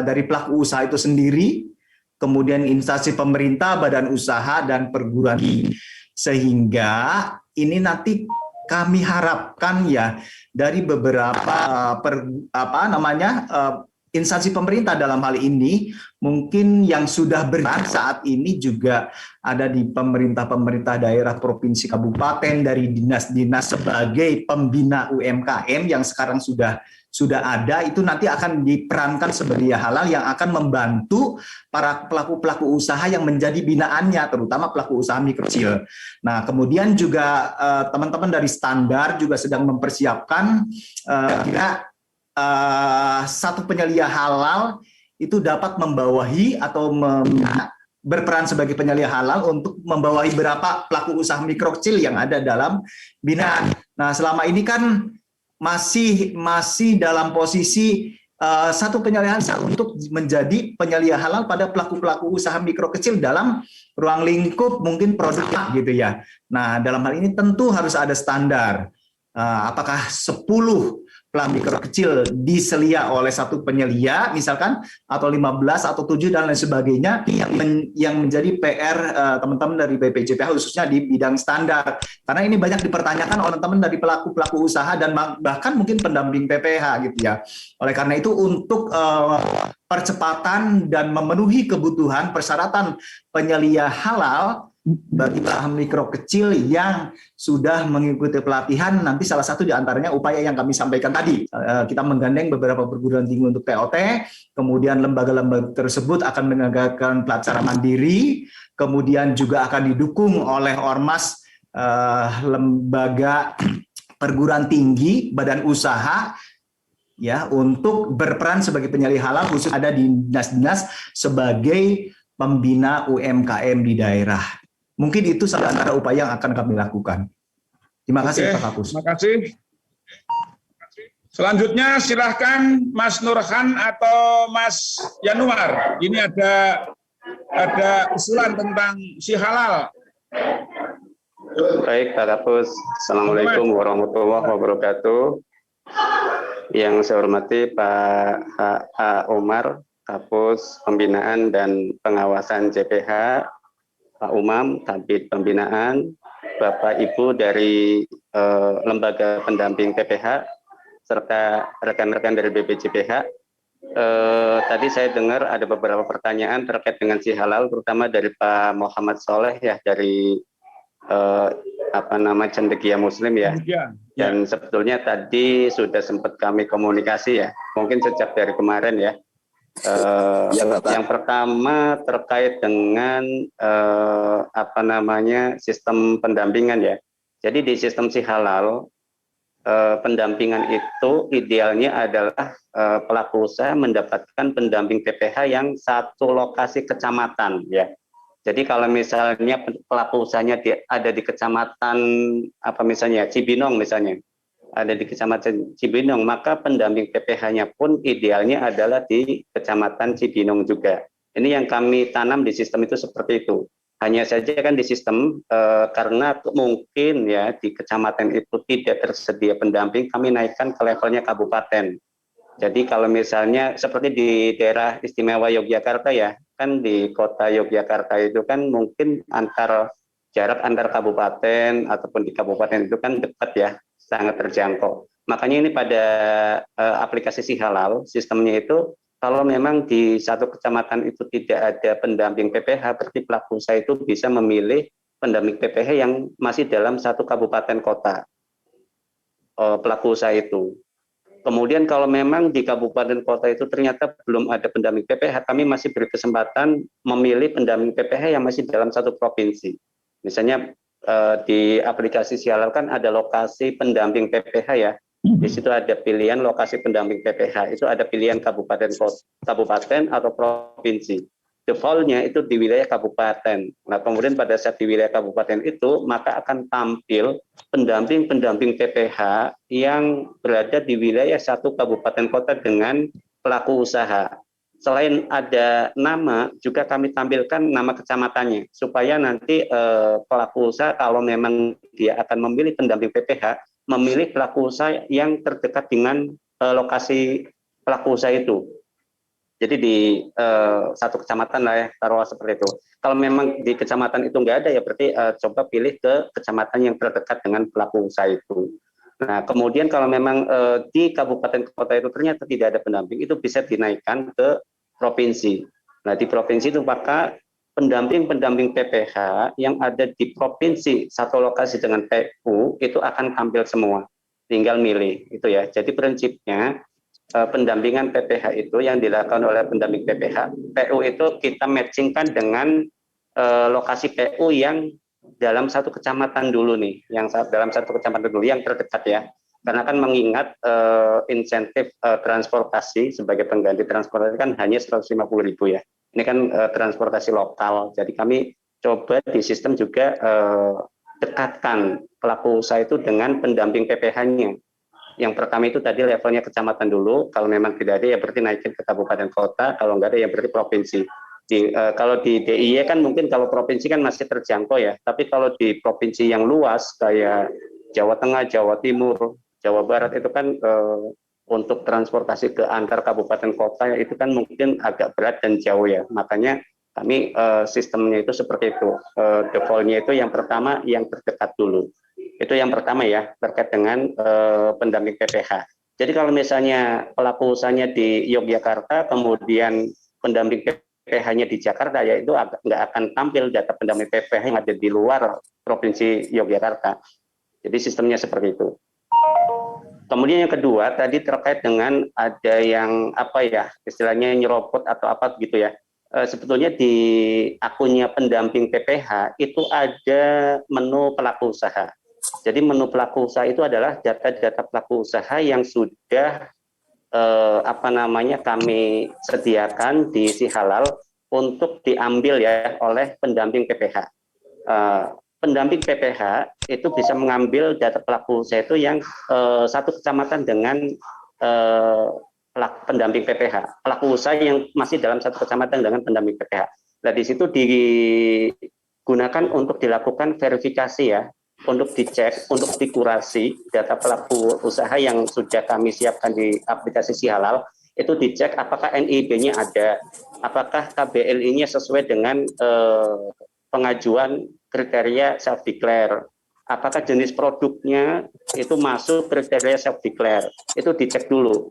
dari pelaku usaha itu sendiri, kemudian instansi pemerintah, badan usaha, dan perguruan tinggi. Sehingga ini nanti kami harapkan, ya, dari beberapa instansi pemerintah dalam hal ini, mungkin yang sudah berjalan saat ini juga ada di pemerintah daerah, provinsi, kabupaten, dari dinas-dinas sebagai pembina UMKM yang sekarang sudah ada, itu nanti akan diperankan sebagai halal yang akan membantu para pelaku-pelaku usaha yang menjadi binaannya, terutama pelaku usaha mikro kecil. Nah, kemudian juga teman-teman dari standar juga sedang mempersiapkan satu penyelia halal itu dapat membawahi atau berperan sebagai penyelia halal untuk membawahi berapa pelaku usaha mikro kecil yang ada dalam binaan. Nah, selama ini kan masih dalam posisi satu penyelia halal untuk menjadi penyelia halal pada pelaku-pelaku usaha mikro kecil dalam ruang lingkup mungkin produk, gitu ya. Nah, dalam hal ini tentu harus ada standar. Apakah 10 pelaku mikro kecil diselia oleh satu penyelia misalkan, atau 15 atau 7 dan lain sebagainya, yang menjadi PR teman-teman dari BPJPH khususnya di bidang standar, karena ini banyak dipertanyakan oleh teman-teman dari pelaku usaha dan bahkan mungkin pendamping PPH, gitu ya. Oleh karena itu untuk percepatan dan memenuhi kebutuhan persyaratan penyelia halal bagi usaha mikro kecil yang sudah mengikuti pelatihan, nanti salah satu di antaranya upaya yang kami sampaikan tadi, kita menggandeng beberapa perguruan tinggi untuk TOT, kemudian lembaga-lembaga tersebut akan menyelenggarakan pelajaran mandiri, kemudian juga akan didukung oleh ormas, lembaga perguruan tinggi, badan usaha, ya, untuk berperan sebagai penyelia halal, khusus ada di dinas-dinas sebagai pembina UMKM di daerah. Mungkin itu salah satu upaya yang akan kami lakukan. Terima kasih, Pak Kapus. Terima kasih. Selanjutnya silahkan Mas Nurhan atau Mas Yanuar. Ini ada usulan tentang si halal. Baik, Pak Kapus. Assalamualaikum warahmatullahi wabarakatuh. Yang saya hormati Pak Omar, Kapus Pembinaan dan Pengawasan JPH, Pak Umam, Kabid Pembinaan, Bapak Ibu dari Lembaga Pendamping PPH, serta rekan-rekan dari BPJPH. Tadi saya dengar ada beberapa pertanyaan terkait dengan si halal, terutama dari Pak Muhammad Soleh, ya, dari Cendekia Muslim, ya. Dan sebetulnya tadi sudah sempat kami komunikasi, ya, mungkin sejak dari kemarin, ya. Yang pertama terkait dengan sistem pendampingan, ya. Jadi di sistem si halal pendampingan itu idealnya adalah pelaku usaha mendapatkan pendamping PPH yang satu lokasi kecamatan ya. Jadi kalau misalnya pelaku usahanya ada di kecamatan apa misalnya Cibinong misalnya, ada di kecamatan Cibinong, maka pendamping PPH-nya pun idealnya adalah di kecamatan Cibinong juga. Ini yang kami tanam di sistem itu seperti itu. Hanya saja kan di sistem karena mungkin ya di kecamatan itu tidak tersedia pendamping, kami naikkan ke levelnya kabupaten. Jadi kalau misalnya seperti di daerah istimewa Yogyakarta ya, kan di kota Yogyakarta itu kan mungkin jarak antar kabupaten ataupun di kabupaten itu kan dekat ya, sangat terjangkau. Makanya ini pada aplikasi Si Halal, sistemnya itu kalau memang di satu kecamatan itu tidak ada pendamping PPH, berarti pelaku usaha itu bisa memilih pendamping PPH yang masih dalam satu kabupaten kota pelaku usaha itu. Kemudian kalau memang di kabupaten kota itu ternyata belum ada pendamping PPH, kami masih berkesempatan memilih pendamping PPH yang masih dalam satu provinsi. Misalnya di aplikasi Si Halal kan ada lokasi pendamping PPH ya. Di situ ada pilihan lokasi pendamping PPH, itu ada pilihan kabupaten atau provinsi. Defaultnya itu di wilayah kabupaten. Nah kemudian pada saat di wilayah kabupaten itu maka akan tampil pendamping PPH yang berada di wilayah satu kabupaten kota dengan pelaku usaha. Selain ada nama, juga kami tampilkan nama kecamatannya supaya nanti pelaku usaha kalau memang dia akan memilih pendamping PPH, memilih pelaku usaha yang terdekat dengan lokasi pelaku usaha itu. Jadi di satu kecamatan lah ya, taruh seperti itu. Kalau memang di kecamatan itu nggak ada ya berarti coba pilih ke kecamatan yang terdekat dengan pelaku usaha itu. Nah kemudian kalau memang di kabupaten kota itu ternyata tidak ada pendamping, itu bisa dinaikkan ke provinsi. Nah di provinsi itu maka pendamping PPH yang ada di provinsi satu lokasi dengan PU itu akan tampil semua, tinggal milih itu ya. Jadi prinsipnya pendampingan PPH itu yang dilakukan oleh pendamping PPH, PU itu kita matchingkan dengan lokasi PU yang dalam satu kecamatan dulu nih, yang dalam satu kecamatan dulu yang terdekat ya. Karena kan mengingat insentif transportasi sebagai pengganti transportasi kan hanya 150.000 ya. Ini kan transportasi lokal. Jadi kami coba di sistem juga dekatkan pelaku usaha itu dengan pendamping PPH-nya. Yang pertama itu tadi levelnya kecamatan dulu, kalau memang tidak ada ya berarti naikin ke kabupaten kota, kalau nggak ada ya berarti provinsi. Kalau di DIY kan mungkin kalau provinsi kan masih terjangkau ya, tapi kalau di provinsi yang luas kayak Jawa Tengah, Jawa Timur, Jawa Barat itu kan untuk transportasi ke antar kabupaten kota itu kan mungkin agak berat dan jauh ya, makanya kami sistemnya itu seperti itu, defaultnya itu yang pertama yang terdekat dulu. Itu yang pertama ya, terkait dengan pendamping PPH. Jadi kalau misalnya pelaku usahanya di Yogyakarta, kemudian pendamping PPH-nya di Jakarta, ya itu nggak akan tampil data pendamping PPH yang ada di luar Provinsi Yogyakarta. Jadi sistemnya seperti itu. Kemudian yang kedua, tadi terkait dengan ada yang apa ya, istilahnya nyerobot atau apa gitu ya. Sebetulnya di akunnya pendamping PPH itu ada menu pelaku usaha. Jadi menu pelaku usaha itu adalah data-data pelaku usaha yang sudah kami sediakan di Si Halal untuk diambil ya oleh pendamping PPH. Pendamping PPH itu bisa mengambil data pelaku usaha itu yang satu kecamatan dengan pendamping PPH. Pelaku usaha yang masih dalam satu kecamatan dengan pendamping PPH. Nah di situ digunakan untuk dilakukan verifikasi ya, untuk dicek, untuk dikurasi data pelaku usaha yang sudah kami siapkan di aplikasi Si Halal, itu dicek apakah NIB-nya ada, apakah KBLI-nya sesuai dengan pengajuan kriteria self-declare, apakah jenis produknya itu masuk kriteria self-declare, itu dicek dulu.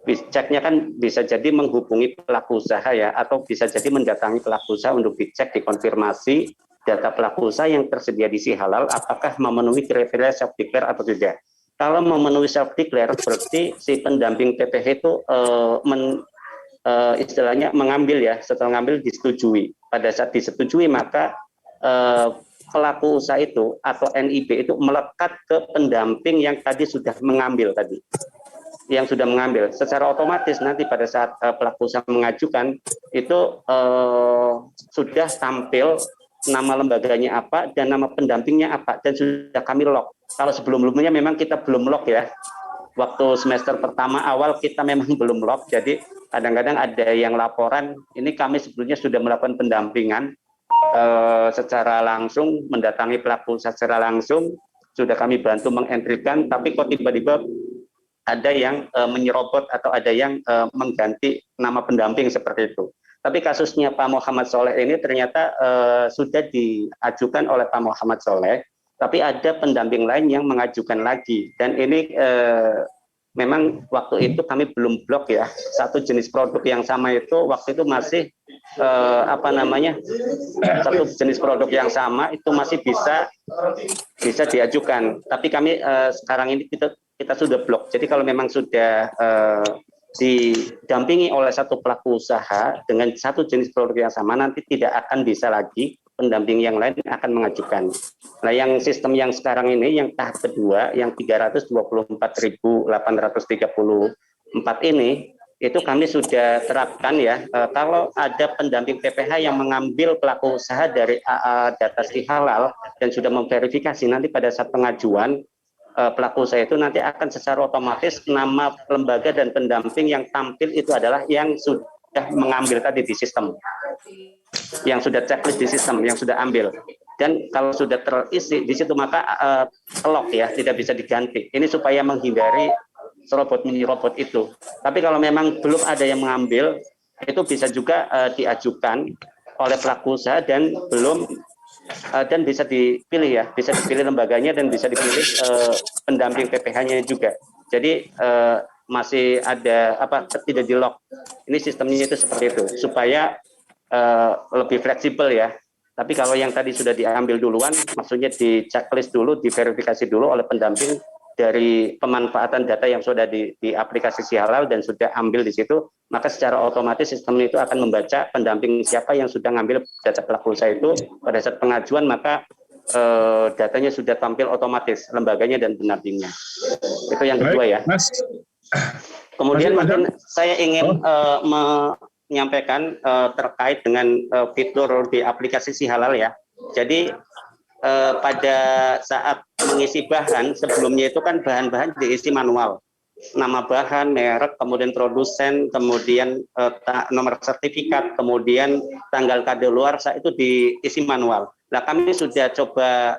Ceknya kan bisa jadi menghubungi pelaku usaha ya, atau bisa jadi mendatangi pelaku usaha untuk dicek, dikonfirmasi data pelaku usaha yang tersedia di Si Halal apakah memenuhi kriteria self-declare atau tidak. Kalau memenuhi self-declare berarti si pendamping PPH itu istilahnya mengambil ya, setelah mengambil disetujui. Pada saat disetujui maka pelaku usaha itu atau NIB itu melekat ke pendamping yang tadi sudah mengambil tadi. Yang sudah mengambil, secara otomatis nanti pada saat pelaku usaha mengajukan itu sudah tampil nama lembaganya apa dan nama pendampingnya apa dan sudah kami lock. Kalau sebelum-sebelumnya memang kita belum lock ya. Waktu semester pertama awal kita memang belum lock, jadi kadang-kadang ada yang laporan, ini kami sebelumnya sudah melakukan pendampingan secara langsung, mendatangi pelaku usaha secara langsung, sudah kami bantu mengentrikan, tapi kok tiba-tiba ada yang menyerobot atau ada yang mengganti nama pendamping seperti itu. Tapi kasusnya Pak Muhammad Soleh ini ternyata sudah diajukan oleh Pak Muhammad Soleh, tapi ada pendamping lain yang mengajukan lagi. Dan ini memang waktu itu kami belum blok ya. Satu jenis produk yang sama itu waktu itu masih satu jenis produk yang sama itu masih bisa diajukan. Tapi kami sekarang ini kita sudah blok. Jadi kalau memang sudah didampingi oleh satu pelaku usaha dengan satu jenis produk yang sama, nanti tidak akan bisa lagi pendamping yang lain akan mengajukan. Nah, yang sistem yang sekarang ini, yang tahap kedua, yang 324.834 ini, itu kami sudah terapkan ya. Kalau ada pendamping PPH yang mengambil pelaku usaha dari data halal dan sudah memverifikasi, nanti pada saat pengajuan, pelaku usaha itu nanti akan secara otomatis nama lembaga dan pendamping yang tampil itu adalah yang sudah mengambil tadi di sistem, yang sudah checklist di sistem, yang sudah ambil. Dan kalau sudah terisi di situ maka lock ya, tidak bisa diganti. Ini supaya menghindari serobot mini robot itu. Tapi kalau memang belum ada yang mengambil, itu bisa juga diajukan oleh pelaku usaha dan belum dan bisa dipilih ya, bisa dipilih lembaganya dan bisa dipilih pendamping PPH-nya juga. Jadi masih ada tidak di lock. Ini sistemnya itu seperti itu supaya lebih fleksibel ya. Tapi kalau yang tadi sudah diambil duluan, maksudnya di checklist dulu, diverifikasi dulu oleh pendamping dari pemanfaatan data yang sudah di aplikasi Si Halal dan sudah ambil di situ, maka secara otomatis sistem itu akan membaca pendamping siapa yang sudah ngambil data pelaku usaha itu pada saat pengajuan, maka datanya sudah tampil otomatis, lembaganya dan pendampingnya. Itu yang kedua ya. Mas. Kemudian mungkin saya ingin menyampaikan terkait dengan fitur di aplikasi Si Halal ya. Jadi pada saat mengisi bahan sebelumnya itu kan bahan-bahan diisi manual, nama bahan, merek, kemudian produsen, kemudian nomor sertifikat, kemudian tanggal kadaluarsa itu diisi manual. Nah, kami sudah coba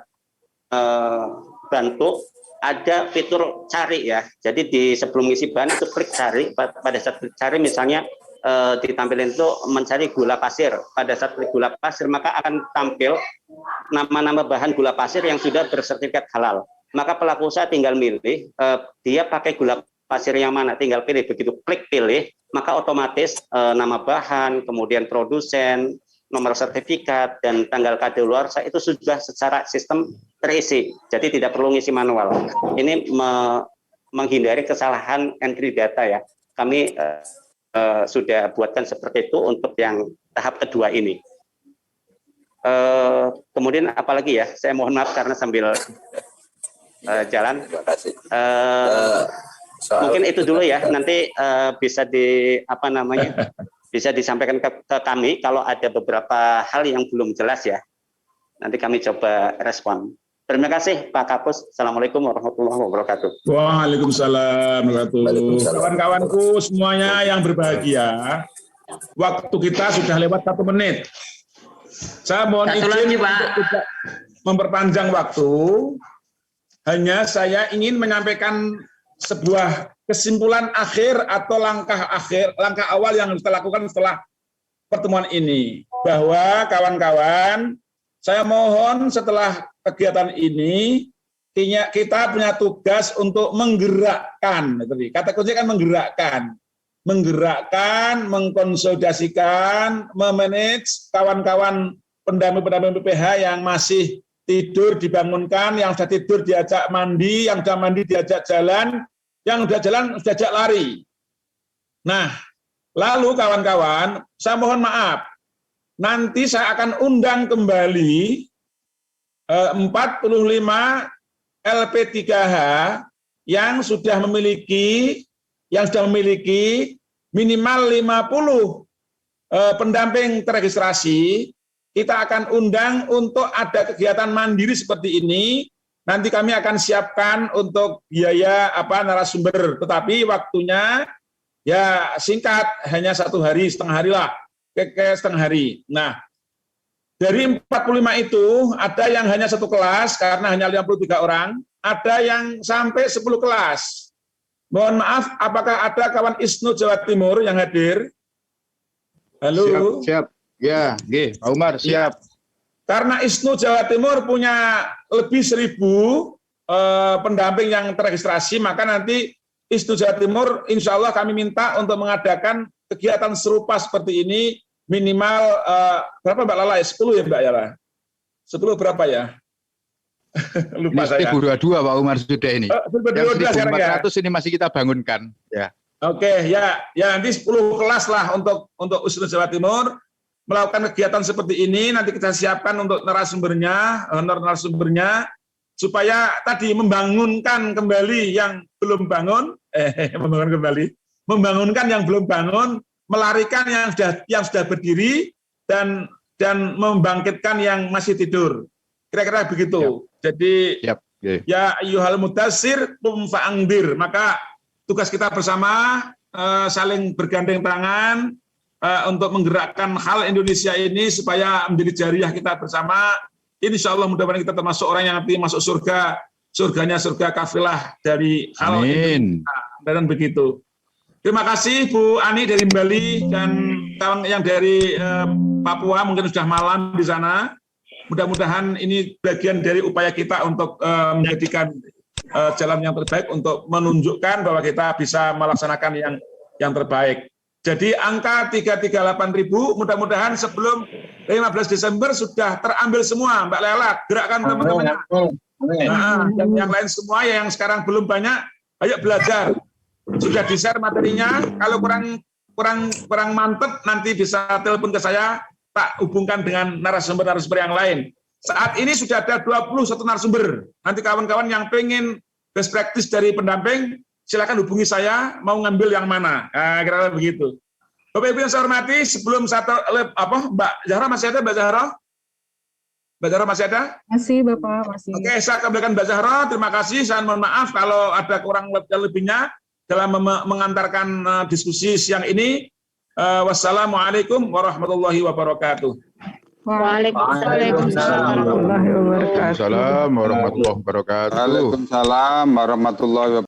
bantu ada fitur cari ya. Jadi di sebelum isi bahan itu klik cari, pada saat klik cari misalnya ditampilkan itu mencari gula pasir. Pada saat klik gula pasir maka akan tampil nama-nama bahan gula pasir yang sudah bersertifikat halal. Maka pelaku usaha tinggal milih dia pakai gula pasir yang mana, tinggal pilih. Begitu klik pilih, maka otomatis nama bahan, kemudian produsen, nomor sertifikat dan tanggal kadaluarsa itu sudah secara sistem terisi. Jadi tidak perlu ngisi manual. Ini menghindari kesalahan entry data ya. Kami sudah buatkan seperti itu untuk yang tahap kedua ini. Kemudian apalagi ya, saya mohon maaf karena sambil jalan. Terima kasih. Mungkin itu dulu ya, nanti bisa bisa disampaikan ke kami kalau ada beberapa hal yang belum jelas ya. Nanti kami coba respon. Terima kasih Pak Kapus. Assalamualaikum warahmatullahi wabarakatuh. Waalaikumsalam warahmatullahi wabarakatuh. Kawan-kawanku semuanya yang berbahagia, waktu kita sudah lewat 1 menit. Saya mohon izin untuk tidak memperpanjang waktu. Hanya saya ingin menyampaikan sebuah kesimpulan akhir atau langkah awal yang kita lakukan setelah pertemuan ini. Bahwa kawan-kawan, saya mohon setelah kegiatan ini kita punya tugas untuk menggerakkan, kata kunci kan menggerakkan, mengkonsolidasikan, memanage kawan-kawan pendamping PPH yang masih tidur dibangunkan, yang sudah tidur diajak mandi, yang sudah mandi diajak jalan, yang sudah jalan diajak lari. Nah, lalu kawan-kawan, saya mohon maaf, nanti saya akan undang kembali 45 LP3H yang sudah memiliki minimal 50 pendamping terregistrasi, kita akan undang untuk ada kegiatan mandiri seperti ini. Nanti kami akan siapkan untuk biaya narasumber, tetapi waktunya ya singkat, hanya 1 hari, setengah hari lah, setengah hari. Nah, dari 45 itu ada yang hanya 1 kelas karena hanya 53 orang, ada yang sampai 10 kelas. Mohon maaf, apakah ada kawan ISNU Jawa Timur yang hadir? Halo. Siap. Ya, Pak Umar, siap. Karena ISNU Jawa Timur punya lebih 1.000 pendamping yang terregistrasi, maka nanti ISNU Jawa Timur insya Allah kami minta untuk mengadakan kegiatan serupa seperti ini minimal berapa Mbak Lala? 10 ya Mbak Yala? 10 berapa ya? Lupa ini saya. 1022 Pak Umar sudah ini. Yang 1400 ini masih kita bangunkan. Ya. Oke, ya nanti 10 kelas lah untuk ISNU Jawa Timur melakukan kegiatan seperti ini. Nanti kita siapkan untuk narasumbernya, narasumbernya supaya tadi membangunkan kembali yang belum bangun, membangunkan yang belum bangun, melarikan yang sudah berdiri dan membangkitkan yang masih tidur. Kira-kira begitu. Jadi ya ayyuhal mudassir qum fa'andir. Maka tugas kita bersama saling bergandeng tangan untuk menggerakkan hal Indonesia ini supaya menjadi jariah kita bersama. Insya Allah mudah-mudahan kita termasuk orang yang nanti masuk surga, surganya surga kafilah dari hal Indonesia. Dan begitu. Terima kasih Bu Ani dari Bali dan kawan yang dari Papua, mungkin sudah malam di sana. Mudah-mudahan ini bagian dari upaya kita untuk menjadikan jalan yang terbaik untuk menunjukkan bahwa kita bisa melaksanakan yang terbaik. Jadi angka 338.000 mudah-mudahan sebelum 15 Desember sudah terambil semua, Mbak Lela, gerakkan teman-temannya. Dan yang lain semua yang sekarang belum banyak, ayo belajar. Sudah di-share materinya, kalau kurang mantep nanti bisa telepon ke saya, tak hubungkan dengan narasumber-narasumber yang lain. Saat ini sudah ada 21 narasumber. Nanti kawan-kawan yang pengen best practice dari pendamping, silakan hubungi saya, mau ngambil yang mana. Nah, kira-kira begitu. Bapak Ibu yang saya hormati, sebelum Mbak Zahra masih ada, Mbak Zahra? Mbak Zahra masih ada? Masih, Bapak, masih. Oke, saya kembalikan Mbak Zahra. Terima kasih. Saya mohon maaf kalau ada kurang lebihnya dalam mengantarkan diskusi siang ini. Wassalamualaikum warahmatullahi wabarakatuh. Waalaikumsalam warahmatullahi wabarakatuh. Waalaikumsalam warahmatullahi wabarakatuh. Waalaikumsalam warahmatullahi wabarakatuh.